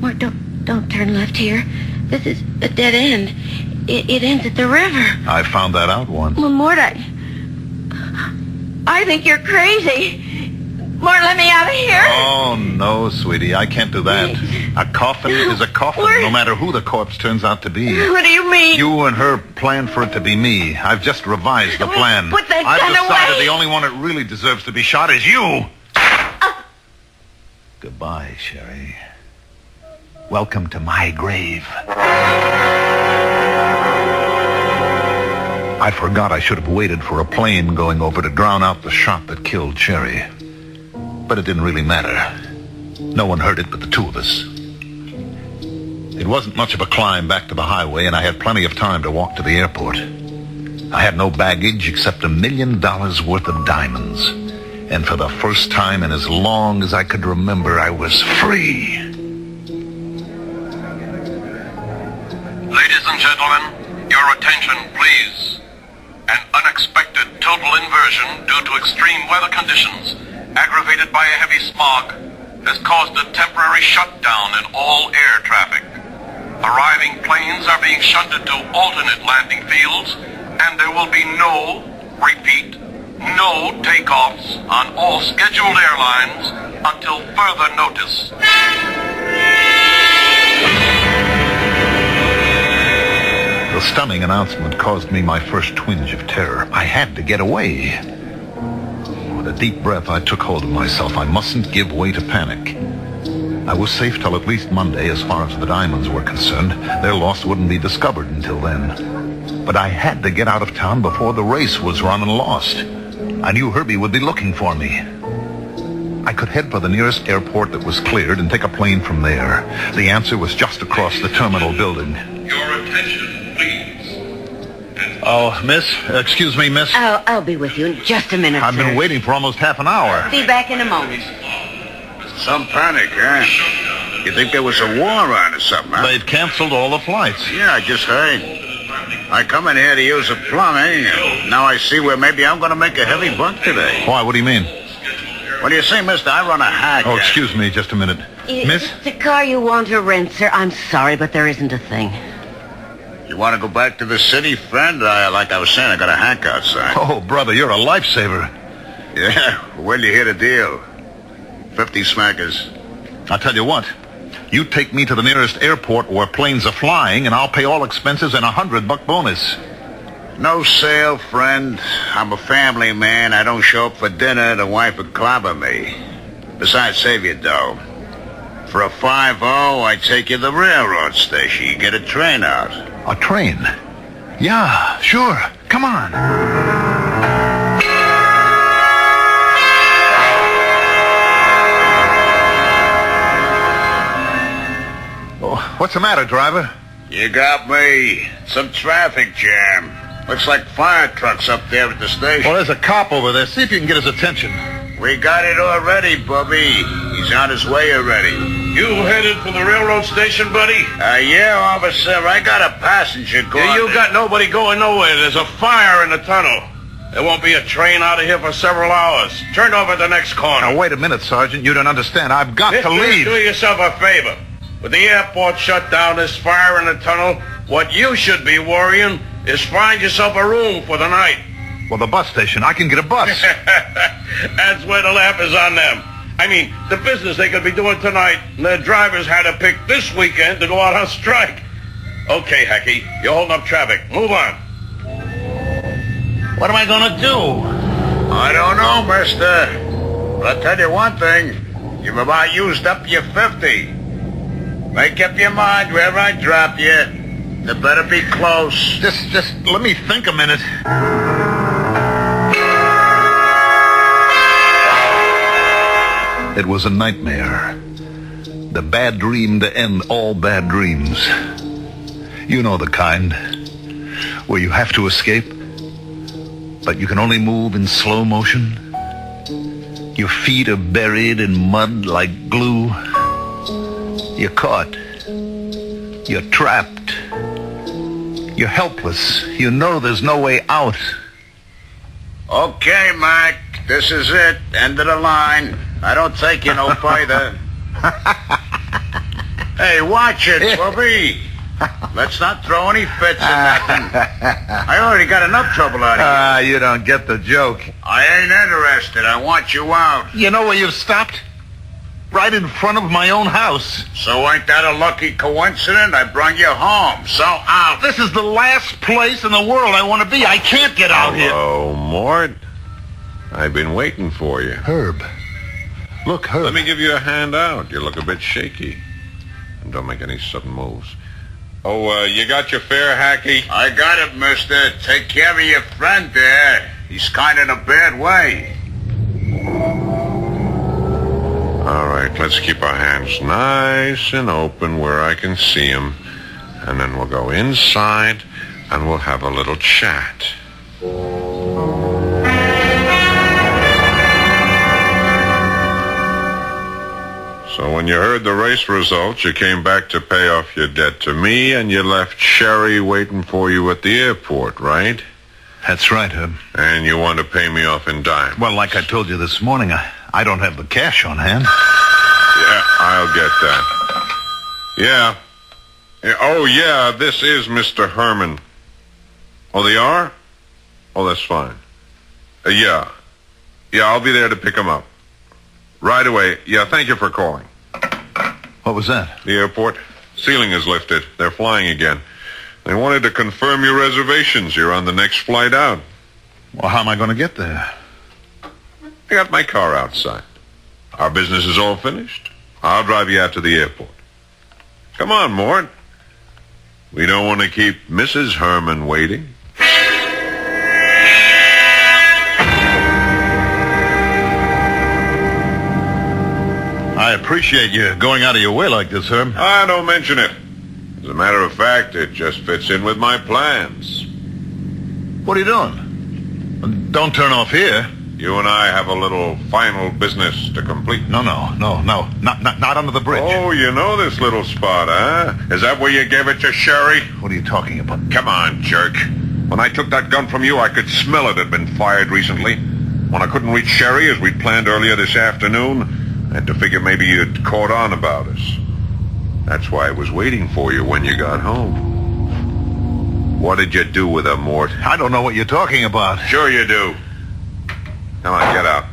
S10: Mort, don't turn left here. This is a dead end. It ends at the river.
S15: I found that out once.
S10: Well, Mort, I think you're crazy. Mort, let me out of here.
S15: Oh, no, sweetie. I can't do that. A coffin is a coffin, no matter who the corpse turns out to be.
S10: What do you mean?
S15: You and her planned for it to be me. I've just revised the plan.
S10: Put that
S15: I've
S10: gun
S15: decided
S10: away.
S15: the only one that really deserves to be shot is you. Goodbye, Sherry. Welcome to my grave. I forgot I should have waited for a plane going over to drown out the shot that killed Sherry. But it didn't really matter. No one heard it but the two of us. It wasn't much of a climb back to the highway, and I had plenty of time to walk to the airport. I had no baggage except $1 million worth of diamonds. And for the first time in as long as I could remember, I was free.
S14: Ladies and gentlemen, your attention, please. An unexpected total inversion due to extreme weather conditions, aggravated by a heavy smog, has caused a temporary shutdown in all air traffic. Arriving planes are being shunted to alternate landing fields, and there will be no takeoffs on all scheduled airlines until further notice.
S15: The stunning announcement caused me my first twinge of terror. I had to get away. With a deep breath, I took hold of myself. I mustn't give way to panic. I was safe till at least Monday as far as the diamonds were concerned. Their loss wouldn't be discovered until then. But I had to get out of town before the race was run and lost. I knew Herbie would be looking for me. I could head for the nearest airport that was cleared and take a plane from there. The answer was just across the terminal building.
S14: Your attention, please.
S15: Oh, miss? Excuse me, miss?
S20: I'll be with you in just a minute,
S15: I've been waiting for almost half an hour.
S20: Be back in a moment.
S18: Some panic, huh? You think there was a war on or something, huh?
S15: They've canceled all the flights.
S18: Yeah, I just heard. I come in here to use the plumbing, and now I see where maybe I'm going to make a heavy buck today.
S15: Why? What do you mean?
S18: What do you say, mister? I run a hack.
S15: Oh, excuse me just a minute. Miss?
S20: It's the car you want to rent, sir. I'm sorry, but there isn't a thing.
S18: You want to go back to the city, friend? Like I was saying, I got a hack outside.
S15: Oh, brother, you're a lifesaver.
S18: Yeah, when you hear the deal? 50 smackers.
S15: I'll tell you what. You take me to the nearest airport where planes are flying, and I'll pay all expenses and $100 bonus.
S18: No sale, friend. I'm a family man. I don't show up for dinner. The wife would clobber me. Besides, save your dough. For a 5-0, I take you to the railroad station. You get a train out.
S15: A train? Yeah, sure. Come on. Oh, what's the matter, driver?
S18: You got me. Some traffic jam. Looks like fire trucks up there at the station.
S15: Well, there's a cop over there. See if you can get his attention.
S18: We got it already, Bubby. He's on his way already.
S16: You headed for the railroad station, buddy?
S18: Yeah, officer. I got a passenger going.
S16: Yeah, you got nobody going nowhere. There's a fire in the tunnel. There won't be a train out of here for several hours. Turn over at the next corner.
S15: Now, wait a minute, Sergeant. You don't understand. I've got to leave.
S16: Do yourself a favor. With the airport shut down, this fire in the tunnel, what you should be worrying is find yourself a room for the night.
S15: Well, the bus station. I can get a bus.
S16: That's where the laugh is on them. I mean, the business they could be doing tonight, and their drivers had to pick this weekend to go out on strike. Okay, Hacky, you're holding up traffic. Move on.
S18: What am I going to do? I don't know, mister. But I'll tell you one thing. You've about used up your 50. Make up your mind wherever I drop you. They better be close.
S15: Just let me think a minute. It was a nightmare. The bad dream to end all bad dreams. You know the kind. Where you have to escape, but you can only move in slow motion. Your feet are buried in mud like glue. You're caught. You're trapped. You're helpless. You know there's no way out.
S19: Okay, Mac. This is it. End of the line. I don't take you no further. Hey, watch it, Bobby. Let's not throw any fits or nothing. I already got enough trouble out of you.
S15: You don't get the joke.
S19: I ain't interested. I want you out.
S15: You know where you've stopped? Right in front of my own house.
S19: So ain't that a lucky coincidence? I brought you home. So out.
S15: This is the last place in the world I want to be. I can't get out here.
S17: Oh, Mort. I've been waiting for you.
S15: Herb. Look, Herb.
S17: Let me give you a hand out. You look a bit shaky. And don't make any sudden moves. Oh, you got your fare, Hacky?
S19: I got it, mister. Take care of your friend there. He's kind of in a bad way.
S17: All right, let's keep our hands nice and open where I can see him. And then we'll go inside and we'll have a little chat. So when you heard the race results, you came back to pay off your debt to me, and you left Sherry waiting for you at the airport, right?
S15: That's right, Herb.
S17: And you want to pay me off in dime.
S15: Well, like I told you this morning, I don't have the cash on hand.
S17: Yeah, I'll get that. Yeah. Oh, yeah, this is Mr. Herman. Oh, they are? Oh, that's fine. Yeah. Yeah, I'll be there to pick him up. Right away. Yeah, thank you for calling.
S15: What was that?
S17: The airport. Ceiling is lifted. They're flying again. They wanted to confirm your reservations. You're on the next flight out.
S15: Well, how am I going to get there?
S17: I got my car outside. Our business is all finished. I'll drive you out to the airport. Come on, Mort. We don't want to keep Mrs. Herman waiting.
S15: I appreciate you going out of your way like this, Herb.
S17: Don't mention it. As a matter of fact, it just fits in with my plans.
S15: What are you doing? Don't turn off here.
S17: You and I have a little final business to complete.
S15: No. Not under the bridge.
S17: Oh, you know this little spot, huh? Is that where you gave it to Sherry?
S15: What are you talking about?
S17: Come on, jerk. When I took that gun from you, I could smell it had been fired recently. When I couldn't reach Sherry, as we'd planned earlier this afternoon, I had to figure maybe you'd caught on about us. That's why I was waiting for you when you got home. What did you do with her, Mort?
S15: I don't know what you're talking about.
S17: Sure you do. Come on, get out.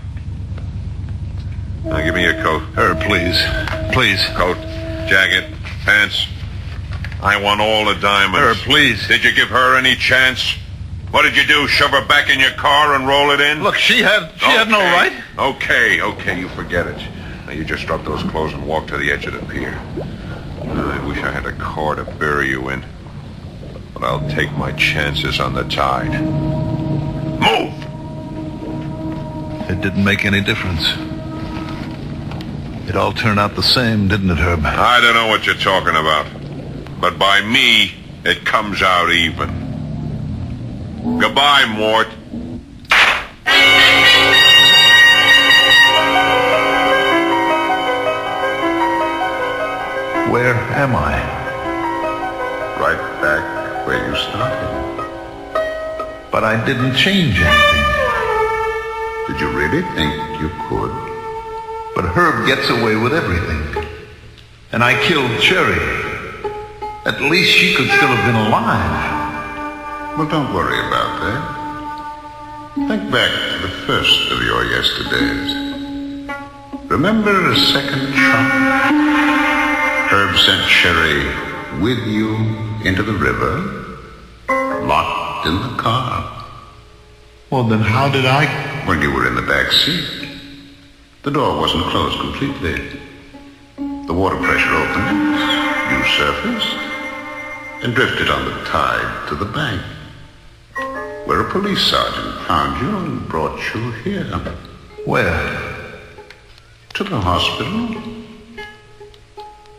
S17: Now give me your coat.
S15: Herb, please. Please.
S17: Coat, jacket, pants. I want all the diamonds.
S15: Herb, please.
S17: Did you give her any chance? What did you do, shove her back in your car and roll it in?
S15: Look, she had no right.
S17: Okay, you forget it. Now you just drop those clothes and walk to the edge of the pier. I wish I had a car to bury you in. But I'll take my chances on the tide. Move!
S15: It didn't make any difference. It all turned out the same, didn't it, Herb?
S17: I don't know what you're talking about. But by me, it comes out even. Goodbye, Mort.
S15: Where am I?
S18: Right back where you started.
S15: But I didn't change anything.
S18: Did you really think you could?
S15: But Herb gets away with everything. And I killed Cherry. At least she could still have been alive.
S18: Well, don't worry about that. Think back to the first of your yesterdays. Remember a second shot? Herb sent Sherry with you into the river, locked in the car.
S15: Well, then how did I...
S18: When you were in the back seat. The door wasn't closed completely. The water pressure opened, you surfaced, and drifted on the tide to the bank, where a police sergeant found you and brought you here.
S15: Where?
S18: To the hospital.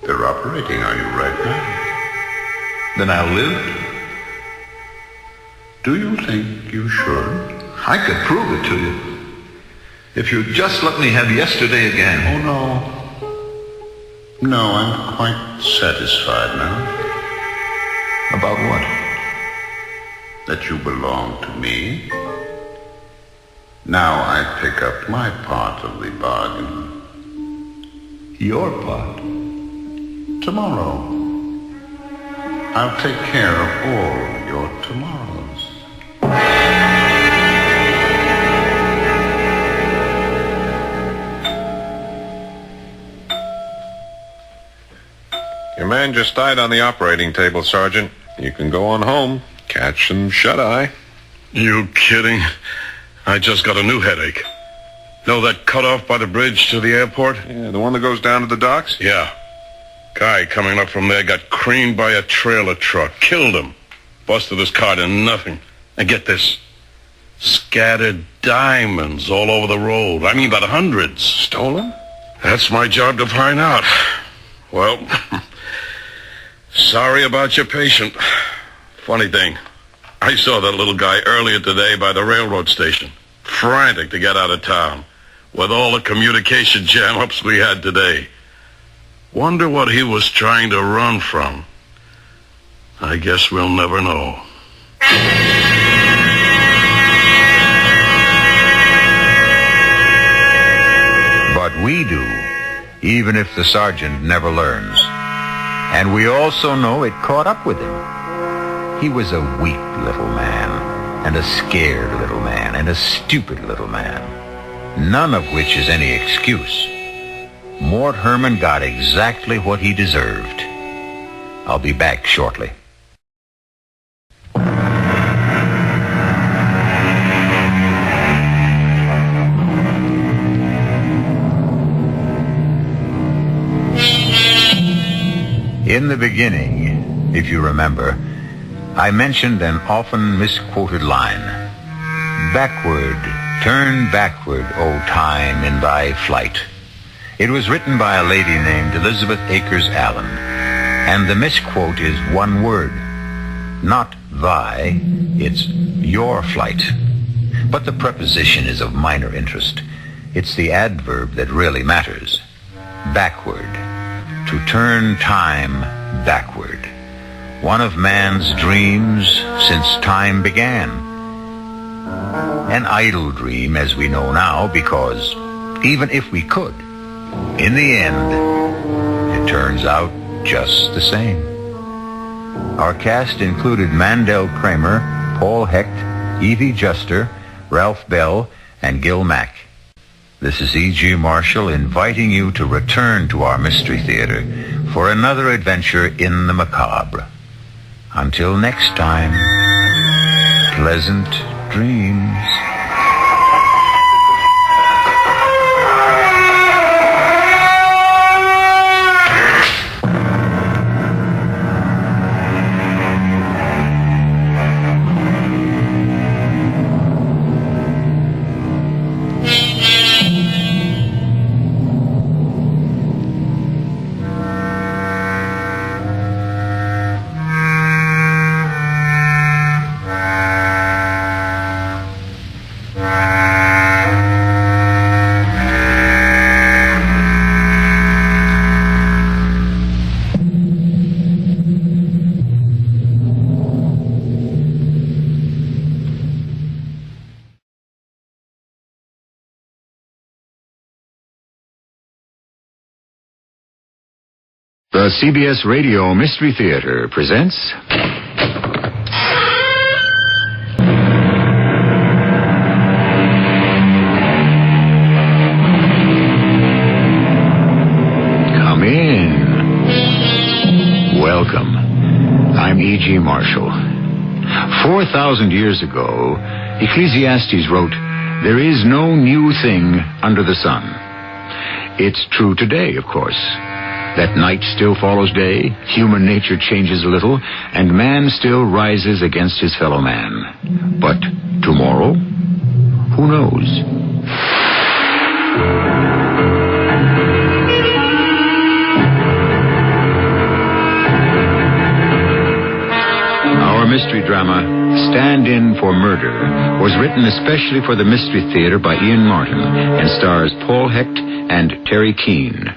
S18: They're operating on you right now.
S15: Then I'll live?
S18: Do you think you should?
S15: I could prove it to you. If you'd just let me have yesterday again.
S18: Oh, no. No, I'm quite satisfied now.
S15: About what?
S18: That you belong to me. Now I pick up my part of the bargain. Your part. Tomorrow. I'll take care of all your tomorrows.
S17: Your man just died on the operating table, Sergeant. You can go on home. Catch some shut-eye.
S16: You kidding? I just got a new headache. Know that cutoff by the bridge to the airport?
S17: Yeah, the one that goes down to the docks?
S16: Yeah. Guy coming up from there got creamed by a trailer truck. Killed him. Busted his car to nothing. And get this. Scattered diamonds all over the road. I mean by the hundreds.
S17: Stolen?
S16: That's my job to find out. Well, sorry about your patient. Funny thing, I saw that little guy earlier today by the railroad station. Frantic to get out of town. With all the communication jam-ups we had today. Wonder what he was trying to run from. I guess we'll never know.
S2: But we do, even if the sergeant never learns. And we also know it caught up with him. He was a weak little man, and a scared little man, and a stupid little man. None of which is any excuse. Mort Herman got exactly what he deserved. I'll be back shortly. In the beginning, if you remember, I mentioned an often misquoted line. Backward, turn backward, O time, in thy flight. It was written by a lady named Elizabeth Akers Allen, and the misquote is one word. Not thy, it's your flight. But the preposition is of minor interest. It's the adverb that really matters. Backward. To turn time backward. One of man's dreams since time began. An idle dream, as we know now, because even if we could, in the end, it turns out just the same. Our cast included Mandel Kramer, Paul Hecht, Evie Juster, Ralph Bell, and Gil Mack. This is E.G. Marshall inviting you to return to our Mystery Theater for another adventure in the macabre. Until next time, pleasant dreams. The CBS Radio Mystery Theater presents... Come in. Welcome. I'm E.G. Marshall. 4,000 years ago, Ecclesiastes wrote, "There is no new thing under the sun." It's true today, of course. That night still follows day, human nature changes a little, and man still rises against his fellow man. But tomorrow? Who knows? Our mystery drama, Stand In for Murder, was written especially for the Mystery Theater by Ian Martin and stars Paul Hecht and Terry Keane.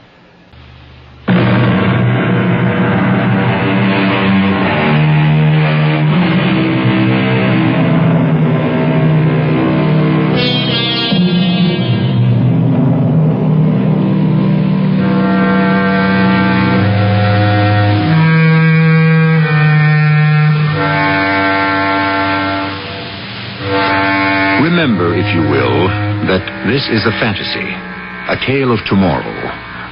S2: remember, if you will, that this is a fantasy, a tale of tomorrow,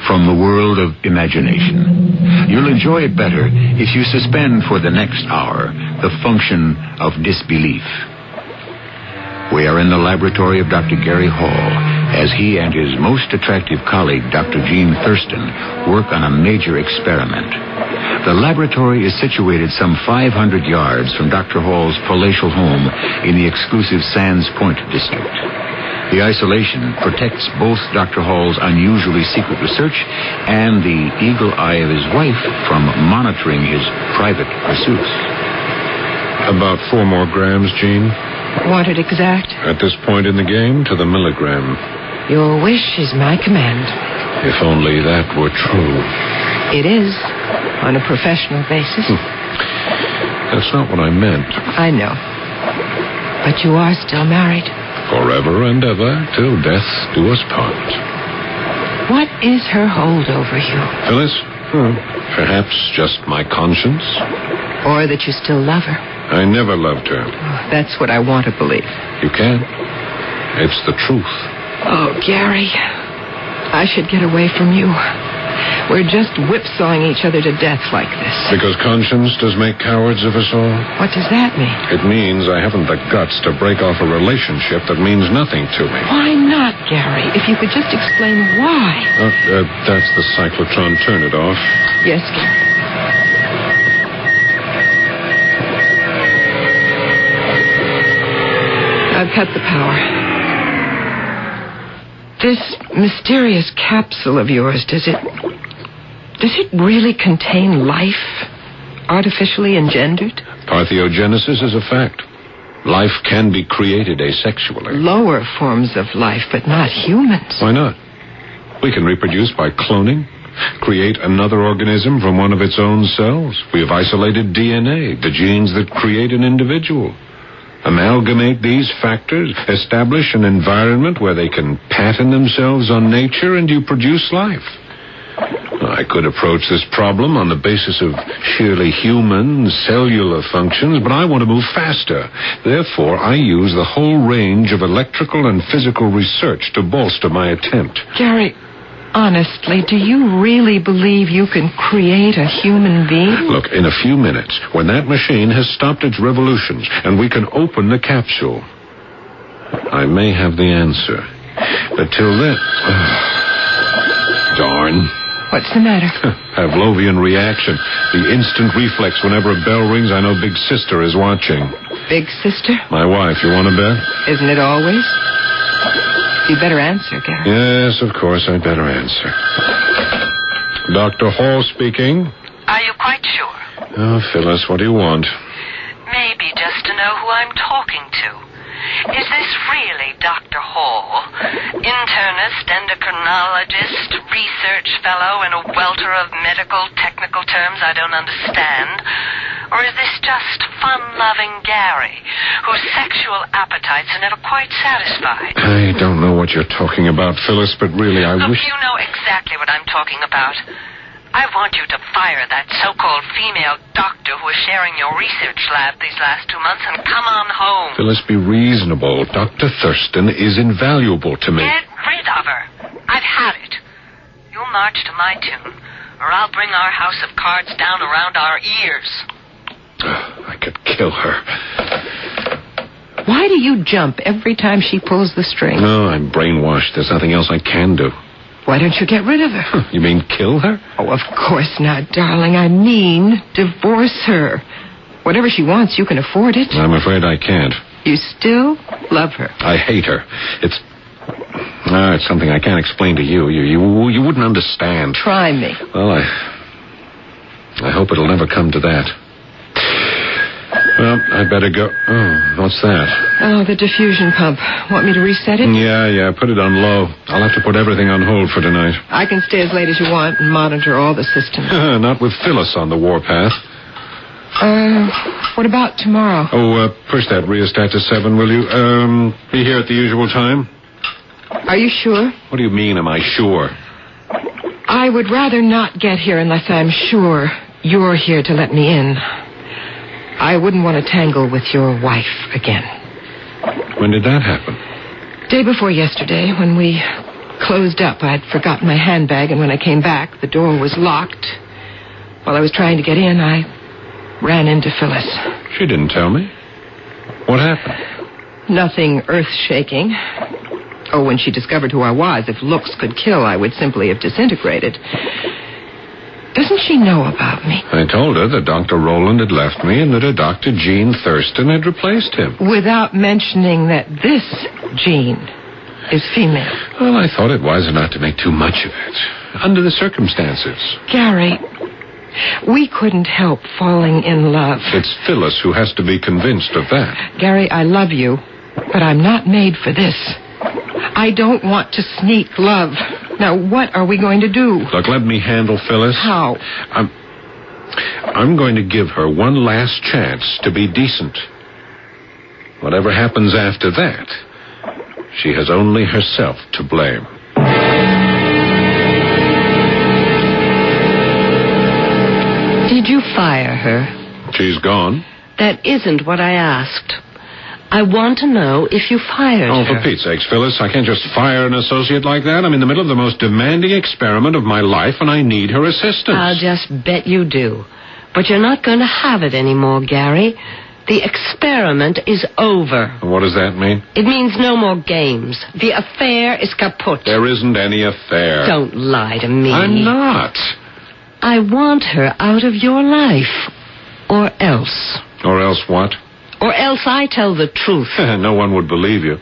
S2: from the world of imagination. You'll enjoy it better if you suspend for the next hour the function of disbelief. We are in the laboratory of Dr. Gary Hall as he and his most attractive colleague, Dr. Jean Thurston, work on a major experiment. The laboratory is situated some 500 yards from Dr. Hall's palatial home in the exclusive Sands Point district. The isolation protects both Dr. Hall's unusually secret research and the eagle eye of his wife from monitoring his private pursuits.
S21: About 4 more grams, Jean.
S22: Want it exact?
S21: At this point in the game, to the milligram.
S22: Your wish is my command.
S21: If only that were true.
S22: It is, on a professional basis.
S21: That's not what I meant.
S22: I know. But you are still married.
S21: Forever and ever, till death do us part.
S22: What is her hold over you?
S21: Phyllis? Perhaps just my conscience.
S22: Or that you still love her.
S21: I never loved her.
S22: That's what I want to believe.
S21: You can. It's the truth.
S22: Oh, Gary, I should get away from you. We're just whipsawing each other to death like this.
S21: Because conscience does make cowards of us all?
S22: What does that mean?
S21: It means I haven't the guts to break off a relationship that means nothing to me.
S22: Why not, Gary? If you could just explain why.
S21: That's the cyclotron. Turn it off.
S22: Yes, Gary. I've cut the power. This mysterious capsule of yours, does it really contain life? Artificially engendered?
S21: Parthenogenesis is a fact. Life can be created asexually.
S22: Lower forms of life, but not humans.
S21: Why not? We can reproduce by cloning, create another organism from one of its own cells. We have isolated DNA, the genes that create an individual. Amalgamate these factors, establish an environment where they can pattern themselves on nature, and you produce life. I could approach this problem on the basis of sheerly human, cellular functions, but I want to move faster. Therefore, I use the whole range of electrical and physical research to bolster my attempt.
S22: Gary, honestly, do you really believe you can create a human being?
S21: Look, in a few minutes, when that machine has stopped its revolutions and we can open the capsule, I may have the answer. But till then... darn.
S22: What's the matter?
S21: Pavlovian reaction. The instant reflex whenever a bell rings, I know Big Sister is watching.
S22: Big Sister?
S21: My wife, you want to bet?
S22: Isn't it always? You better answer, Gary.
S21: Yes, of course, I'd better answer. Dr. Hall speaking.
S23: Are you quite sure?
S21: Oh, Phyllis, what do you want?
S23: Maybe just to know who I'm talking to. Is this really Dr. Hall? Internist, endocrinologist, research fellow, and a welter of medical technical terms I don't understand? Or is this just fun-loving Gary, whose sexual appetites are never quite satisfied?
S21: I don't know what you're talking about, Phyllis, but really I
S23: Look,
S21: wish...
S23: you know exactly what I'm talking about. I want you to fire that so-called female doctor who was sharing your research lab these last 2 months and come on home.
S21: Phyllis, be reasonable. Dr. Thurston is invaluable to me.
S23: Get rid of her. I've had it. You'll march to my tune, or I'll bring our house of cards down around our ears.
S21: I could kill her.
S22: Why do you jump every time she pulls the string?
S21: No, I'm brainwashed. There's nothing else I can do.
S22: Why don't you get rid of her?
S21: You mean kill her?
S22: Oh, of course not, darling. I mean divorce her. Whatever she wants, you can afford it.
S21: I'm afraid I can't.
S22: You still love her.
S21: I hate her. It's something I can't explain to you. You wouldn't understand.
S22: Try me.
S21: Well, I hope it'll never come to that. Well, I better go. Oh, what's that?
S22: Oh, the diffusion pump. Want me to reset it?
S21: Yeah, put it on low. I'll have to put everything on hold for tonight.
S22: I can stay as late as you want and monitor all the systems.
S21: Not with Phyllis on the warpath.
S22: What about tomorrow?
S21: Oh, push that rheostat to 7, will you? Be here at the usual time?
S22: Are you sure?
S21: What do you mean, am I sure?
S22: I would rather not get here unless I'm sure you're here to let me in. I wouldn't want to tangle with your wife again.
S21: When did that happen?
S22: Day before yesterday, when we closed up, I'd forgotten my handbag, and when I came back, the door was locked. While I was trying to get in, I ran into Phyllis.
S21: She didn't tell me. What happened?
S22: Nothing earth-shaking. Oh, when she discovered who I was, if looks could kill, I would simply have disintegrated. Doesn't she know about me?
S21: I told her that Dr. Rowland had left me and that a Dr. Gene Thurston had replaced him.
S22: Without mentioning that this Gene is female.
S21: Well, I thought it wiser not to make too much of it, under the circumstances.
S22: Gary, we couldn't help falling in love.
S21: It's Phyllis who has to be convinced of that.
S22: Gary, I love you, but I'm not made for this. I don't want to sneak love. Now, what are we going to do?
S21: Look, let me handle Phyllis.
S22: How?
S21: I'm going to give her one last chance to be decent. Whatever happens after that, she has only herself to blame.
S20: Did you fire her?
S21: She's gone.
S20: That isn't what I asked. I want to know if you fired her.
S21: Oh, for Pete's sakes, Phyllis, I can't just fire an associate like that. I'm in the middle of the most demanding experiment of my life, and I need her assistance.
S20: I'll just bet you do. But you're not going to have it anymore, Gary. The experiment is over.
S21: What does that mean?
S20: It means no more games. The affair is kaput.
S21: There isn't any affair.
S20: Don't lie to me.
S21: I'm not.
S20: I want her out of your life. Or else.
S21: Or else what?
S20: Or else I tell the truth.
S21: No one would believe you.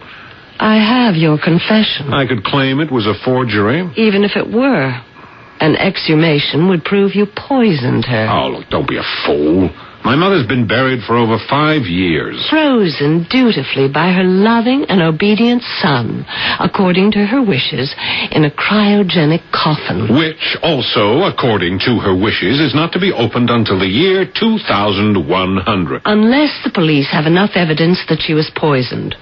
S20: I have your confession.
S21: I could claim it was a forgery.
S20: Even if it were. An exhumation would prove you poisoned her.
S21: Oh, look, don't be a fool. My mother's been buried for over 5 years.
S20: Frozen dutifully by her loving and obedient son, according to her wishes, in a cryogenic coffin.
S21: Which also, according to her wishes, is not to be opened until the year 2100.
S20: Unless the police have enough evidence that she was poisoned.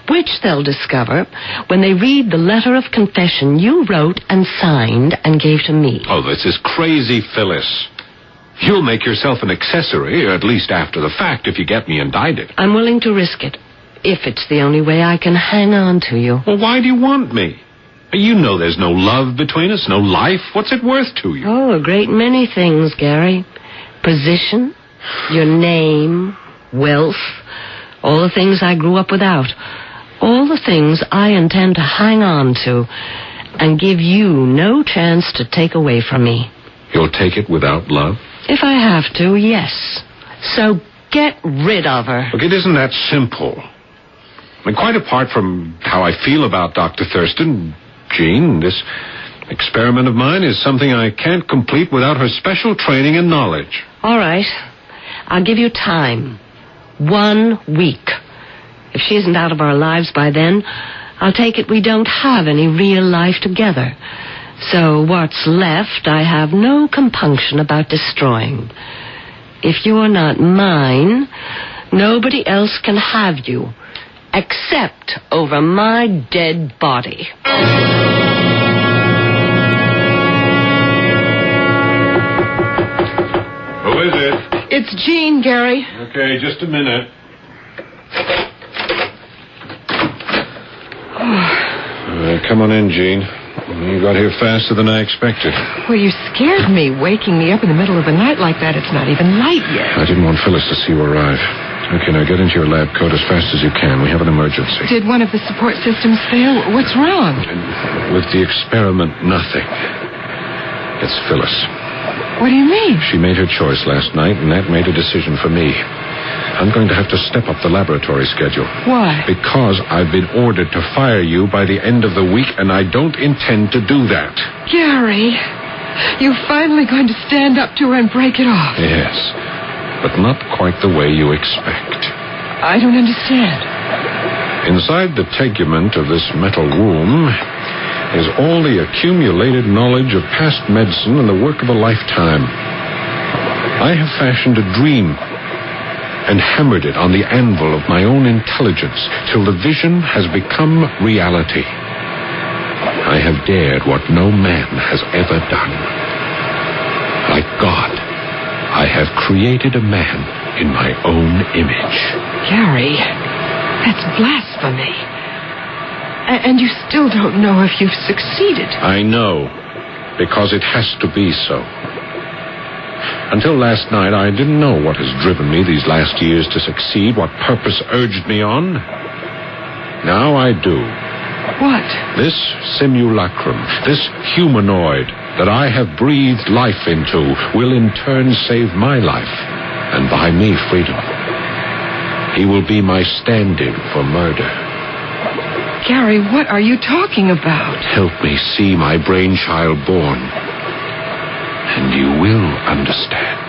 S20: Which they'll discover when they read the letter of confession you wrote and signed and gave to me.
S21: Oh, this is crazy, Phyllis. You'll make yourself an accessory, or at least after the fact, if you get me indicted.
S20: I'm willing to risk it, if it's the only way I can hang on to you.
S21: Well, why do you want me? You know there's no love between us, no life. What's it worth to you?
S20: Oh, a great many things, Gary. Position, your name, wealth, all the things I grew up without. All the things I intend to hang on to and give you no chance to take away from me.
S21: You'll take it without love?
S20: If I have to, yes. So get rid of her.
S21: Look, it isn't that simple. I mean, quite apart from how I feel about Dr. Thurston, Jean, this experiment of mine is something I can't complete without her special training and knowledge.
S20: All right. I'll give you time. 1 week. If she isn't out of our lives by then, I'll take it we don't have any real life together. So what's left, I have no compunction about destroying. If you're not mine, nobody else can have you, except over my dead body.
S21: Who is it?
S22: It's Jean, Gary.
S21: Okay, just a minute. Come on in, Jean. You got here faster than I expected.
S22: Well, you scared me, waking me up in the middle of the night like that. It's not even light yet.
S21: I didn't want Phyllis to see you arrive. Okay, now get into your lab coat as fast as you can. We have an emergency.
S22: Did one of the support systems fail? What's wrong?
S21: With the experiment, nothing. It's Phyllis.
S22: What do you mean?
S21: She made her choice last night, and that made a decision for me. I'm going to have to step up the laboratory schedule.
S22: Why?
S21: Because I've been ordered to fire you by the end of the week, and I don't intend to do that.
S22: Gary, you're finally going to stand up to her and break it off.
S21: Yes, but not quite the way you expect.
S22: I don't understand.
S21: Inside the tegument of this metal room is all the accumulated knowledge of past medicine and the work of a lifetime. I have fashioned a dream and hammered it on the anvil of my own intelligence till the vision has become reality. I have dared what no man has ever done. Like God, I have created a man in my own image.
S22: Gary, that's blasphemy. And you still don't know if you've succeeded.
S21: I know, because it has to be so. Until last night, I didn't know what has driven me these last years to succeed, what purpose urged me on. Now I do.
S22: What?
S21: This simulacrum, this humanoid that I have breathed life into, will in turn save my life, and buy me freedom. He will be my stand-in for murder.
S22: Gary, what are you talking about?
S21: Help me see my brainchild born, and you will understand.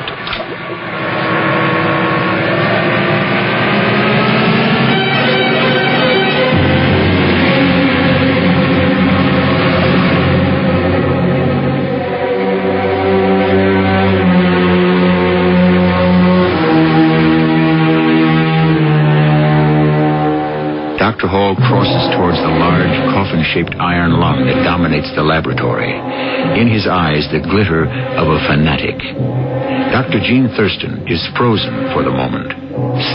S2: Dr. Hall crosses towards the large, coffin-shaped iron lung that dominates the laboratory. In his eyes, the glitter of a fanatic. Dr. Jean Thurston is frozen for the moment,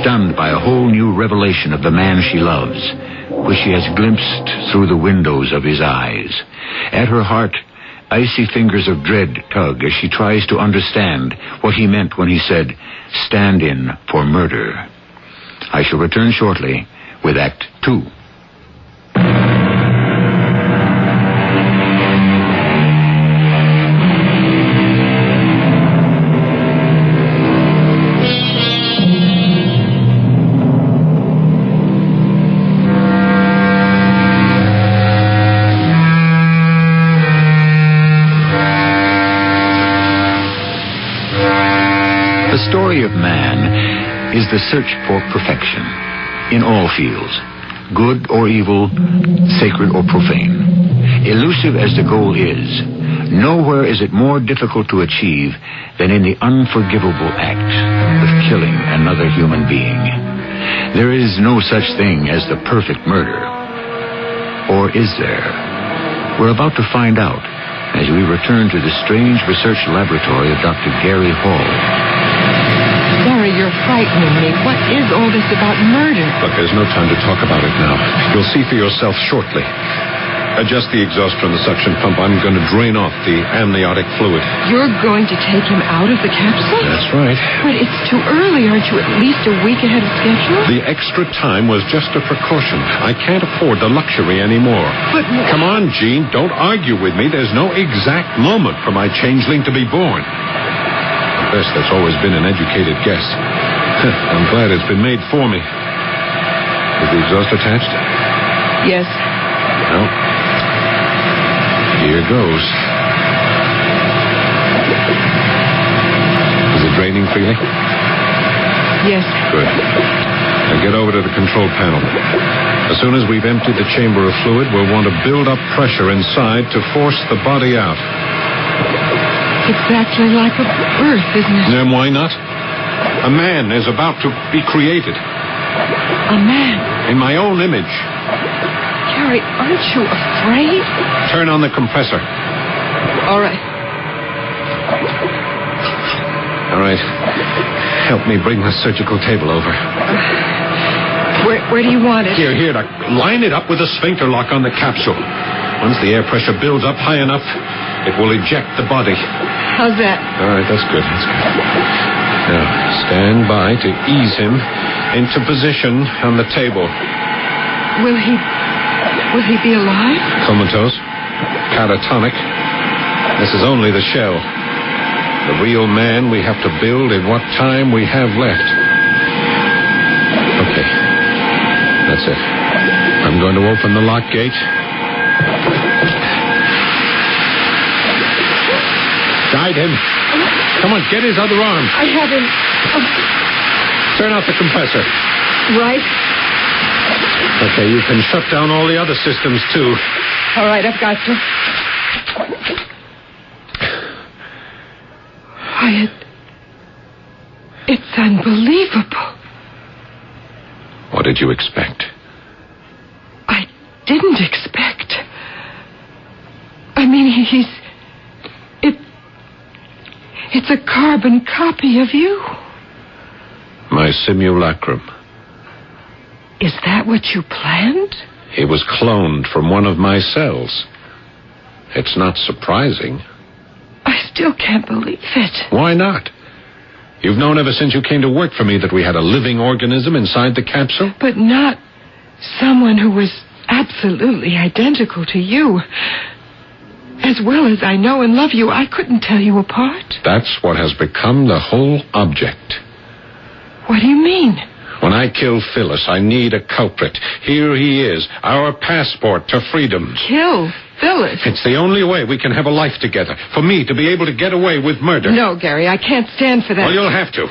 S2: stunned by a whole new revelation of the man she loves, which she has glimpsed through the windows of his eyes. At her heart, icy fingers of dread tug as she tries to understand what he meant when he said, "Stand in for murder." I shall return shortly with Act 2. The story of man is the search for perfection in all fields, good or evil, sacred or profane. Elusive as the goal is, nowhere is it more difficult to achieve than in the unforgivable act of killing another human being. There is no such thing as the perfect murder. Or is there? We're about to find out as we return to the strange research laboratory of Dr. Gary Hall.
S22: Gary, you're frightening me. What is all this about murder?
S21: Look, there's no time to talk about it now. You'll see for yourself shortly. Adjust the exhaust from the suction pump. I'm going to drain off the amniotic fluid.
S22: You're going to take him out of the capsule?
S21: That's right.
S22: But it's too early. Aren't you at least a week ahead of schedule?
S21: The extra time was just a precaution. I can't afford the luxury anymore.
S22: But...
S21: Come on, Jean. Don't argue with me. There's no exact moment for my changeling to be born. Best, that's always been an educated guess. I'm glad it's been made for me. Is the exhaust attached?
S22: Yes.
S21: Well, here goes. Is it draining freely?
S22: Yes.
S21: Good. Now get over to the control panel. As soon as we've emptied the chamber of fluid, we'll want to build up pressure inside to force the body out.
S22: Exactly like a birth, isn't it?
S21: Then why not? A man is about to be created.
S22: A man?
S21: In my own image.
S22: Gary, aren't you afraid?
S21: Turn on the compressor.
S22: All right.
S21: All right. Help me bring the surgical table over.
S22: Where do you want it?
S21: Here. Line it up with a sphincter lock on the capsule. Once the air pressure builds up high enough, it will eject the body.
S22: How's that?
S21: All right, that's good. Now, stand by to ease him into position on the table.
S22: Will he be alive?
S21: Comatose. Catatonic. This is only the shell. The real man we have to build in what time we have left. Okay. That's it. I'm going to open the lock gate. Guide him. Come on, get his other arm.
S22: I have him.
S21: Turn off the compressor.
S22: Right.
S21: Okay, you can shut down all the other systems, too.
S22: All right, I've got to. It's unbelievable.
S21: What did you expect?
S22: I didn't expect. I mean, it's a carbon copy of you.
S21: My simulacrum.
S22: Is that what you planned?
S21: He was cloned from one of my cells. It's not surprising.
S22: I still can't believe it.
S21: Why not? You've known ever since you came to work for me that we had a living organism inside the capsule?
S22: But not someone who was absolutely identical to you. As well as I know and love you, I couldn't tell you apart.
S21: That's what has become the whole object.
S22: What do you mean?
S21: When I kill Phyllis, I need a culprit. Here he is, our passport to freedom.
S22: Kill Phyllis?
S21: It's the only way we can have a life together. For me to be able to get away with murder.
S22: No, Gary, I can't stand for that.
S21: Well, you'll have to.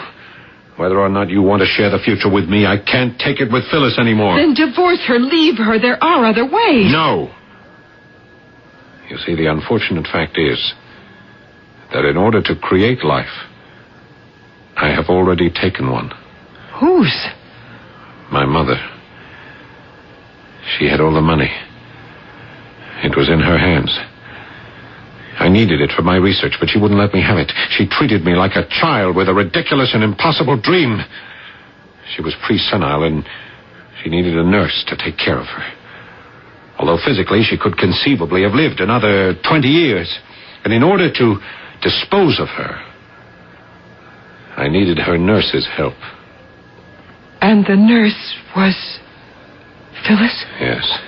S21: Whether or not you want to share the future with me, I can't take it with Phyllis anymore.
S22: Then divorce her, leave her. There are other ways.
S21: No. You see, the unfortunate fact is that in order to create life, I have already taken one.
S22: Whose?
S21: My mother. She had all the money. It was in her hands. I needed it for my research, but she wouldn't let me have it. She treated me like a child with a ridiculous and impossible dream. She was pre-senile, and she needed a nurse to take care of her. Although physically she could conceivably have lived another 20 years. And in order to dispose of her, I needed her nurse's help.
S22: And the nurse was Phyllis?
S21: Yes.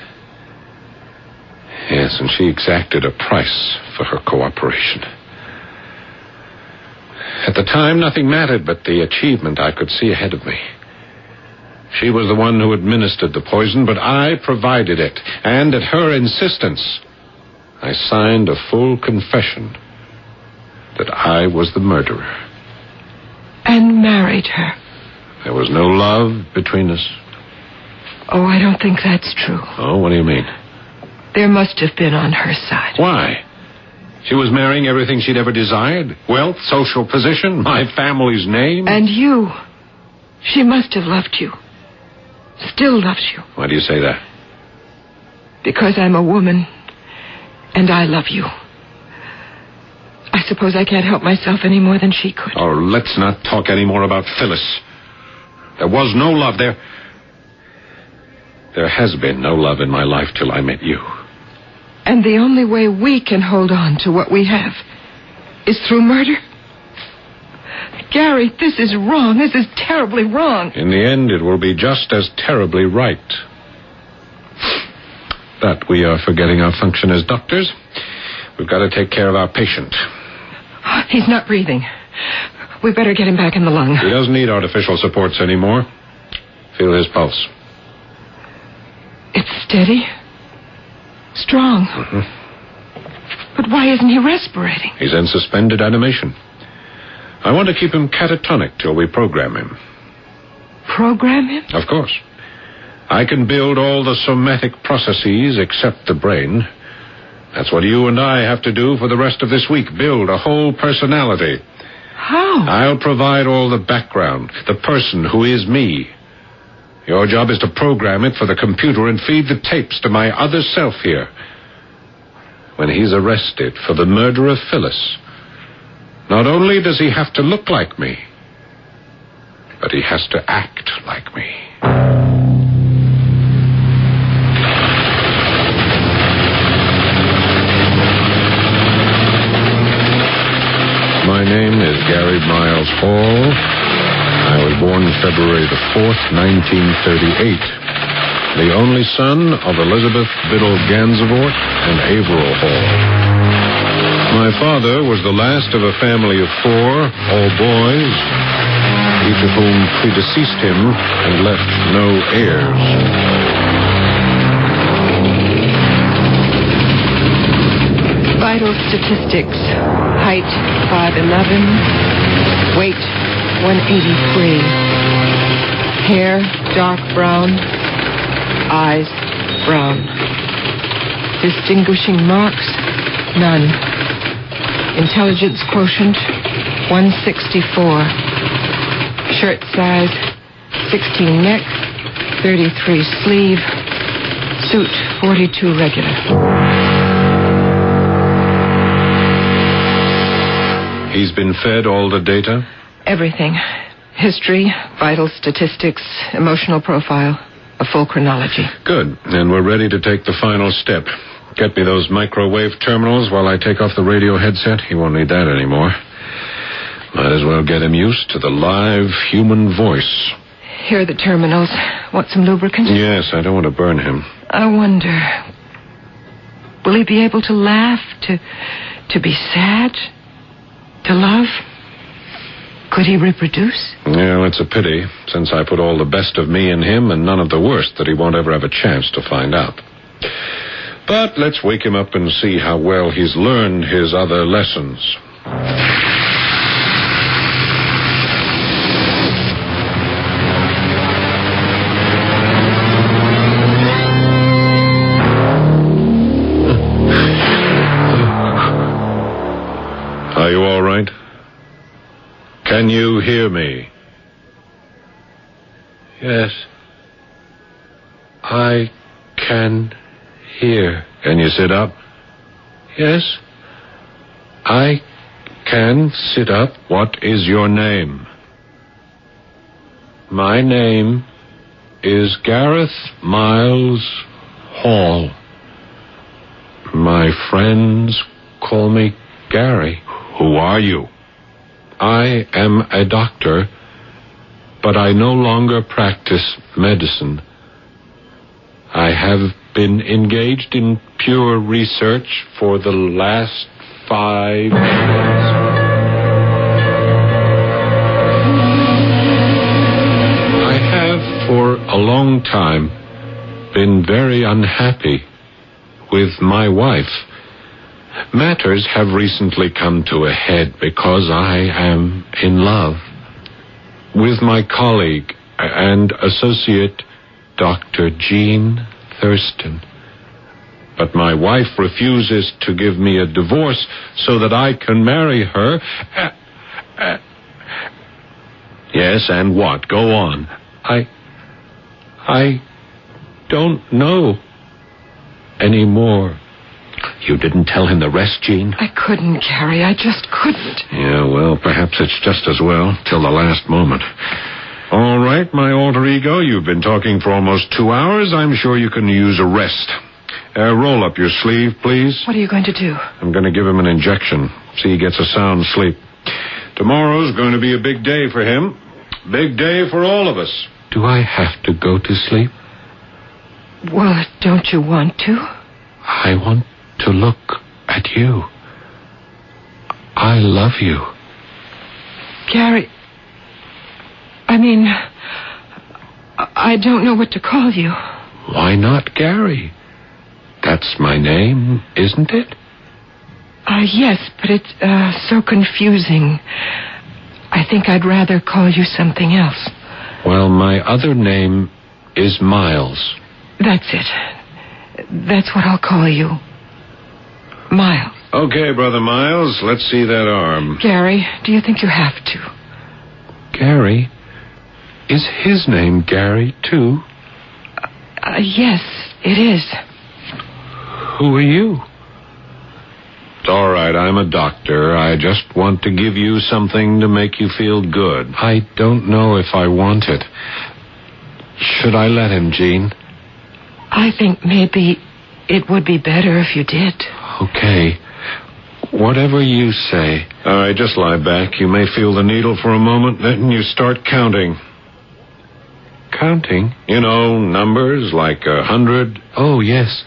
S21: Yes, and she exacted a price for her cooperation. At the time, nothing mattered but the achievement I could see ahead of me. She was the one who administered the poison, but I provided it. And at her insistence, I signed a full confession that I was the murderer.
S22: And married her?
S21: There was no love between us.
S22: Oh, I don't think that's true.
S21: Oh, what do you mean?
S22: There must have been on her side.
S21: Why? She was marrying everything she'd ever desired. Wealth, social position, my family's name.
S22: And you. She must have loved you. Still loves you.
S21: Why do you say that?
S22: Because I'm a woman, and I love you. I suppose I can't help myself any more than she could.
S21: Oh, let's not talk any more about Phyllis. There was no love there. There has been no love in my life till I met you.
S22: And the only way we can hold on to what we have is through murder? Gary, this is wrong. This is terribly wrong.
S21: In the end, it will be just as terribly right. But we are forgetting our function as doctors. We've got to take care of our patient.
S22: He's not breathing. We better get him back in the lung.
S21: He doesn't need artificial supports anymore. Feel his pulse.
S22: It's steady. Strong.
S21: Mm-hmm.
S22: But why isn't he respirating?
S21: He's in suspended animation. I want to keep him catatonic till we program him.
S22: Program him?
S21: Of course. I can build all the somatic processes except the brain. That's what you and I have to do for the rest of this week. Build a whole personality.
S22: How?
S21: I'll provide all the background, the person who is me. Your job is to program it for the computer and feed the tapes to my other self here. When he's arrested for the murder of Phyllis, not only does he have to look like me, but he has to act like me. My name is Gary Miles Hall. I was born February the 4th, 1938. The only son of Elizabeth Biddle Gansevoort and Averill Hall. My father was the last of a family of 4, all boys, each of whom predeceased him and left no heirs.
S22: Vital statistics. Height, 5'11". Weight, 183. Hair, dark brown. Eyes, brown. Distinguishing marks, none. Intelligence quotient, 164. Shirt size, 16 neck, 33 sleeve. Suit, 42 regular.
S21: He's been fed all the data?
S22: Everything. History, vital statistics, emotional profile. a full chronology.
S21: Good. And we're ready to take the final step. Get me those microwave terminals while I take off the radio headset. He won't need that anymore. Might as well get him used to the live human voice.
S22: Here are the terminals. Want some lubricant?
S21: Yes, I don't want to burn him.
S22: I wonder, will he be able to laugh, to be sad, to love? Could he reproduce?
S21: Well, it's a pity, since I put all the best of me in him and none of the worst that he won't ever have a chance to find out. But let's wake him up and see how well he's learned his other lessons. Are you all right? Can you hear me? Yes. I can hear. Can you sit up? Yes. I can sit up. What is your name? My name is Gareth Miles Hall. My friends call me Gary. Who are you? I am a doctor, but I no longer practice medicine. I have been engaged in pure research for the last 5 years. I have for a long time been very unhappy with my wife. Matters have recently come to a head because I am in love with my colleague and associate, Dr. Jean Thurston. But my wife refuses to give me a divorce so that I can marry her. Yes, and what? Go on. I don't know anymore. You didn't tell him the rest, Jean?
S22: I couldn't, Gary. I just couldn't.
S21: Yeah, well, perhaps it's just as well, till the last moment. All right, my alter ego, you've been talking for almost 2 hours. I'm sure you can use a rest. Roll up your sleeve, please.
S22: What are you going to do?
S21: I'm going to give him an injection. See he gets a sound sleep. Tomorrow's going to be a big day for him. Big day for all of us. Do I have to go to sleep?
S22: Well, don't you want to?
S21: I want to look at you. I love you.
S22: Gary, I don't know what to call you.
S21: Why not Gary? That's my name, isn't it?
S22: Yes, but it's so confusing. I think I'd rather call you something else.
S21: Well, my other name is Miles.
S22: That's it. That's what I'll call you. Miles.
S21: Okay, Brother Miles, let's see that arm.
S22: Gary, do you think you have to?
S21: Gary? Is his name Gary, too?
S22: Yes, it is.
S21: Who are you? All right, I'm a doctor. I just want to give you something to make you feel good. I don't know if I want it. Should I let him, Jean?
S22: I think maybe it would be better if you did.
S21: Okay. Whatever you say. All right, just lie back. You may feel the needle for a moment, then you start counting. Counting? You know, numbers like 100. Oh, yes.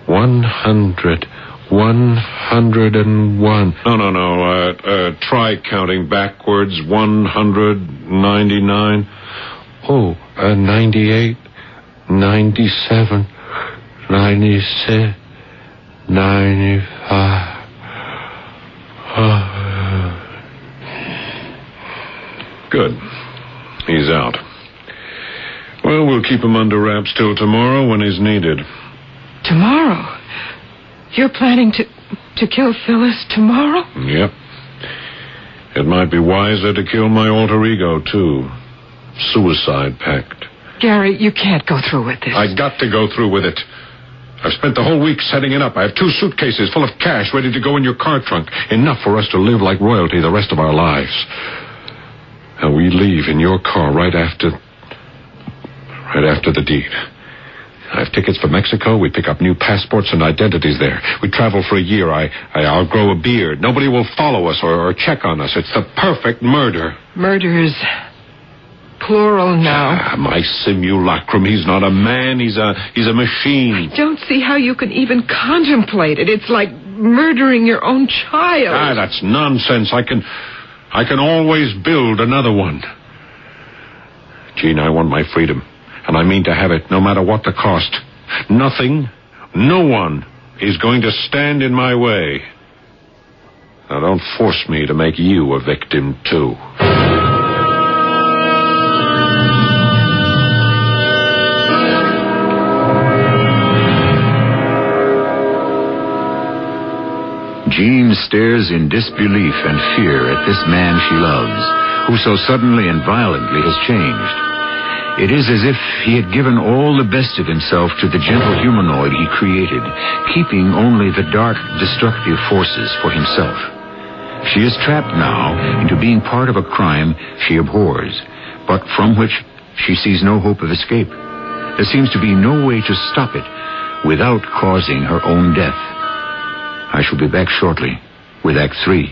S21: 100. 101. No. Try counting backwards. 199. Oh, 98. 97. 96. 95. Good. He's out. Well, we'll keep him under wraps till tomorrow when he's needed.
S22: Tomorrow? You're planning to kill Phyllis tomorrow?
S21: Yep. It might be wiser to kill my alter ego, too. Suicide pact.
S22: Gary, you can't go through with this.
S21: I got to go through with it. I've spent the whole week setting it up. I have 2 suitcases full of cash ready to go in your car trunk. Enough for us to live like royalty the rest of our lives. And we leave in your car right after the deed. I have tickets for Mexico. We pick up new passports and identities there. We travel for a year. I'll grow a beard. Nobody will follow us or check on us. It's the perfect murder.
S22: Murders. Plural now.
S21: My simulacrum. He's not a man. He's a machine.
S22: I don't see how you can even contemplate it. It's like murdering your own child.
S21: That's nonsense. I can always build another one. Jean, I want my freedom. And I mean to have it, no matter what the cost. Nothing, no one is going to stand in my way. Now, don't force me to make you a victim, too.
S2: Jean stares in disbelief and fear at this man she loves, who so suddenly and violently has changed. It is as if he had given all the best of himself to the gentle humanoid he created, keeping only the dark, destructive forces for himself. She is trapped now into being part of a crime she abhors, but from which she sees no hope of escape. There seems to be no way to stop it without causing her own death. I shall be back shortly with Act 3.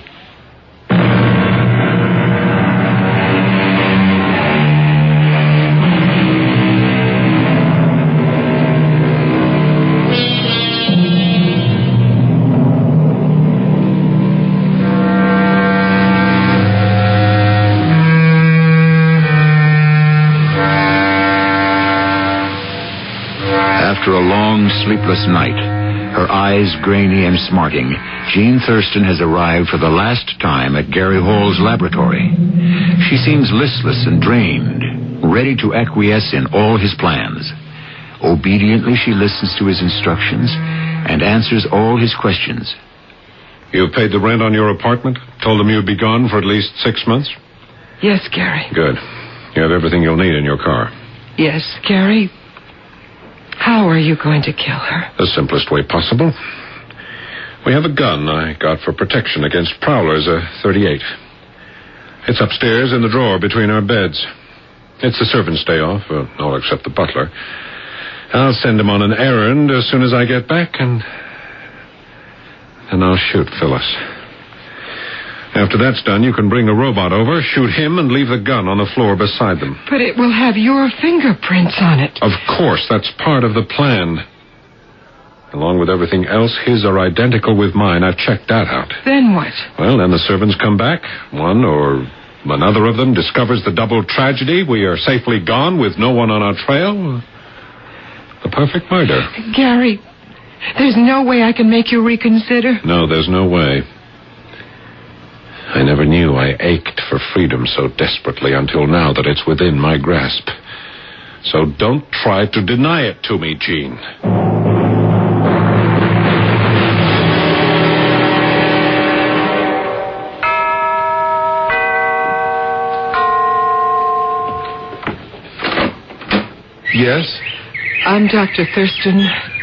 S2: After a long, sleepless night, her eyes grainy and smarting, Jean Thurston has arrived for the last time at Gary Hall's laboratory. She seems listless and drained, ready to acquiesce in all his plans. Obediently, she listens to his instructions and answers all his questions.
S21: You paid the rent on your apartment? Told them you'd be gone for at least 6 months?
S22: Yes, Gary.
S21: Good. You have everything you'll need in your car.
S22: Yes, Gary. How are you going to kill her?
S21: The simplest way possible. We have a gun I got for protection against prowlers, a .38. It's upstairs in the drawer between our beds. It's the servant's day off, all except the butler. I'll send him on an errand as soon as I get back, and I'll shoot Phyllis. After that's done, you can bring a robot over, shoot him, and leave the gun on the floor beside them.
S22: But it will have your fingerprints on it.
S21: Of course, that's part of the plan. Along with everything else, his are identical with mine. I've checked that out.
S22: Then what?
S21: Well, then the servants come back. One or another of them discovers the double tragedy. We are safely gone with no one on our trail. The perfect murder.
S22: Gary, there's no way I can make you reconsider?
S21: No, there's no way. I never knew I ached for freedom so desperately until now that it's within my grasp. So don't try to deny it to me, Jean.
S1: Yes?
S22: I'm Dr. Thurston,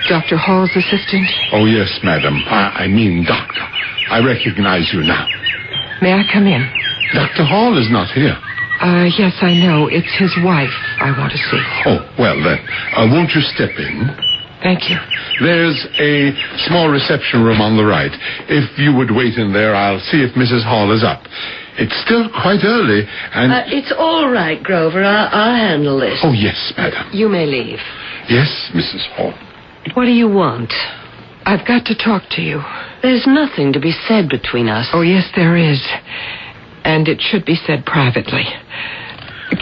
S22: Dr. Hall's assistant.
S1: Oh, yes, madam. I mean doctor. I recognize you now.
S22: May I come in?
S1: Dr. Hall is not here.
S22: Yes, I know. It's his wife I want to see.
S1: Oh, well then, won't you step in?
S22: Thank you.
S1: There's a small reception room on the right. If you would wait in there, I'll see if Mrs. Hall is up. It's still quite early, and...
S20: It's all right, Grover. I'll handle this.
S1: Oh, yes, madam.
S20: You may leave.
S1: Yes, Mrs. Hall.
S20: What do you want?
S22: I've got to talk to you.
S20: There's nothing to be said between us.
S22: Oh, yes, there is. And it should be said privately.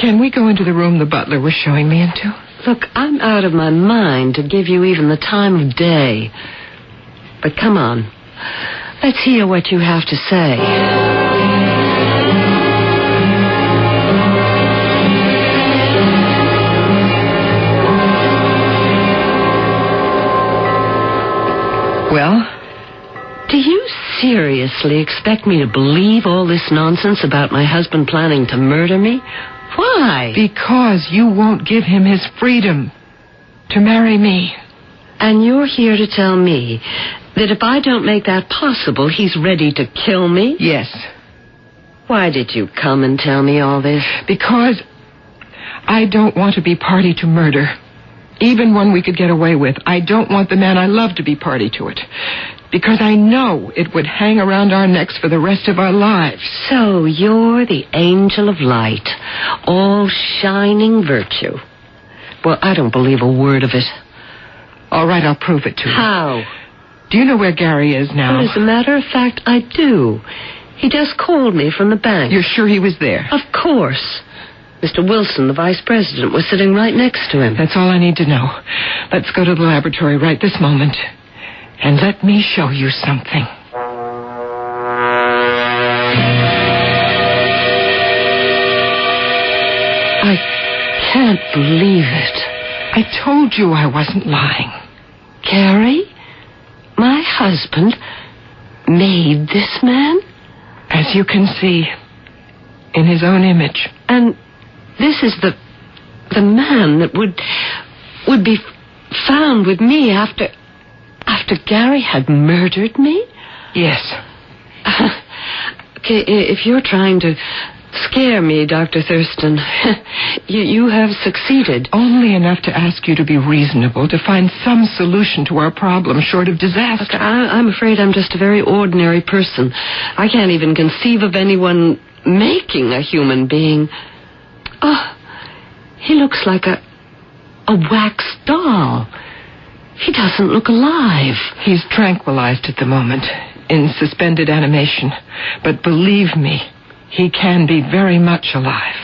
S22: Can we go into the room the butler was showing me into?
S20: Look, I'm out of my mind to give you even the time of day. But come on. Let's hear what you have to say.
S22: Well?
S20: Do you seriously expect me to believe all this nonsense about my husband planning to murder me? Why?
S22: Because you won't give him his freedom to marry me.
S20: And you're here to tell me that if I don't make that possible, he's ready to kill me?
S22: Yes.
S20: Why did you come and tell me all this?
S22: Because I don't want to be party to murder. Even one we could get away with. I don't want the man I love to be party to it. Because I know it would hang around our necks for the rest of our lives.
S20: So you're the angel of light, all shining virtue. Well, I don't believe a word of it.
S22: All right, I'll prove it to you.
S20: How?
S22: Do you know where Gary is now?
S20: Well, as a matter of fact, I do. He just called me from the bank.
S22: You're sure he was there?
S20: Of course. Mr. Wilson, the vice president, was sitting right next to him.
S22: That's all I need to know. Let's go to the laboratory right this moment. And let me show you something.
S20: I can't believe it.
S22: I told you I wasn't lying.
S20: Gary, my husband, made this man?
S22: As you can see, in his own image.
S20: And this is the man that would be found with me after Gary had murdered me?
S22: Yes.
S20: Okay, if you're trying to scare me, Dr. Thurston, you have succeeded.
S22: Only enough to ask you to be reasonable, to find some solution to our problem short of disaster.
S20: I'm afraid I'm just a very ordinary person. I can't even conceive of anyone making a human being. Oh, he looks like a wax doll. He doesn't look alive.
S22: He's tranquilized at the moment, in suspended animation. But believe me, he can be very much alive.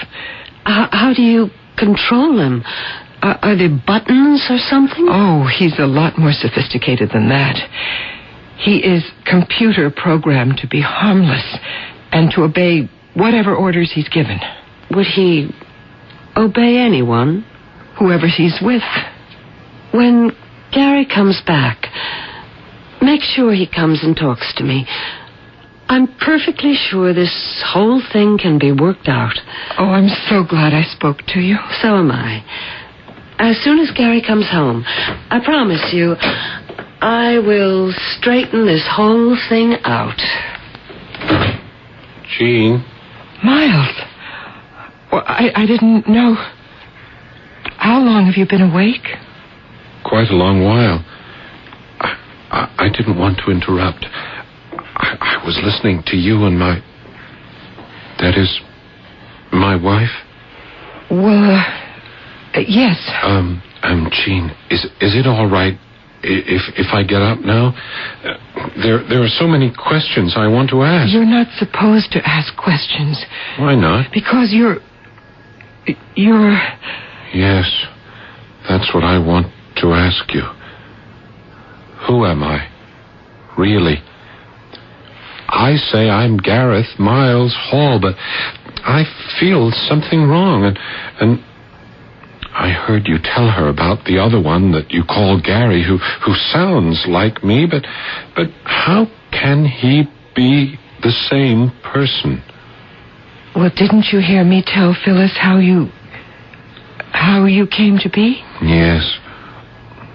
S20: How do you control him? Are there buttons or something?
S22: Oh, he's a lot more sophisticated than that. He is computer programmed to be harmless and to obey whatever orders he's given.
S20: Would he obey anyone?
S22: Whoever he's with.
S20: When Gary comes back, make sure he comes and talks to me. I'm perfectly sure this whole thing can be worked out.
S22: Oh, I'm so glad I spoke to you.
S20: So am I. As soon as Gary comes home, I promise you, I will straighten this whole thing out.
S21: Jean?
S22: Miles. Well, I didn't know. How long have you been awake?
S21: Quite a long while. I didn't want to interrupt. I was listening to you and that is, my wife?
S22: Well, yes.
S21: Jean, is it all right if I get up now? There are so many questions I want to ask.
S22: You're not supposed to ask questions.
S21: Why not?
S22: Because you're...
S21: Yes, that's what I want to ask you. Who am I? Really? I say I'm Gareth Miles Hall, but I feel something wrong, and I heard you tell her about the other one that you call Gary, who sounds like me, but how can he be the same person?
S22: Well, didn't you hear me tell Phyllis how you came to be?
S21: Yes.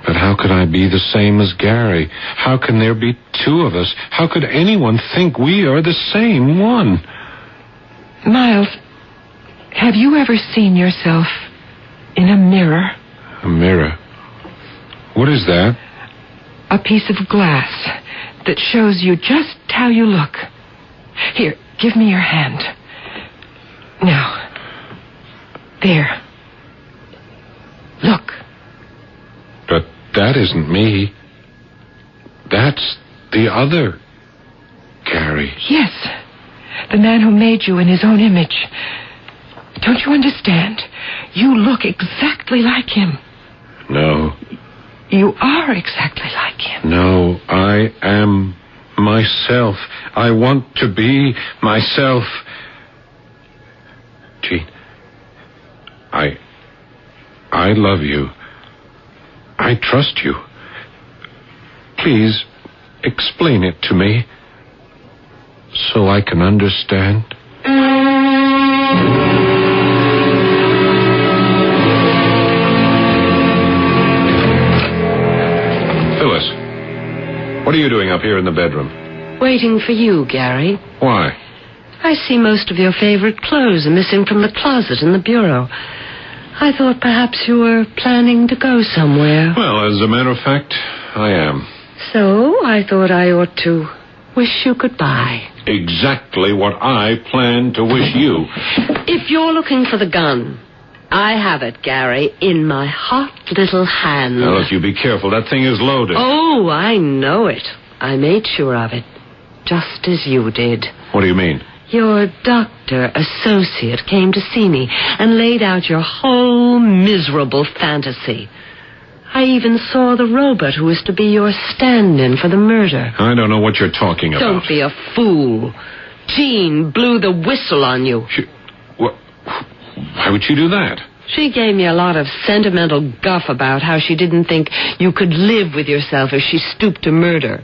S21: But how could I be the same as Gary? How can there be two of us? How could anyone think we are the same one?
S22: Miles, have you ever seen yourself in a mirror?
S21: A mirror? What is that?
S22: A piece of glass that shows you just how you look. Here, give me your hand. Now. There. Look.
S21: But that isn't me. That's the other Gary.
S22: Yes. The man who made you in his own image. Don't you understand? You look exactly like him.
S21: No.
S22: You are exactly like him.
S21: No, I am myself. I want to be myself. Jean, I love you. I trust you. Please, explain it to me so I can understand. Phyllis, what are you doing up here in the bedroom?
S20: Waiting for you, Gary.
S21: Why?
S20: I see most of your favorite clothes are missing from the closet in the bureau. I thought perhaps you were planning to go somewhere.
S21: Well, as a matter of fact, I am.
S20: So I thought I ought to wish you goodbye.
S21: Exactly what I planned to wish you.
S20: If you're looking for the gun, I have it, Gary, in my hot little hand.
S21: Now, look, you be careful. That thing is loaded.
S20: Oh, I know it. I made sure of it, just as you did.
S21: What do you mean?
S20: Your doctor associate came to see me and laid out your whole miserable fantasy. I even saw the robot who was to be your stand-in for the murder.
S21: I don't know what you're talking about.
S20: Don't be a fool. Jean blew the whistle on you.
S21: Why would she do that?
S20: She gave me a lot of sentimental guff about how she didn't think you could live with yourself if she stooped to murder.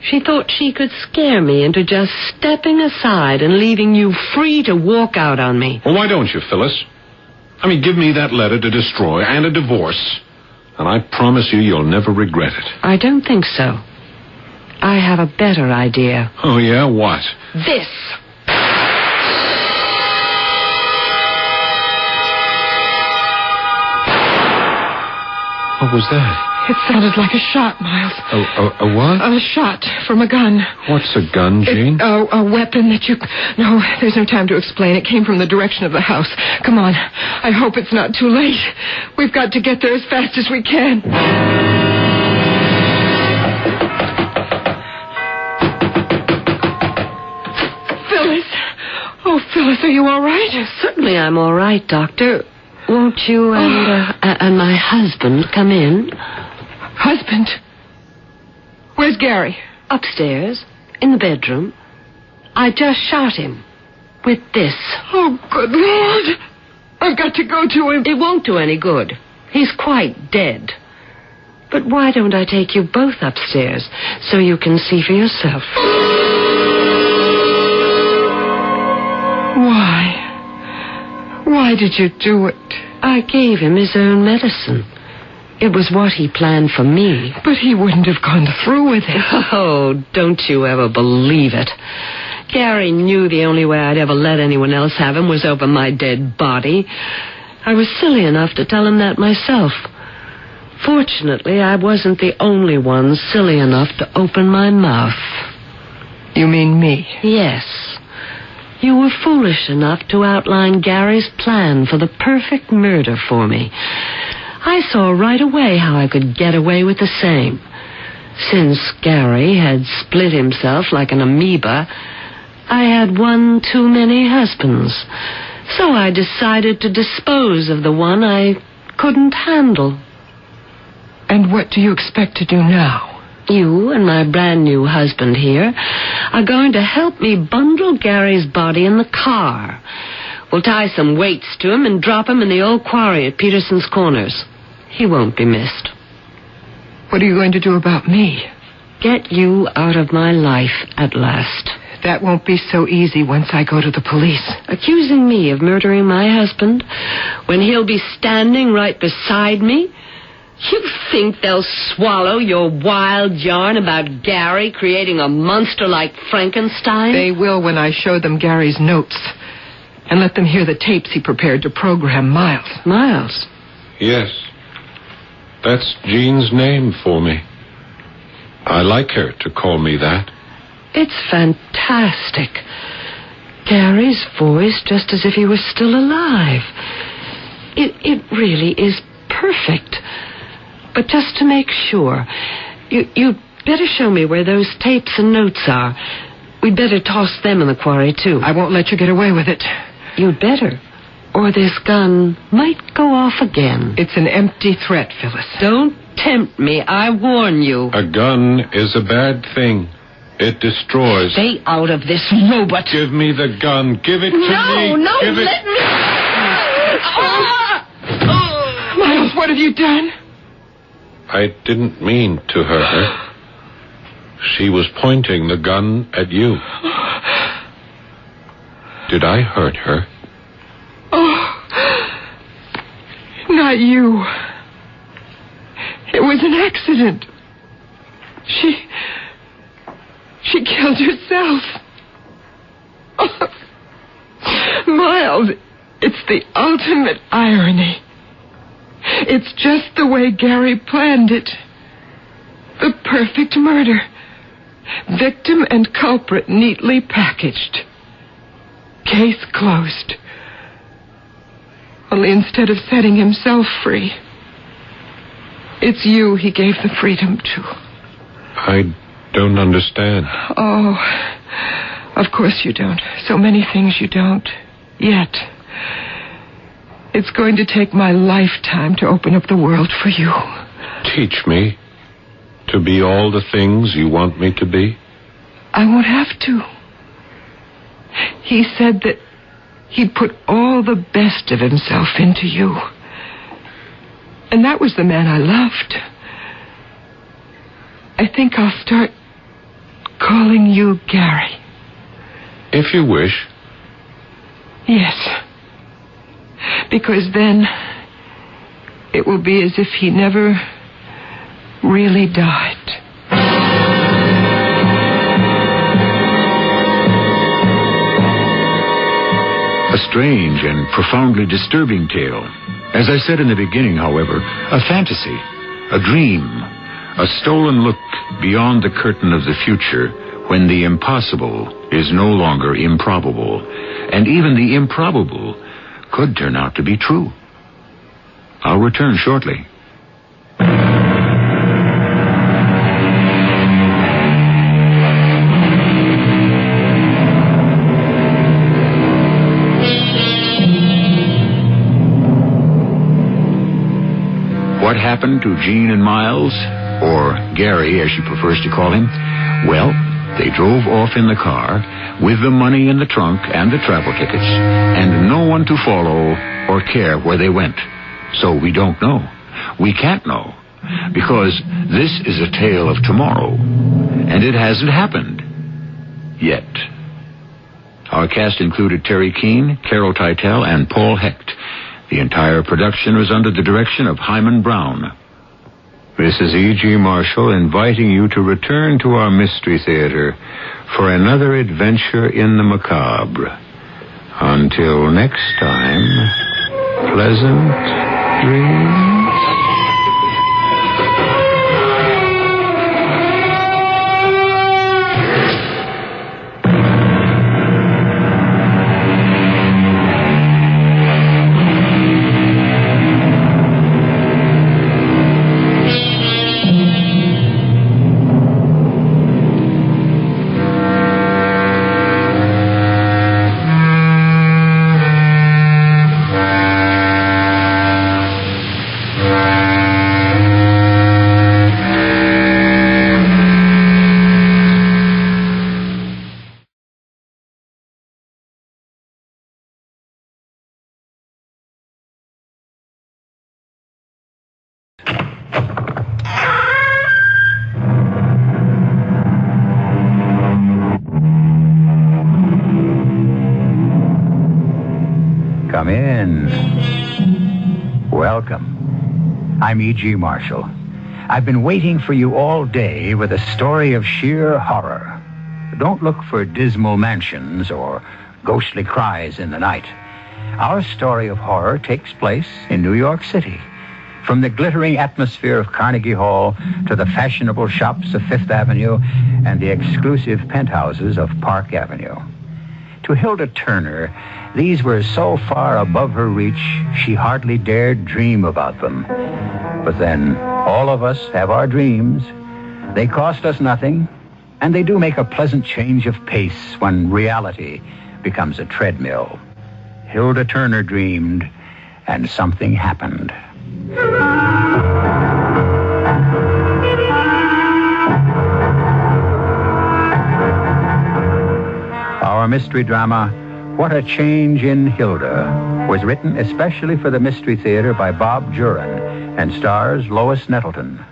S20: She thought she could scare me into just stepping aside and leaving you free to walk out on me.
S21: Well, why don't you, Phyllis? I mean, give me that letter to destroy and a divorce, and I promise you'll never regret it.
S20: I don't think so. I have a better idea.
S21: Oh, yeah? What?
S20: This.
S21: What was that?
S22: It sounded like a shot, Miles.
S21: A what?
S22: A shot from a gun.
S21: What's a gun, Jean?
S22: A weapon that you... No, there's no time to explain. It came from the direction of the house. Come on. I hope it's not too late. We've got to get there as fast as we can. Phyllis. Oh, Phyllis, are you all right?
S20: Certainly I'm all right, Doctor. Won't you and my husband come in?
S22: Husband? Where's Gary?
S20: Upstairs, in the bedroom. I just shot him. With this.
S22: Oh, good Lord. I've got to go to him.
S20: It won't do any good. He's quite dead. But why don't I take you both upstairs so you can see for yourself?
S22: Why? Why did you do it?
S20: I gave him his own medicine. It was what he planned for me.
S22: But he wouldn't have gone through with it.
S20: Oh, don't you ever believe it. Gary knew the only way I'd ever let anyone else have him was over my dead body. I was silly enough to tell him that myself. Fortunately, I wasn't the only one silly enough to open my mouth.
S22: You mean me?
S20: Yes. You were foolish enough to outline Gary's plan for the perfect murder for me. I saw right away how I could get away with the same. Since Gary had split himself like an amoeba, I had one too many husbands. So I decided to dispose of the one I couldn't handle.
S22: And what do you expect to do now?
S20: You and my brand new husband here are going to help me bundle Gary's body in the car. We'll tie some weights to him and drop him in the old quarry at Peterson's Corners. He won't be missed.
S22: What are you going to do about me?
S20: Get you out of my life at last.
S22: That won't be so easy once I go to the police.
S20: Accusing me of murdering my husband when he'll be standing right beside me? You think they'll swallow your wild yarn about Gary creating a monster like Frankenstein?
S22: They will when I show them Gary's notes and let them hear the tapes he prepared to program Miles.
S20: Miles?
S21: Yes. That's Jean's name for me. I like her to call me that.
S20: It's fantastic. Gary's voice just as if he was still alive. It really is perfect. But just to make sure, you'd better show me where those tapes and notes are. We'd better toss them in the quarry, too.
S22: I won't let you get away with it.
S20: You'd better. Or this gun might go off again.
S22: It's an empty threat, Phyllis.
S20: Don't tempt me. I warn you.
S21: A gun is a bad thing. It destroys.
S20: Stay out of this, robot.
S21: Give me the gun. Give it to me.
S20: No,
S21: Give
S20: let me.
S22: Miles, what have you done?
S21: I didn't mean to hurt her. She was pointing the gun at you. Did I hurt her?
S22: Oh, not you. It was an accident. She killed herself. Oh, Miles, It's the ultimate irony. It's just the way Gary planned it. The perfect murder. Victim and culprit neatly packaged. Case closed. Only instead of setting himself free, it's you he gave the freedom to.
S21: I don't understand.
S22: Oh, of course you don't. So many things you don't. Yet. It's going to take my lifetime to open up the world for you.
S21: Teach me to be all the things you want me to be.
S22: I won't have to. He said that he'd put all the best of himself into you. And that was the man I loved. I think I'll start calling you Gary.
S21: If you wish.
S22: Yes. Because then it will be as if he never really died.
S2: A strange and profoundly disturbing tale. As I said in the beginning, however, a fantasy, a dream, a stolen look beyond the curtain of the future when the impossible is no longer improbable, and even the improbable could turn out to be true. I'll return shortly. What happened to Jean and Miles, or Gary as she prefers to call him? Well, they drove off in the car with the money in the trunk and the travel tickets, and no one to follow or care where they went. So we don't know. We can't know, because this is a tale of tomorrow, and it hasn't happened yet. Our cast included Terry Keane, Carol Teitel, and Paul Hecht. The entire production was under the direction of Hyman Brown. This is E.G. Marshall inviting you to return to our Mystery Theater for another adventure in the macabre. Until next time, pleasant dreams. Come in. Welcome. I'm E.G. Marshall. I've been waiting for you all day with a story of sheer horror. Don't look for dismal mansions or ghostly cries in the night. Our story of horror takes place in New York City. From the glittering atmosphere of Carnegie Hall to the fashionable shops of Fifth Avenue and the exclusive penthouses of Park Avenue. To Hilda Turner, these were so far above her reach, she hardly dared dream about them. But then, all of us have our dreams. They cost us nothing, and they do make a pleasant change of pace when reality becomes a treadmill. Hilda Turner dreamed, and something happened. Our mystery drama, What a Change in Hilda, was written especially for the Mystery Theater by Bob Juran and stars Lois Nettleton.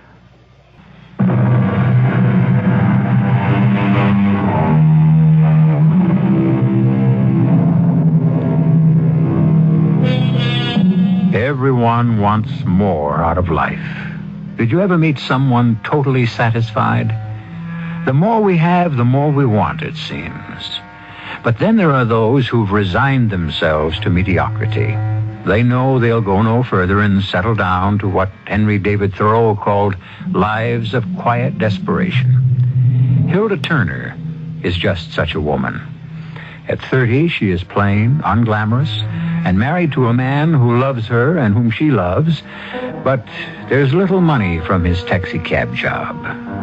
S2: Everyone wants more out of life. Did you ever meet someone totally satisfied? The more we have, the more we want, it seems. But then there are those who've resigned themselves to mediocrity. They know they'll go no further and settle down to what Henry David Thoreau called lives of quiet desperation. Hilda Turner is just such a woman. At 30, she is plain, unglamorous, and married to a man who loves her and whom she loves, but there's little money from his taxi cab job.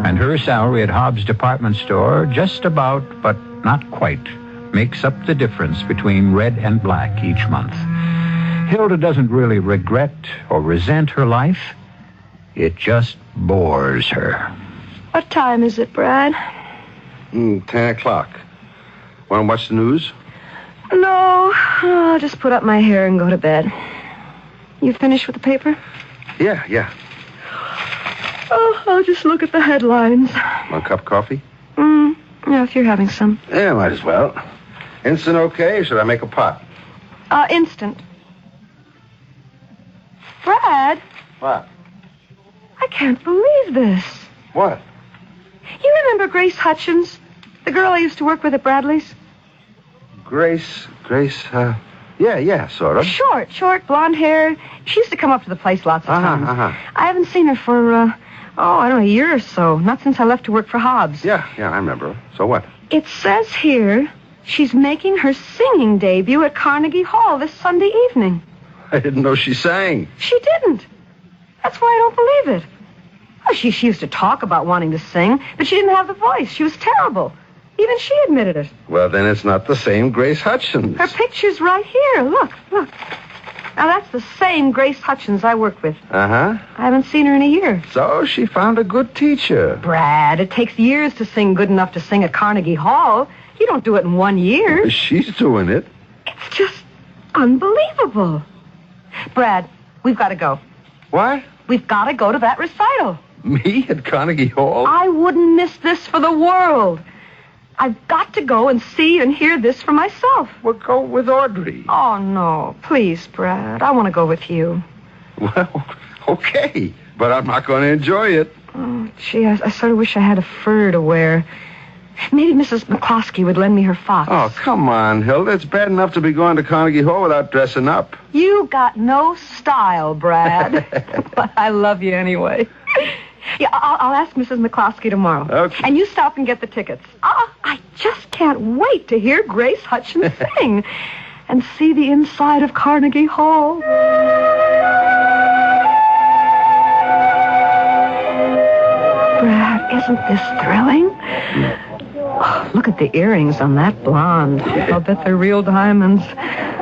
S2: And her salary at Hobbs' department store just about, but not quite, makes up the difference between red and black each month. Hilda doesn't really regret or resent her life. It just bores her.
S13: What time is it, Brad?
S3: 10 o'clock. Want to watch the news?
S13: No, I'll just put up my hair and go to bed. You finished with the paper?
S3: Yeah.
S13: Oh, I'll just look at the headlines.
S3: Want a cup of coffee?
S13: Yeah, if you're having some.
S3: Yeah, might as well. Instant okay, or should I make a pot?
S13: Instant. Brad,
S3: What?
S13: I can't believe this.
S3: What?
S13: You remember Grace Hutchins? The girl I used to work with at Bradley's?
S3: Grace, yeah, sort of.
S13: Short, blonde hair. She used to come up to the place lots of times. I haven't seen her for, I don't know, a year or so. Not since I left to work for Hobbs.
S3: Yeah, I remember her. So what?
S13: It says here she's making her singing debut at Carnegie Hall this Sunday evening.
S3: I didn't know she sang.
S13: She didn't. That's why I don't believe it. Oh, she used to talk about wanting to sing, but she didn't have the voice. She was terrible. Even she admitted it.
S3: Well, then it's not the same Grace Hutchins.
S13: Her picture's right here. Look. Now, that's the same Grace Hutchins I worked with.
S3: Uh-huh.
S13: I haven't seen her in a year.
S3: So she found a good teacher.
S13: Brad, it takes years to sing good enough to sing at Carnegie Hall. You don't do it in 1 year.
S3: She's doing it.
S13: It's just unbelievable. Brad, we've got to go.
S3: What?
S13: We've got to go to that recital.
S3: Me at Carnegie Hall?
S13: I wouldn't miss this for the world. I've got to go and see and hear this for myself.
S3: Well, go with Audrey.
S13: Oh, no. Please, Brad. I want to go with you.
S3: Well, okay. But I'm not going to enjoy it.
S13: Oh, gee, I sort of wish I had a fur to wear. Maybe Mrs. McCloskey would lend me her fox.
S3: Oh, come on, Hilda. It's bad enough to be going to Carnegie Hall without dressing up.
S13: You got no style, Brad. But I love you anyway. Yeah, I'll ask Mrs. McCloskey tomorrow.
S3: Okay.
S13: And you stop and get the tickets. I just can't wait to hear Grace Hutchins sing and see the inside of Carnegie Hall. Brad, isn't this thrilling? Oh, look at the earrings on that blonde. I'll bet they're real diamonds.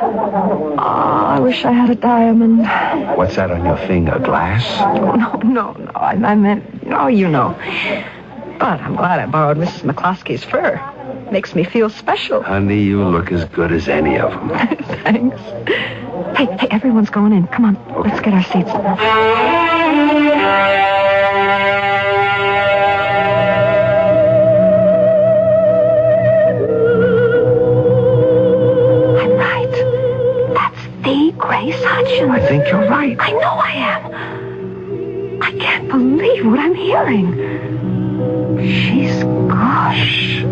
S13: Oh, I wish I had a diamond.
S3: What's that on your finger, glass?
S13: No. I meant, you know. But I'm glad I borrowed Mrs. McCloskey's fur. Makes me feel special.
S3: Honey, you look as good as any of them.
S13: Thanks. Hey, everyone's going in. Come on, let's get our seats. Grace Hutchins.
S3: I think you're right.
S13: I know I am. I can't believe what I'm hearing. She's good.
S3: Shh.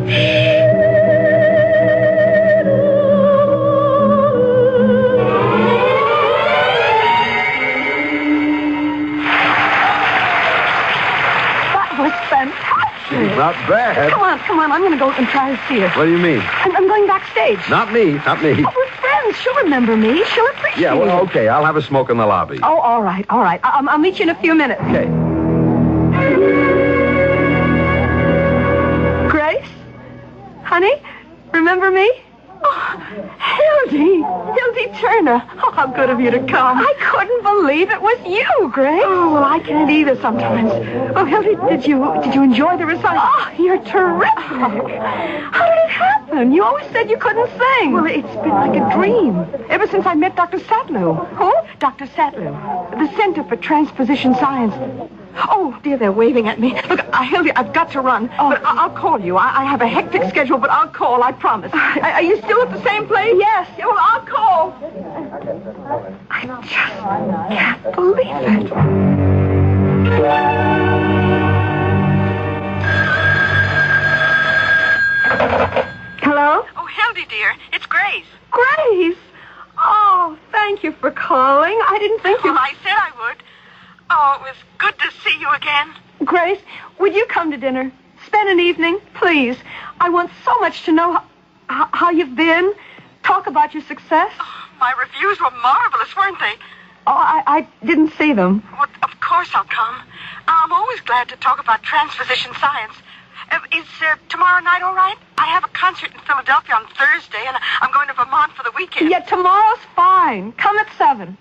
S13: That was fantastic.
S3: She's not bad.
S13: Come on. I'm going to go and try to see her.
S3: What do you mean?
S13: I'm going backstage.
S3: Not me.
S13: Oh, we're friends. She'll remember me. She'll appreciate it.
S3: Yeah, well, okay. I'll have a smoke in the lobby.
S13: Oh, all right. I'll meet you in a few minutes.
S3: Okay.
S13: Grace? Honey? Remember me? Oh, Hildy Turner. Oh, how good of you to come. I couldn't believe it was you, Grace. Oh, well, I can't either sometimes. Oh, Hildy, did you enjoy the recital? Oh, you're terrific. How did it happen? You always said you couldn't sing. Well, it's been like a dream. Ever since I met Dr. Satlew. Who? Dr. Satlew. The Center for Transposition Science. Oh, dear, they're waving at me. Look, Hildy, I've got to run. Oh. But I'll call you. I have a hectic schedule, but I'll call, I promise. Are you still at the same place? Yes. Well, I'll call. I just can't believe it. Hello?
S4: Oh, Hildy,
S13: dear. It's Grace. Grace? Oh, thank you for calling. I didn't think you...
S4: Well, I said I would. Oh, it was good to see you again.
S13: Grace, would you come to dinner? Spend an evening, please. I want so much to know how you've been. Talk about your success.
S4: Oh, my reviews were marvelous, weren't they?
S13: Oh, I didn't see them.
S4: Well, of course I'll come. I'm always glad to talk about transposition science. Is tomorrow night all right? I have a concert in Philadelphia on Thursday, and I'm going to Vermont for the weekend.
S13: Yeah, tomorrow's fine. Come at 7.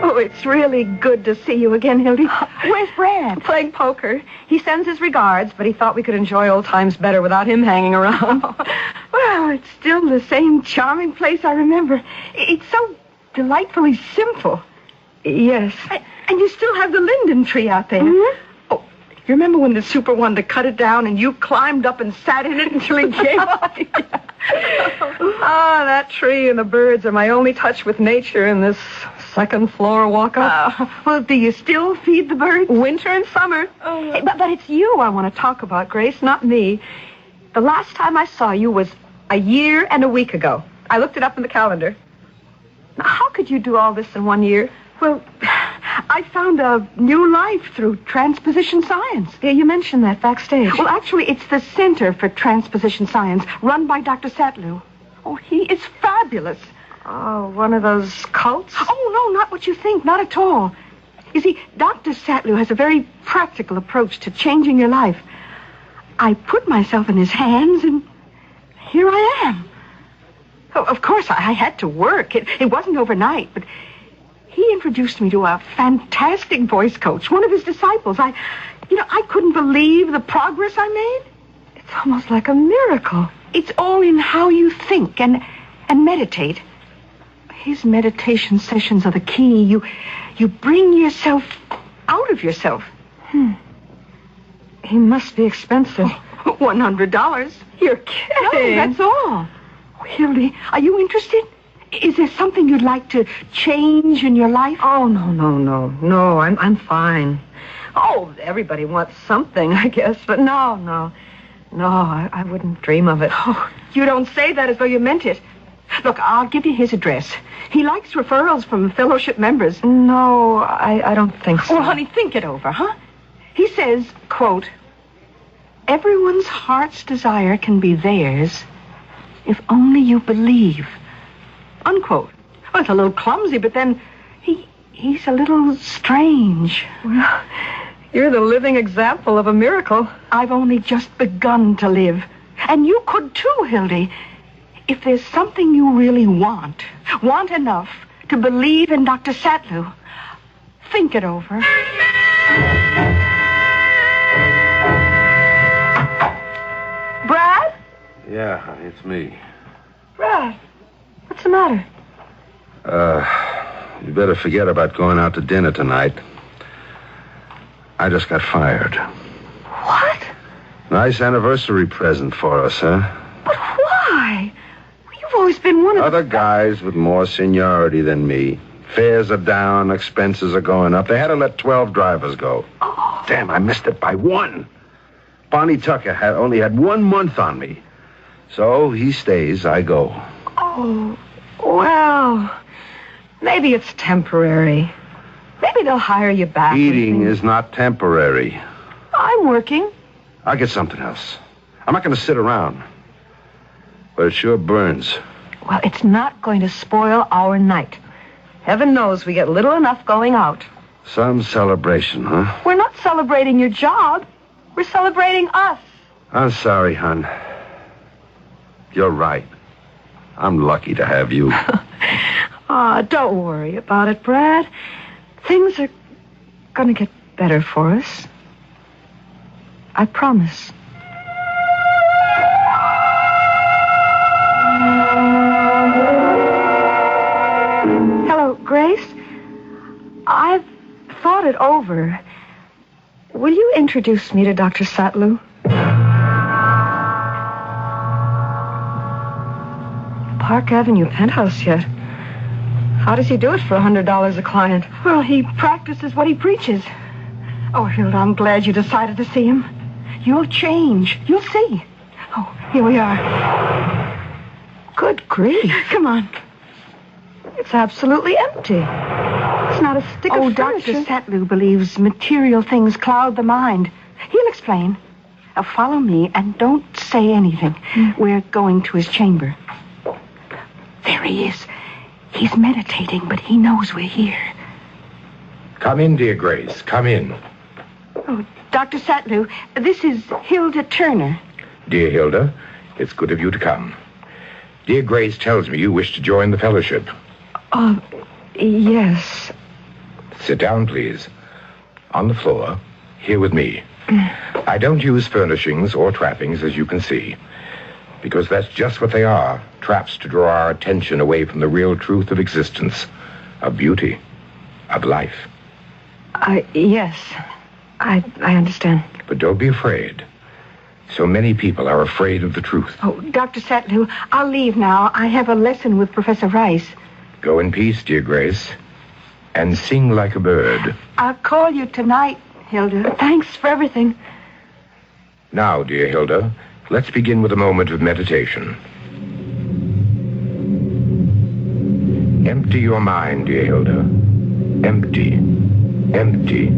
S13: Oh, it's really good to see you again, Hildy. Where's Brad? Playing poker. He sends his regards, but he thought we could enjoy old times better without him hanging around. Well, it's still the same charming place I remember. It's so delightfully simple. Yes. And you still have the linden tree out there. Mm-hmm. Oh, you remember when the super wanted to cut it down and you climbed up and sat in it until he gave up? Oh, that tree and the birds are my only touch with nature in this second floor walk up. Well, do you still feed the birds? Winter and summer. Oh. Hey, but it's you I want to talk about, Grace, not me. The last time I saw you was a year and a week ago. I looked it up in the calendar. Now, how could you do all this in 1 year? Well, I found a new life through transposition science. Yeah, you mentioned that backstage. Well, actually, it's the Center for Transposition Science, run by Dr. Satlu. Oh, he is fabulous. Oh, one of those cults? Oh, no, not what you think. Not at all. You see, Dr. Satlu has a very practical approach to changing your life. I put myself in his hands, and here I am. Oh, of course, I had to work. It wasn't overnight, but... he introduced me to a fantastic voice coach, one of his disciples. I couldn't believe the progress I made. It's almost like a miracle. It's all in how you think and meditate. His meditation sessions are the key. You bring yourself out of yourself. He must be expensive. $100. You're kidding. No, that's all. Hildy, are you interested? Is there something you'd like to change in your life? Oh, no. I'm fine. Oh, everybody wants something, I guess, but no. I wouldn't dream of it. Oh, you don't say that as though you meant it. Look, I'll give you his address. He likes referrals from fellowship members. No, I don't think so. Well, honey, think it over, huh? He says, quote, everyone's heart's desire can be theirs if only you believe. Unquote. Well, it's a little clumsy, but then he's a little strange. Well, you're the living example of a miracle. I've only just begun to live. And you could too, Hildy. If there's something you really want enough to believe in Dr. Satlu, think it over. Brad?
S3: Yeah, honey, it's me.
S13: Brad. What's the matter?
S3: You better forget about going out to dinner tonight. I just got fired.
S13: What?
S3: Nice anniversary present for us, huh?
S13: But why? You've always been one of
S3: other guys with more seniority than me. Fares are down, expenses are going up. They had to let 12 drivers go. Oh. Damn, I missed it by 1. Bonnie Tucker only had 1 month on me. So he stays, I go.
S13: Oh, well, maybe it's temporary. Maybe they'll hire you back.
S3: Eating is not temporary.
S13: I'm working.
S3: I'll get something else. I'm not going to sit around. But it sure burns.
S13: Well, it's not going to spoil our night. Heaven knows we get little enough going out.
S3: Some celebration, huh?
S13: We're not celebrating your job. We're celebrating us.
S3: I'm sorry, hon. You're right. I'm lucky to have you.
S13: Don't worry about it, Brad. Things are going to get better for us. I promise. Hello, Grace. I've thought it over. Will you introduce me to Dr. Satlu? Park Avenue penthouse yet. How does he do it for $100 a client? Well, he practices what he preaches. Oh, Hilda, I'm glad you decided to see him.
S4: You'll change. You'll see. Oh, here we are. Good grief. Come on. It's absolutely empty. It's not a stick of furniture. Dr. Satlu believes material things cloud the mind. He'll explain. Now follow me and don't say anything. We're going to his chamber. There he is. He's meditating, but he knows we're here.
S3: Come in, dear Grace. Come in.
S4: Oh, Dr. Satlu, this is Hilda Turner.
S3: Dear Hilda, it's good of you to come. Dear Grace tells me you wish to join the fellowship.
S4: Yes.
S3: Sit down, please. On the floor, here with me. I don't use furnishings or trappings, as you can see, because that's just what they are, traps to draw our attention away from the real truth of existence, of beauty, of life.
S4: Yes. I understand.
S3: But don't be afraid. So many people are afraid of the truth.
S4: Oh, Dr. Satlu, I'll leave now. I have a lesson with Professor Rice.
S3: Go in peace, dear Grace, and sing like a bird.
S4: I'll call you tonight, Hilda. Thanks for everything.
S3: Now, dear Hilda, let's begin with a moment of meditation. Empty your mind, dear Hilda. Empty, empty,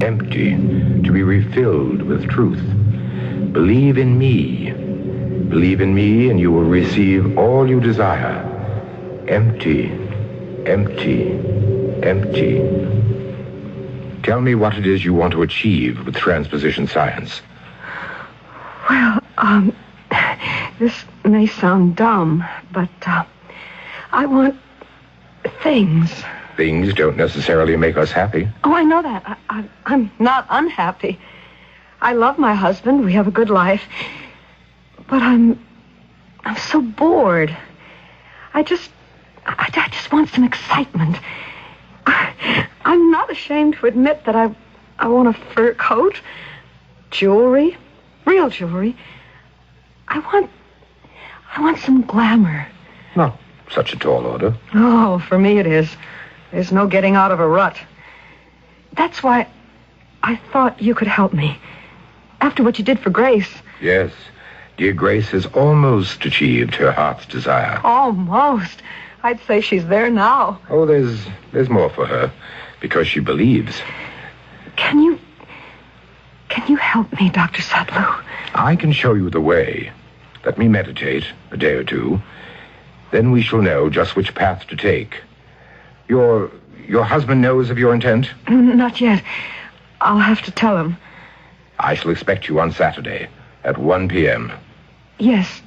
S3: empty, to be refilled with truth. Believe in me. Believe in me, and you will receive all you desire. Empty, empty, empty. Tell me what it is you want to achieve with transposition science.
S4: Well, this may sound dumb, but I want things.
S3: Things don't necessarily make us happy.
S4: Oh, I know that. I'm not unhappy. I love my husband. We have a good life. But I'm so bored. I just want some excitement. I'm not ashamed to admit that I want a fur coat, jewelry, real jewelry. I want some glamour.
S3: Not such a tall order.
S4: Oh, for me it is. There's no getting out of a rut. That's why I thought you could help me. After what you did for Grace.
S3: Yes. Dear Grace has almost achieved her heart's desire.
S4: Almost. I'd say she's there now.
S3: Oh, there's more for her, because she believes.
S4: Can you help me, Dr. Satlu?
S3: I can show you the way. Let me meditate a day or two. Then we shall know just which path to take. Your husband knows of your intent?
S4: Not yet. I'll have to tell him.
S3: I shall expect you on Saturday at 1 p.m.
S4: Yes.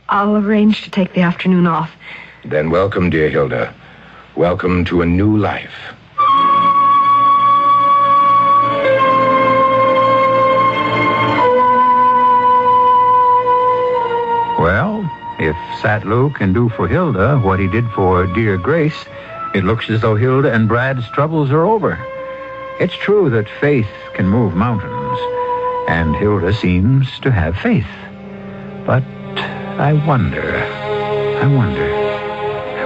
S4: I'll arrange to take the afternoon off.
S3: Then welcome, dear Hilda. Welcome to a new life.
S2: Well, if Satlu can do for Hilda what he did for dear Grace, it looks as though Hilda and Brad's troubles are over. It's true that faith can move mountains, and Hilda seems to have faith. But I wonder.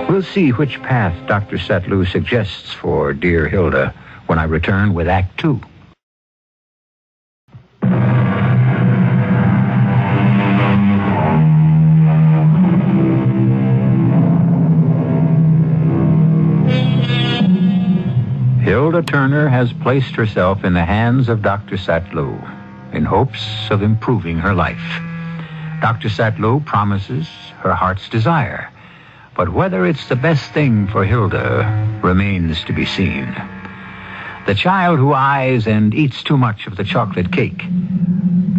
S2: We'll see which path Dr. Satlu suggests for dear Hilda when I return with Act 2. Hilda Turner has placed herself in the hands of Dr. Satlu in hopes of improving her life. Dr. Satlu promises her heart's desire, but whether it's the best thing for Hilda remains to be seen. The child who eyes and eats too much of the chocolate cake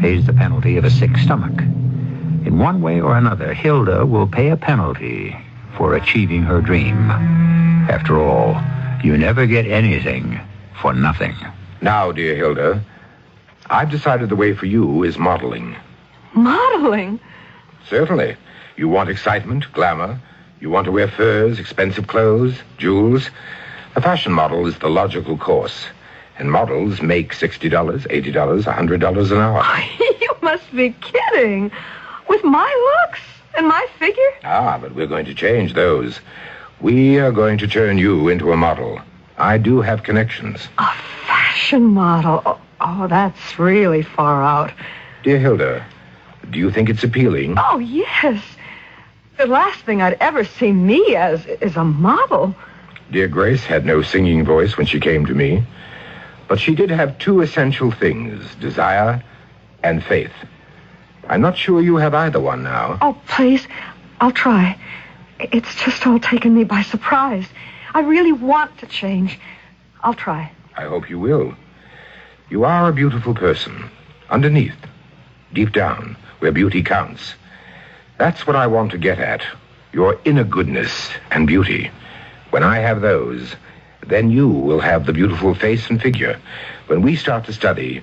S2: pays the penalty of a sick stomach. In one way or another, Hilda will pay a penalty for achieving her dream. After all, you never get anything for nothing.
S3: Now, dear Hilda, I've decided the way for you is modeling.
S4: Modeling?
S3: Certainly. You want excitement, glamour. You want to wear furs, expensive clothes, jewels. A fashion model is the logical course. And models make $60, $80, $100 an hour.
S4: You must be kidding. With my looks and my figure?
S3: Ah, but we're going to change those. We are going to turn you into a model. I do have connections.
S4: A fashion model? Oh, that's really far out.
S3: Dear Hilda, do you think it's appealing?
S4: Oh, yes. The last thing I'd ever see me as is a model.
S3: Dear Grace had no singing voice when she came to me, but she did have two essential things, desire and faith. I'm not sure you have either one now.
S4: Oh, please, I'll try. It's just all taken me by surprise. I really want to change. I'll try.
S3: I hope you will. You are a beautiful person. Underneath, deep down, where beauty counts. That's what I want to get at. Your inner goodness and beauty. When I have those, then you will have the beautiful face and figure. When we start to study,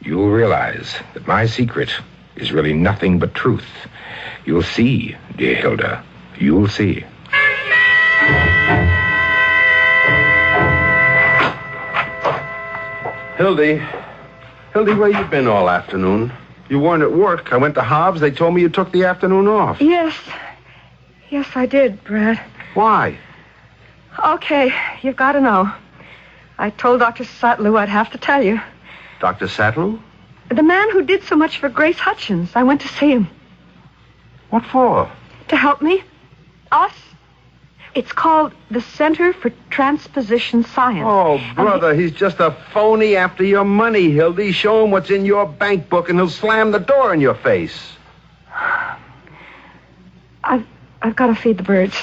S3: you will realize that my secret is really nothing but truth. You'll see, dear Hilda. You'll see. Hildy, where you been all afternoon? You weren't at work. I went to Hobbs. They told me you took the afternoon off.
S4: Yes, I did, Brad.
S3: Why?
S4: Okay, you've got to know. I told Dr. Satlew I'd have to tell you.
S3: Dr. Satlew?
S4: The man who did so much for Grace Hutchins. I went to see him.
S3: What for?
S4: To help me. Us. It's called the Center for Transposition Science.
S3: Oh, brother, he's just a phony after your money, Hildy. Show him what's in your bank book and he'll slam the door in your face.
S4: I've got to feed the birds.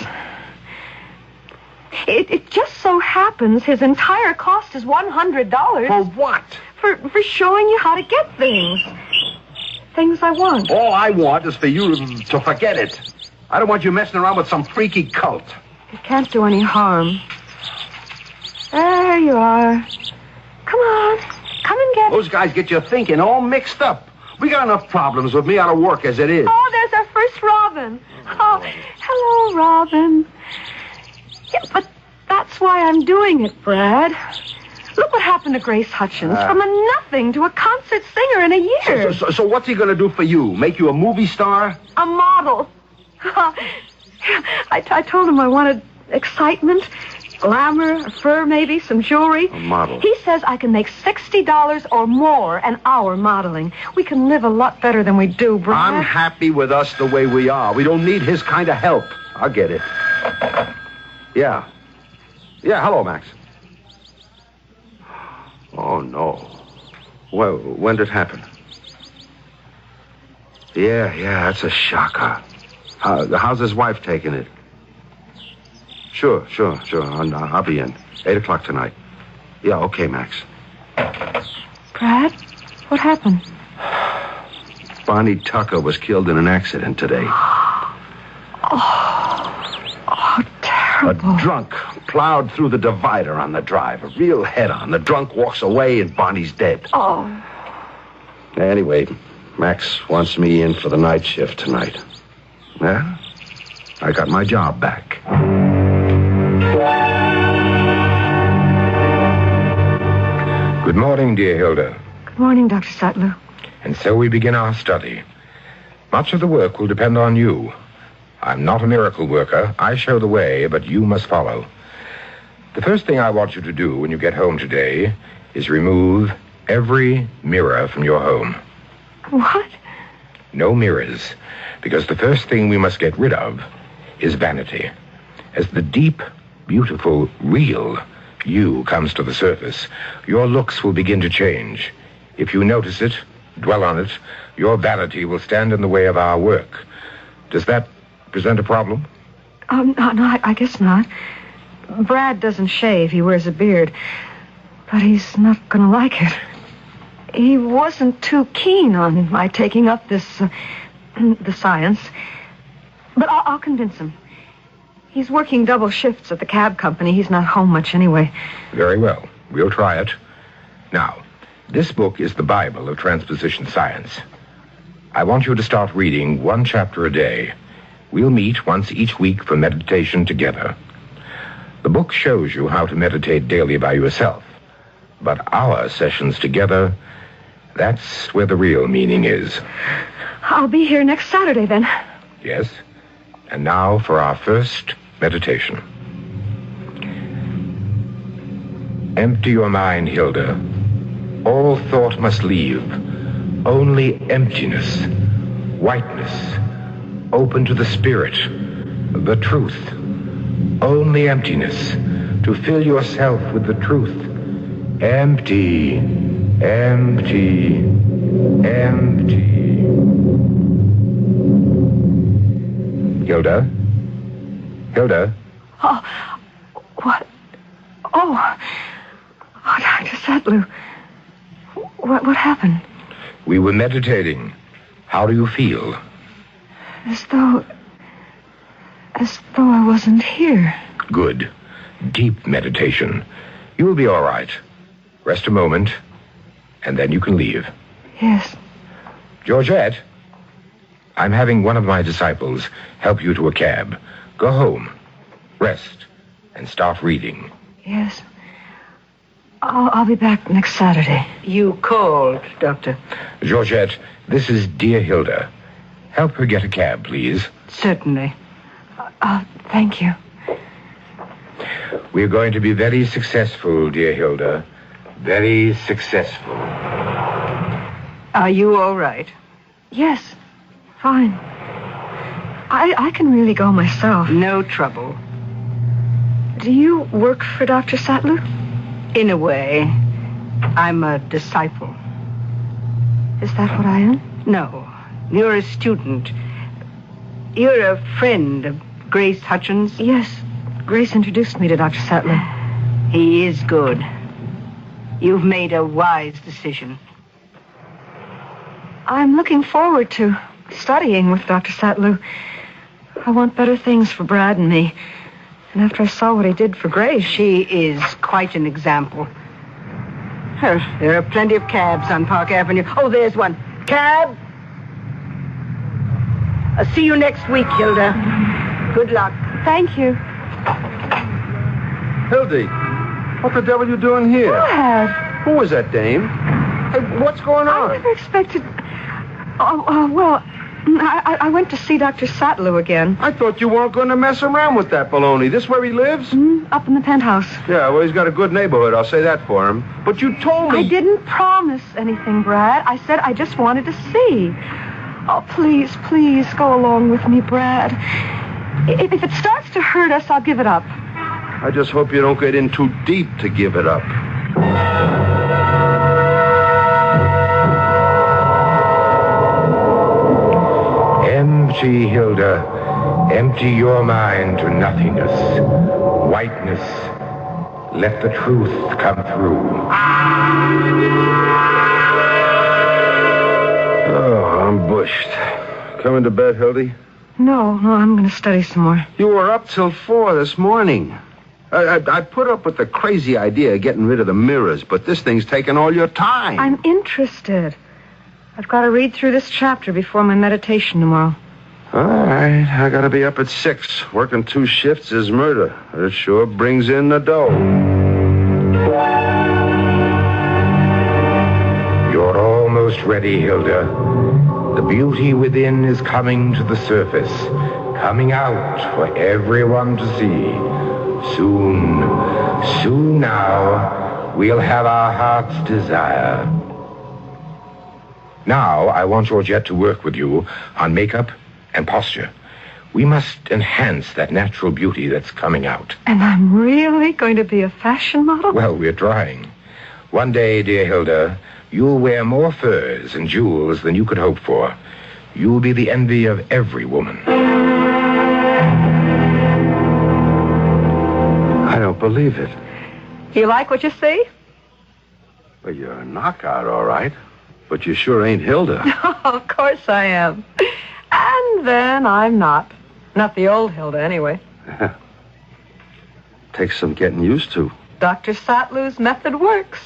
S4: It just so happens his entire cost is $100.
S3: For what?
S4: For showing you how to get things. Things I want.
S3: All I want is for you to forget it. I don't want you messing around with some freaky cult.
S4: It can't do any harm. There you are. Come on. Come and get it.
S3: Those guys get you thinking, all mixed up. We got enough problems with me out of work as it is.
S4: Oh, there's our first Robin. Oh, hello, Robin. Yeah, but that's why I'm doing it, Brad. Look what happened to Grace Hutchins. From a nothing to a concert singer in a year.
S3: So what's he going to do for you? Make you a movie star?
S4: A model. I told him I wanted excitement, glamour, a fur maybe, some jewelry.
S3: A model.
S4: He says I can make $60 or more an hour modeling. We can live a lot better than we do, Brad.
S3: I'm happy with us the way we are. We don't need his kind of help. I'll get it. Yeah. Yeah, hello, Max. Oh, no. Well, when did it happen? Yeah, that's a shocker. How's his wife taking it? Sure. I'll be in. 8 o'clock tonight. Yeah, okay, Max.
S4: Brad, what happened?
S3: Bonnie Tucker was killed in an accident today.
S4: Oh, terrible.
S3: A drunk plowed through the divider on the drive. A real head-on. The drunk walks away and Bonnie's dead.
S4: Oh.
S3: Anyway, Max wants me in for the night shift tonight. Yeah? I got my job back. Good morning, dear Hilda.
S4: Good morning, Dr. Satlew.
S3: And so we begin our study. Much of the work will depend on you. I'm not a miracle worker. I show the way, but you must follow. The first thing I want you to do when you get home today is remove every mirror from your home.
S4: What?
S3: No mirrors, because the first thing we must get rid of is vanity. As the deep, beautiful, real you comes to the surface, your looks will begin to change. If you notice it, dwell on it, your vanity will stand in the way of our work. Does that present a problem?
S4: No, I guess not. Brad doesn't shave. He wears a beard. But he's not going to like it. He wasn't too keen on my taking up this, the science. But I'll convince him. He's working double shifts at the cab company. He's not home much anyway.
S3: Very well. We'll try it. Now, this book is the Bible of transposition science. I want you to start reading 1 chapter a day. We'll meet once each week for meditation together. The book shows you how to meditate daily by yourself. But our sessions together, that's where the real meaning is.
S4: I'll be here next Saturday, then.
S3: Yes. And now for our first meditation. Empty your mind, Hilda. All thought must leave. Only emptiness, whiteness, open to the spirit, the truth. Only emptiness, to fill yourself with the truth. Empty, empty, empty. Hilda? Hilda?
S4: Oh, what? Oh, Dr. Sattler. What happened?
S3: We were meditating. How do you feel?
S4: As though I wasn't here.
S3: Good. Deep meditation. You will be all right. Rest a moment, and then you can leave.
S4: Yes.
S3: Georgette, I'm having one of my disciples help you to a cab. Go home, rest, and start reading.
S4: Yes. I'll be back next Saturday.
S5: You called, Doctor.
S3: Georgette, this is dear Hilda. Help her get a cab, please.
S5: Certainly.
S4: Thank you.
S3: We're going to be very successful, dear Hilda. Very successful.
S5: Are you all right?
S4: Yes, fine. I can really go myself.
S5: No trouble.
S4: Do you work for Dr. Sattler?
S5: In a way. I'm a disciple.
S4: Is that what I am?
S5: No. You're a student. You're a friend of Grace Hutchins?
S4: Yes. Grace introduced me to Dr. Sattler.
S5: He is good. You've made a wise decision.
S4: I'm looking forward to studying with Dr. Sattler. I want better things for Brad and me. And after I saw what he did for Grace...
S5: She is quite an example. There are plenty of cabs on Park Avenue. Oh, there's one. Cab! I'll see you next week, Hilda. Good luck.
S4: Thank you.
S3: Hildy, what the devil are you doing here?
S4: Brad!
S3: Who is that dame? Hey, what's going on?
S4: I never expected... well, I went to see Dr. Sattler again.
S3: I thought you weren't going to mess around with that baloney. This where he lives?
S4: Up in the penthouse.
S3: Yeah, well, he's got a good neighborhood. I'll say that for him. But you told me...
S4: I didn't promise anything, Brad. I said I just wanted to see. Oh, please, please go along with me, Brad. If it starts to hurt us, I'll give it up.
S3: I just hope you don't get in too deep to give it up. Empty, Hilda. Empty your mind to nothingness. Whiteness. Let the truth come through. Oh, I'm bushed. Coming to bed, Hildy?
S4: No, I'm going to study some more.
S3: You were up till 4 this morning. I put up with the crazy idea of getting rid of the mirrors, but this thing's taking all your time.
S4: I'm interested. I've got to read through this chapter before my meditation tomorrow.
S3: All right. I got to be up at 6. Working 2 shifts is murder. It sure brings in the dough. You're almost ready, Hilda. The beauty within is coming to the surface, coming out for everyone to see. Soon now, we'll have our heart's desire. Now, I want Georgette to work with you on makeup and posture. We must enhance that natural beauty that's coming out.
S4: And I'm really going to be a fashion model?
S3: Well, we're trying. One day, dear Hilda, you'll wear more furs and jewels than you could hope for. You'll be the envy of every woman. I don't believe it.
S4: You like what you see?
S3: Well, you're a knockout, all right. But you sure ain't Hilda.
S4: Of course I am. And then I'm not. Not the old Hilda, anyway.
S3: Takes some getting used to.
S4: Dr. Sattler's method works.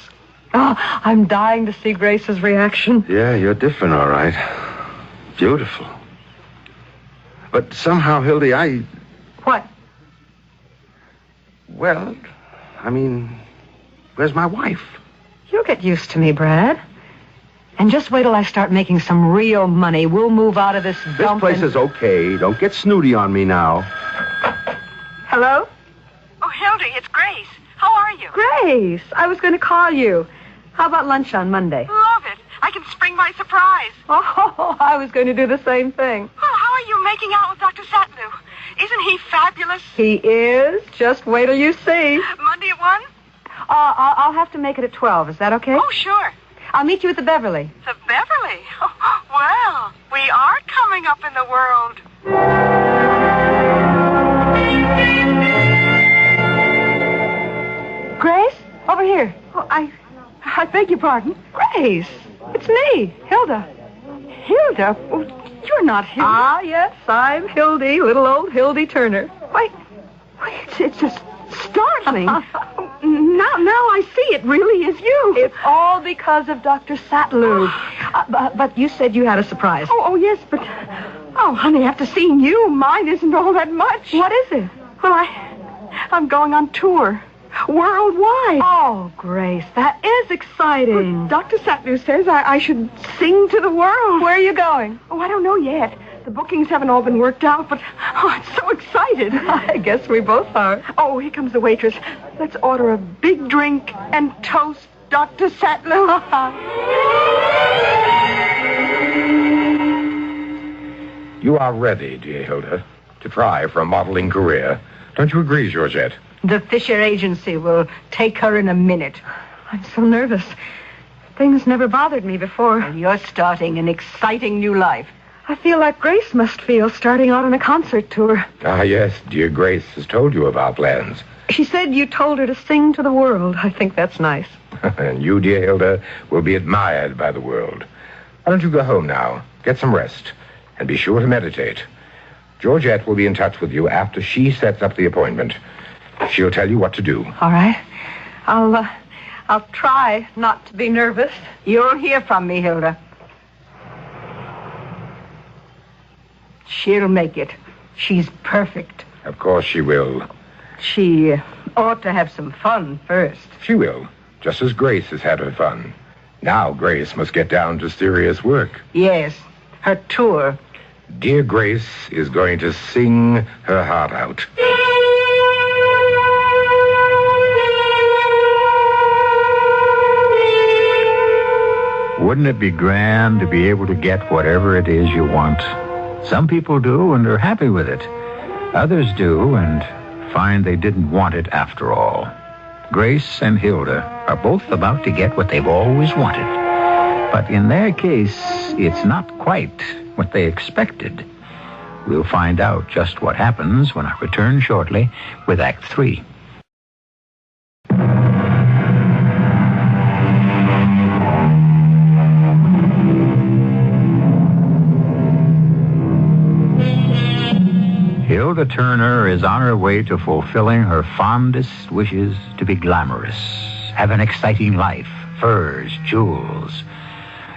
S4: Oh, I'm dying to see Grace's reaction.
S3: Yeah, you're different, all right. Beautiful. But somehow, Hildy,
S4: What?
S3: Well, I mean, where's my wife?
S4: You'll get used to me, Brad. And just wait till I start making some real money. We'll move out of this dump.
S3: This place is okay. Don't get snooty on me now.
S4: Hello?
S13: Oh, Hilda, it's Grace. How are you?
S4: Grace, I was going to call you. How about lunch on Monday?
S13: Love it. I can spring by surprise.
S4: Oh, I was going to do the same thing.
S13: Well, how are you making out with Dr. Satlu? Isn't he fabulous?
S4: He is. Just wait till you see.
S13: Monday at 1?
S4: I'll have to make it at 12. Is that okay?
S13: Oh, sure.
S4: I'll meet you at the Beverly.
S13: The Beverly? Oh, well, we are coming up in the world.
S4: Grace? Over here. Oh, I beg your pardon. Grace, it's me, Hilda. Hilda? Oh, you're not Hilda. Ah, yes, I'm Hildy, little old Hildy Turner. Wait, it's just startling. Now I see it really is you. It's all because of Dr. Satlu. But you said you had a surprise. Oh, yes, but... Oh, honey, after seeing you, mine isn't all that much. What is it? Well, I'm going on tour. Worldwide. Oh, Grace, that is exciting. Well, Dr. Satlu says I should sing to the world. Where are you going? Oh, I don't know yet. The bookings haven't all been worked out, but I'm so excited. I guess we both are. Oh, here comes the waitress. Let's order a big drink and toast Dr. Satlu.
S3: You are ready, dear Hilda, to try for a modeling career. Don't you agree, Georgette?
S5: The Fisher Agency will take her in a minute.
S4: I'm so nervous. Things never bothered me before.
S5: And you're starting an exciting new life.
S4: I feel like Grace must feel starting out on a concert tour.
S3: Ah, yes, dear Grace has told you of our plans.
S4: She said you told her to sing to the world. I think that's nice.
S3: And you, dear Hilda, will be admired by the world. Why don't you go home now, get some rest, and be sure to meditate. Georgette will be in touch with you after she sets up the appointment. She'll tell you what to do.
S4: All right. I'll try not to be nervous.
S5: You'll hear from me, Hilda. She'll make it. She's perfect.
S3: Of course she will.
S5: She ought to have some fun first.
S3: She will, just as Grace has had her fun. Now Grace must get down to serious work.
S5: Yes, her tour.
S3: Dear Grace is going to sing her heart out.
S2: Wouldn't it be grand to be able to get whatever it is you want? Some people do and are happy with it. Others do and find they didn't want it after all. Grace and Hilda are both about to get what they've always wanted. But in their case, it's not quite what they expected. We'll find out just what happens when I return shortly with Act 3. Hilda Turner is on her way to fulfilling her fondest wishes to be glamorous, have an exciting life, furs, jewels.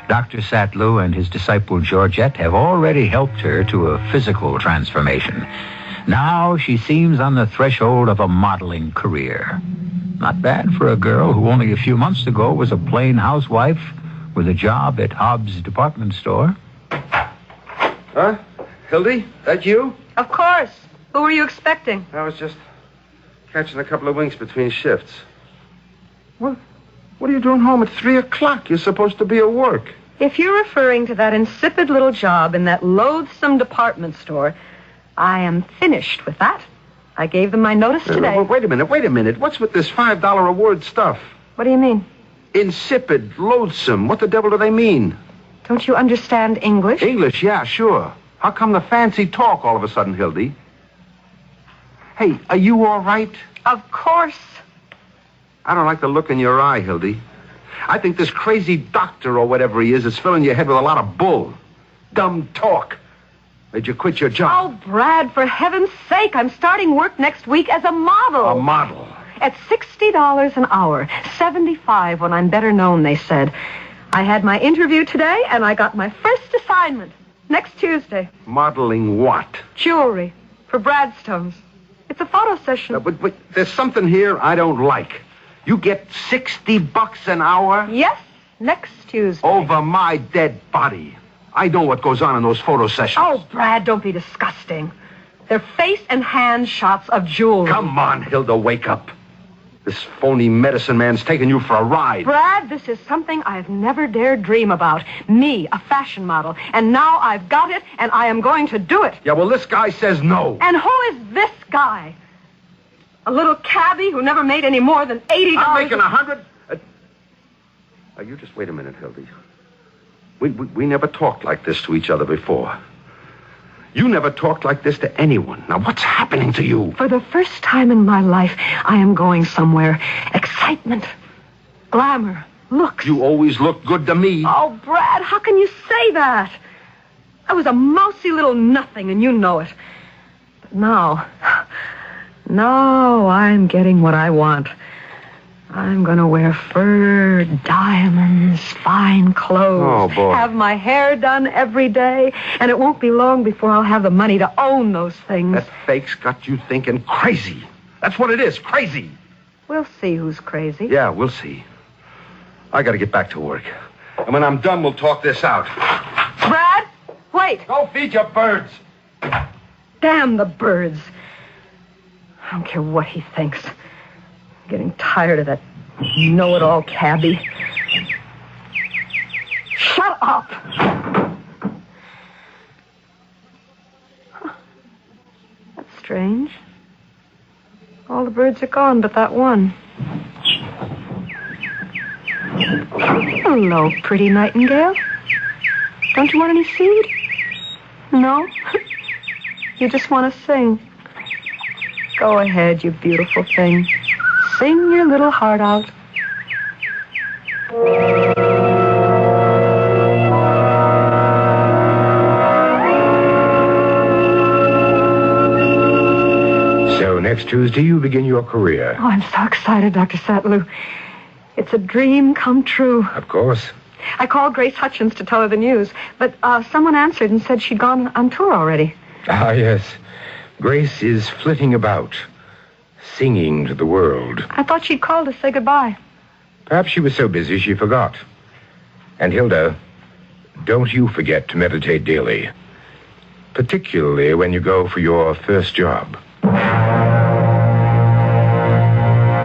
S2: Dr. Satlu and his disciple Georgette have already helped her to a physical transformation. Now she seems on the threshold of a modeling career. Not bad for a girl who only a few months ago was a plain housewife with a job at Hobbs' department store.
S3: Huh? Hildy, that you?
S4: Of course. Who were you expecting?
S3: I was just catching a couple of winks between shifts. What are you doing home at 3 o'clock? You're supposed to be at work.
S4: If you're referring to that insipid little job in that loathsome department store, I am finished with that. I gave them my notice today.
S3: Wait a minute. What's with this $5 award stuff?
S4: What do you mean?
S3: Insipid, loathsome. What the devil do they mean?
S4: Don't you understand English?
S3: English, yeah, sure. How come the fancy talk all of a sudden, Hildy? Hey, are you all right?
S4: Of course.
S3: I don't like the look in your eye, Hildy. I think this crazy doctor or whatever he is filling your head with a lot of bull. Dumb talk. Made you quit your job.
S4: Oh, Brad, for heaven's sake, I'm starting work next week as a model.
S3: A model?
S4: At $60 an hour. $75 when I'm better known, they said. I had my interview today, and I got my first assignment. Next Tuesday.
S3: Modeling what?
S4: Jewelry. For Bradstones. It's a photo session.
S3: But there's something here I don't like. You get $60 an hour?
S4: Yes, next Tuesday.
S3: Over my dead body. I know what goes on in those photo sessions.
S4: Oh, Brad, don't be disgusting. They're face and hand shots of jewelry.
S3: Come on, Hilda, wake up. This phony medicine man's taking you for a ride.
S4: Brad, this is something I've never dared dream about. Me, a fashion model. And now I've got it, and I am going to do it.
S3: Yeah, well, this guy says no.
S4: And who is this guy? A little cabbie who never made any more than $80.
S3: I'm making 100. You just wait a minute, Hildy. We never talked like this to each other before. You never talked like this to anyone. Now, what's happening to you?
S4: For the first time in my life, I am going somewhere. Excitement, glamour, looks.
S3: You always look good to me.
S4: Oh, Brad, how can you say that? I was a mousy little nothing, and you know it. But now I'm getting what I want. I'm going to wear fur, diamonds, fine clothes.
S3: Oh, boy.
S4: Have my hair done every day. And it won't be long before I'll have the money to own those things.
S3: That fake's got you thinking crazy. That's what it is, crazy.
S4: We'll see who's crazy.
S3: Yeah, we'll see. I got to get back to work. And when I'm done, we'll talk this out.
S4: Brad, wait.
S3: Go feed your birds.
S4: Damn the birds. I don't care what he thinks. I'm getting tired of that know-it-all cabbie. Shut up! Huh. That's strange. All the birds are gone but that one. Hello, pretty nightingale. Don't you want any seed? No? You just want to sing. Go ahead, you beautiful thing. Sing your little heart out.
S6: So next Tuesday you begin your career.
S4: Oh, I'm so excited, Dr. Satlew. It's a dream come true.
S6: Of course.
S4: I called Grace Hutchins to tell her the news, but someone answered and said she'd gone on tour already.
S6: Ah, yes. Grace is flitting about, singing to the world.
S4: I thought she'd called to say goodbye.
S6: Perhaps she was so busy she forgot. And Hilda, don't you forget to meditate daily, particularly when you go for your first job.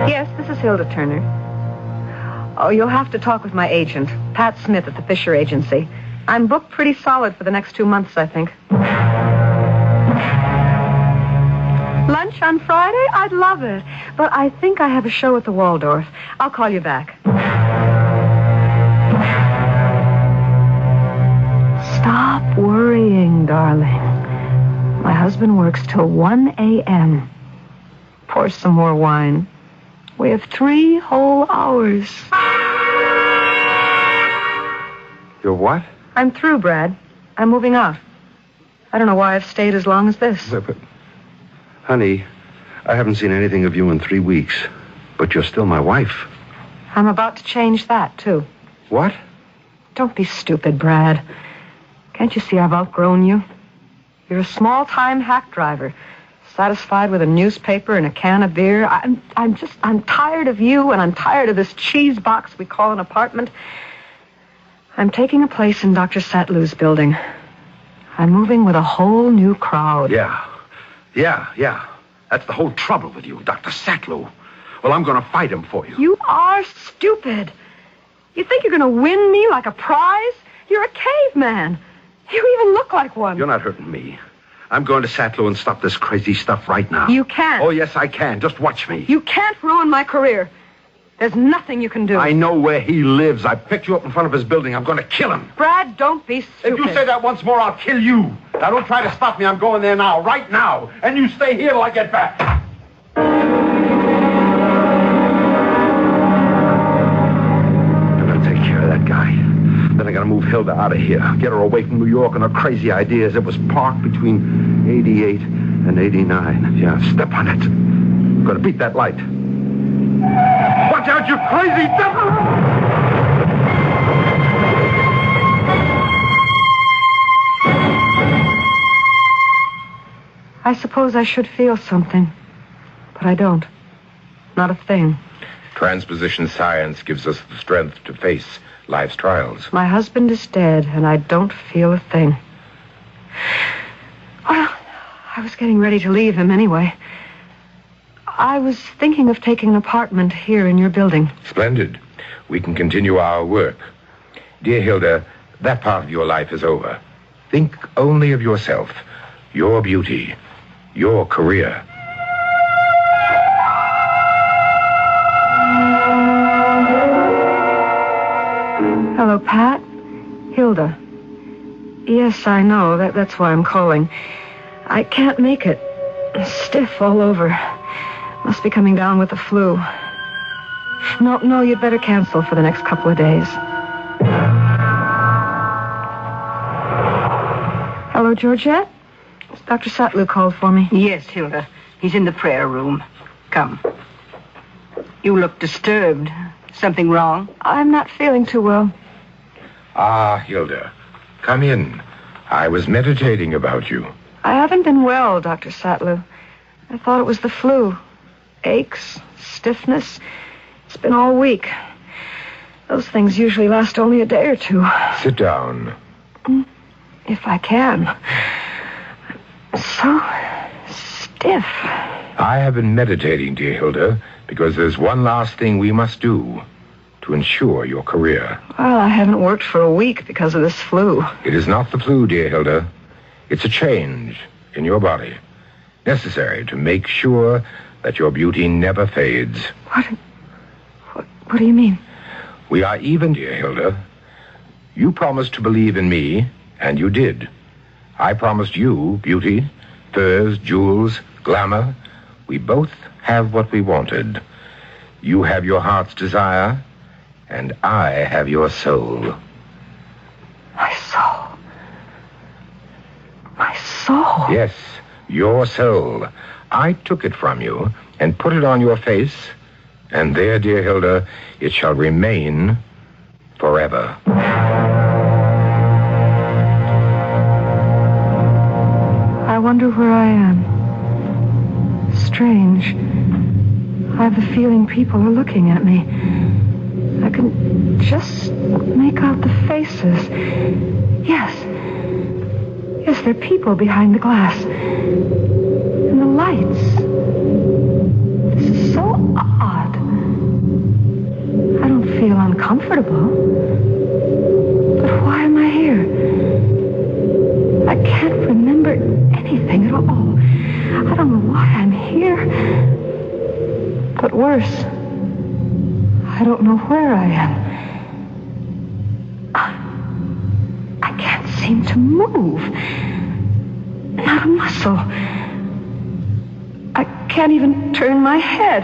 S4: Yes, this is Hilda Turner. Oh, you'll have to talk with my agent, Pat Smith at the Fisher Agency. I'm booked pretty solid for the next 2 months, I think. Lunch on Friday? I'd love it. But I think I have a show at the Waldorf. I'll call you back. Stop worrying, darling. My husband works till 1 a.m. Pour some more wine. We have 3 whole hours.
S3: You're what?
S4: I'm through, Brad. I'm moving out. I don't know why I've stayed as long as this.
S3: But, honey, I haven't seen anything of you in 3 weeks, but you're still my wife.
S4: I'm about to change that, too.
S3: What?
S4: Don't be stupid, Brad. Can't you see I've outgrown you? You're a small-time hack driver, satisfied with a newspaper and a can of beer. I'm tired of you, and I'm tired of this cheese box we call an apartment. I'm taking a place in Dr. Satlew's building. I'm moving with a whole new crowd.
S3: Yeah. That's the whole trouble with you, Dr. Satlew. Well, I'm going to fight him for you.
S4: You are stupid. You think you're going to win me like a prize? You're a caveman. You even look like one.
S3: You're not hurting me. I'm going to Satlew and stop this crazy stuff right now.
S4: You can't.
S3: Oh, yes, I can. Just watch me.
S4: You can't ruin my career. There's nothing you can do.
S3: I know where he lives. I picked you up in front of his building. I'm going to kill him.
S4: Brad, don't be stupid.
S3: If you say that once more, I'll kill you. Now, don't try to stop me. I'm going there now, right now. And you stay here till I get back. I'm going to take care of that guy. Then I got to move Hilda out of here. Get her away from New York and her crazy ideas. It was parked between 88 and 89. Yeah, step on it. I'm going to beat that light. Watch out, you crazy devil!
S4: I suppose I should feel something, but I don't. Not a thing.
S6: Transposition science gives us the strength to face life's trials.
S4: My husband is dead, and I don't feel a thing. Well, I was getting ready to leave him anyway. I was thinking of taking an apartment here in your building.
S6: Splendid. We can continue our work. Dear Hilda, that part of your life is over. Think only of yourself, your beauty, your career.
S4: Hello, Pat. Hilda. Yes, I know. That's why I'm calling. I can't make it. Stiff all over. Must be coming down with the flu. No, you'd better cancel for the next couple of days. Hello, Georgette? Dr. Satlu called for me.
S5: Yes, Hilda. He's in the prayer room. Come. You look disturbed. Something wrong?
S4: I'm not feeling too well.
S6: Ah, Hilda. Come in. I was meditating about you.
S4: I haven't been well, Dr. Satlu. I thought it was the flu. Aches, stiffness. It's been all week. Those things usually last only a day or two.
S6: Sit down.
S4: If I can. I'm so stiff.
S6: I have been meditating, dear Hilda, because there's one last thing we must do to ensure your career.
S4: Well, I haven't worked for a week because of this flu.
S6: It is not the flu, dear Hilda. It's a change in your body, necessary to make sure that your beauty never fades.
S4: What do you mean?
S6: We are even, dear Hilda. You promised to believe in me, and you did. I promised you beauty, furs, jewels, glamour. We both have what we wanted. You have your heart's desire, and I have your soul.
S4: My soul? My soul?
S6: Yes, your soul. I took it from you and put it on your face, and there, dear Hilda, it shall remain forever.
S4: I wonder where I am. Strange. I have the feeling people are looking at me. I can just make out the faces. Yes, there are people behind the glass. And the lights. This is so odd. I don't feel uncomfortable. But why am I here? I can't remember anything at all. I don't know why I'm here. But worse, I don't know where I am. I can't seem to move. Not a muscle. I can't even turn my head.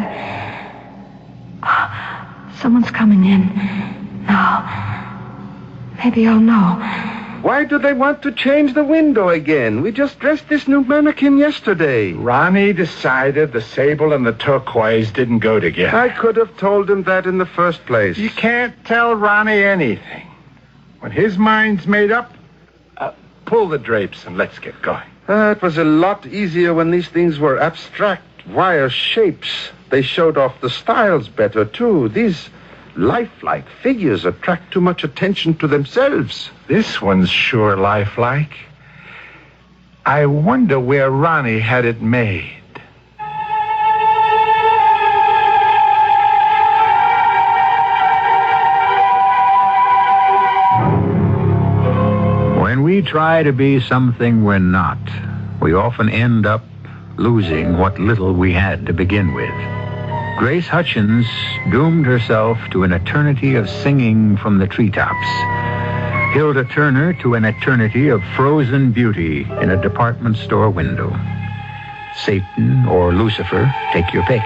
S4: Someone's coming in. Now, maybe I'll know.
S3: Why do they want to change the window again? We just dressed this new mannequin yesterday.
S7: Ronnie decided the sable and the turquoise didn't go together.
S3: I could have told him that in the first place.
S7: You can't tell Ronnie anything. When his mind's made up, pull the drapes and let's get going.
S3: It was a lot easier when these things were abstract, wire shapes. They showed off the styles better, too. These lifelike figures attract too much attention to themselves.
S7: This one's sure lifelike. I wonder where Ronnie had it made.
S2: When we try to be something we're not, we often end up losing what little we had to begin with. Grace Hutchins doomed herself to an eternity of singing from the treetops. Hilda Turner to an eternity of frozen beauty in a department store window. Satan or Lucifer, take your pick,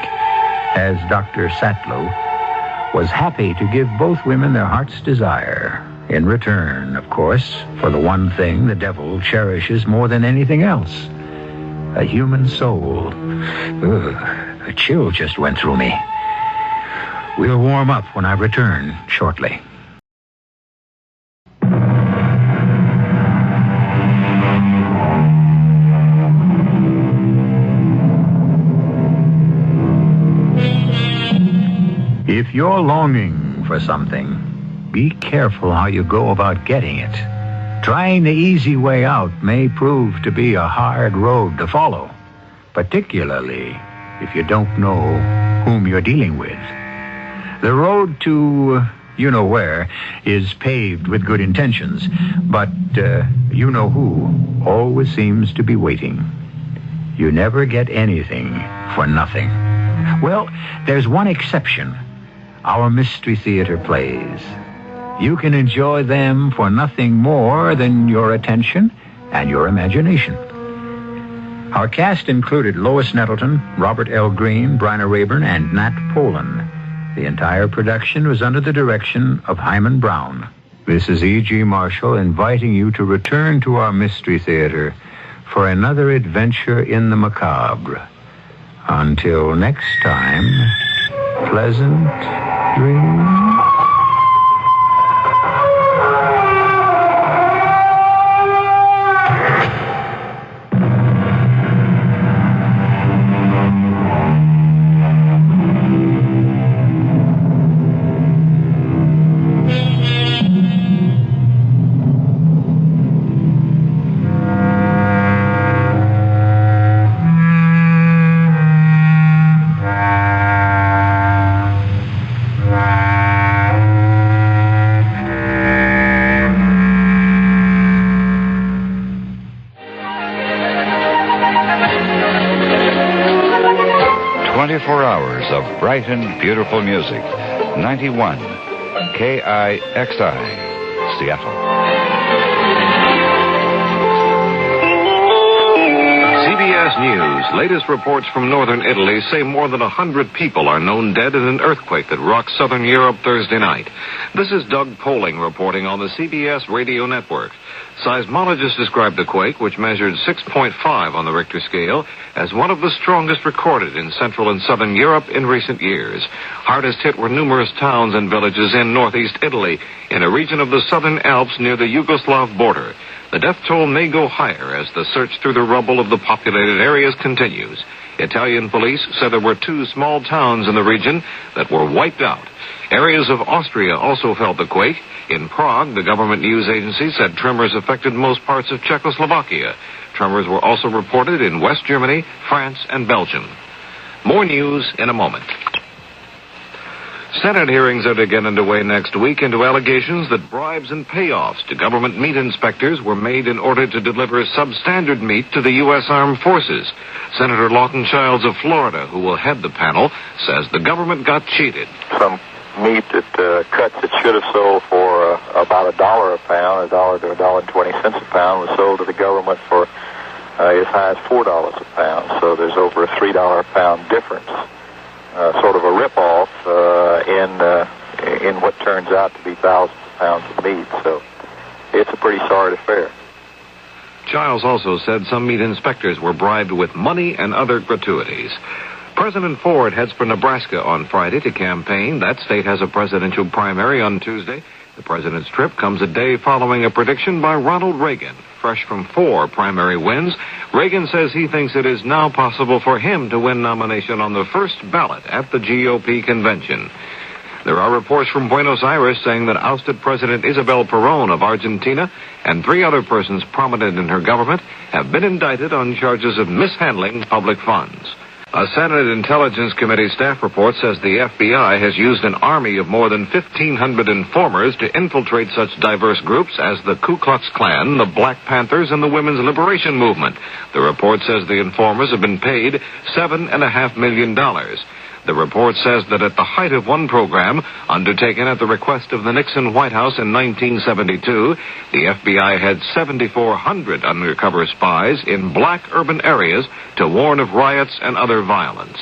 S2: as Dr. Satlow was happy to give both women their heart's desire. In return, of course, for the one thing the devil cherishes more than anything else, a human soul. Ugh, a chill just went through me. We'll warm up when I return shortly. If you're longing for something, be careful how you go about getting it. Trying the easy way out may prove to be a hard road to follow, particularly if you don't know whom you're dealing with. The road to you-know-where is paved with good intentions, but you-know-who always seems to be waiting. You never get anything for nothing. Well, there's one exception. Our Mystery Theater plays. You can enjoy them for nothing more than your attention and your imagination. Our cast included Lois Nettleton, Robert L. Greene, Bryna Rayburn, and Nat Polan. The entire production was under the direction of Hyman Brown. This is E.G. Marshall inviting you to return to our Mystery Theater for another adventure in the macabre. Until next time, pleasant dreams.
S8: 24 hours of bright and beautiful music. 91 KIXI, Seattle.
S11: CBS News. Latest reports from northern Italy say more than 100 people are known dead in an earthquake that rocked southern Europe Thursday night. This is Doug Poling reporting on the CBS radio network. Seismologists described the quake, which measured 6.5 on the Richter scale, as one of the strongest recorded in Central and Southern Europe in recent years. Hardest hit were numerous towns and villages in northeast Italy, in a region of the southern Alps near the Yugoslav border. The death toll may go higher as the search through the rubble of the populated areas continues. Italian police said there were 2 small towns in the region that were wiped out. Areas of Austria also felt the quake. In Prague, the government news agency said tremors affected most parts of Czechoslovakia. Tremors were also reported in West Germany, France, and Belgium. More news in a moment. Senate hearings are to get underway next week into allegations that bribes and payoffs to government meat inspectors were made in order to deliver substandard meat to the U.S. Armed Forces. Senator Lawton Childs of Florida, who will head the panel, says the government got cheated.
S12: Some meat that cuts that should have sold for about $1 a pound, $1 to $1.20 a pound, was sold to the government for as high as $4 a pound. So there's over a $3 a pound difference, sort of a rip-off in what turns out to be thousands of pounds of meat. So it's a pretty sorry affair.
S11: Childs also said some meat inspectors were bribed with money and other gratuities. President Ford heads for Nebraska on Friday to campaign. That state has a presidential primary on Tuesday. The president's trip comes a day following a prediction by Ronald Reagan. Fresh from 4 primary wins, Reagan says he thinks it is now possible for him to win nomination on the first ballot at the GOP convention. There are reports from Buenos Aires saying that ousted President Isabel Perón of Argentina and 3 other persons prominent in her government have been indicted on charges of mishandling public funds. A Senate Intelligence Committee staff report says the FBI has used an army of more than 1,500 informers to infiltrate such diverse groups as the Ku Klux Klan, the Black Panthers, and the Women's Liberation Movement. The report says the informers have been paid $7.5 million. The report says that at the height of one program, undertaken at the request of the Nixon White House in 1972, the FBI had 7,400 undercover spies in black urban areas to warn of riots and other violence.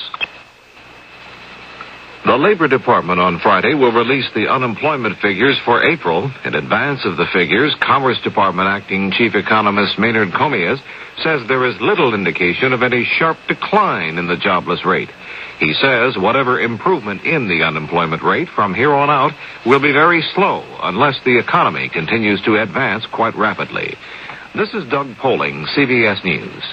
S11: The Labor Department on Friday will release the unemployment figures for April. In advance of the figures, Commerce Department Acting Chief Economist Maynard Comias says there is little indication of any sharp decline in the jobless rate. He says whatever improvement in the unemployment rate from here on out will be very slow unless the economy continues to advance quite rapidly. This is Doug Poling, CBS News.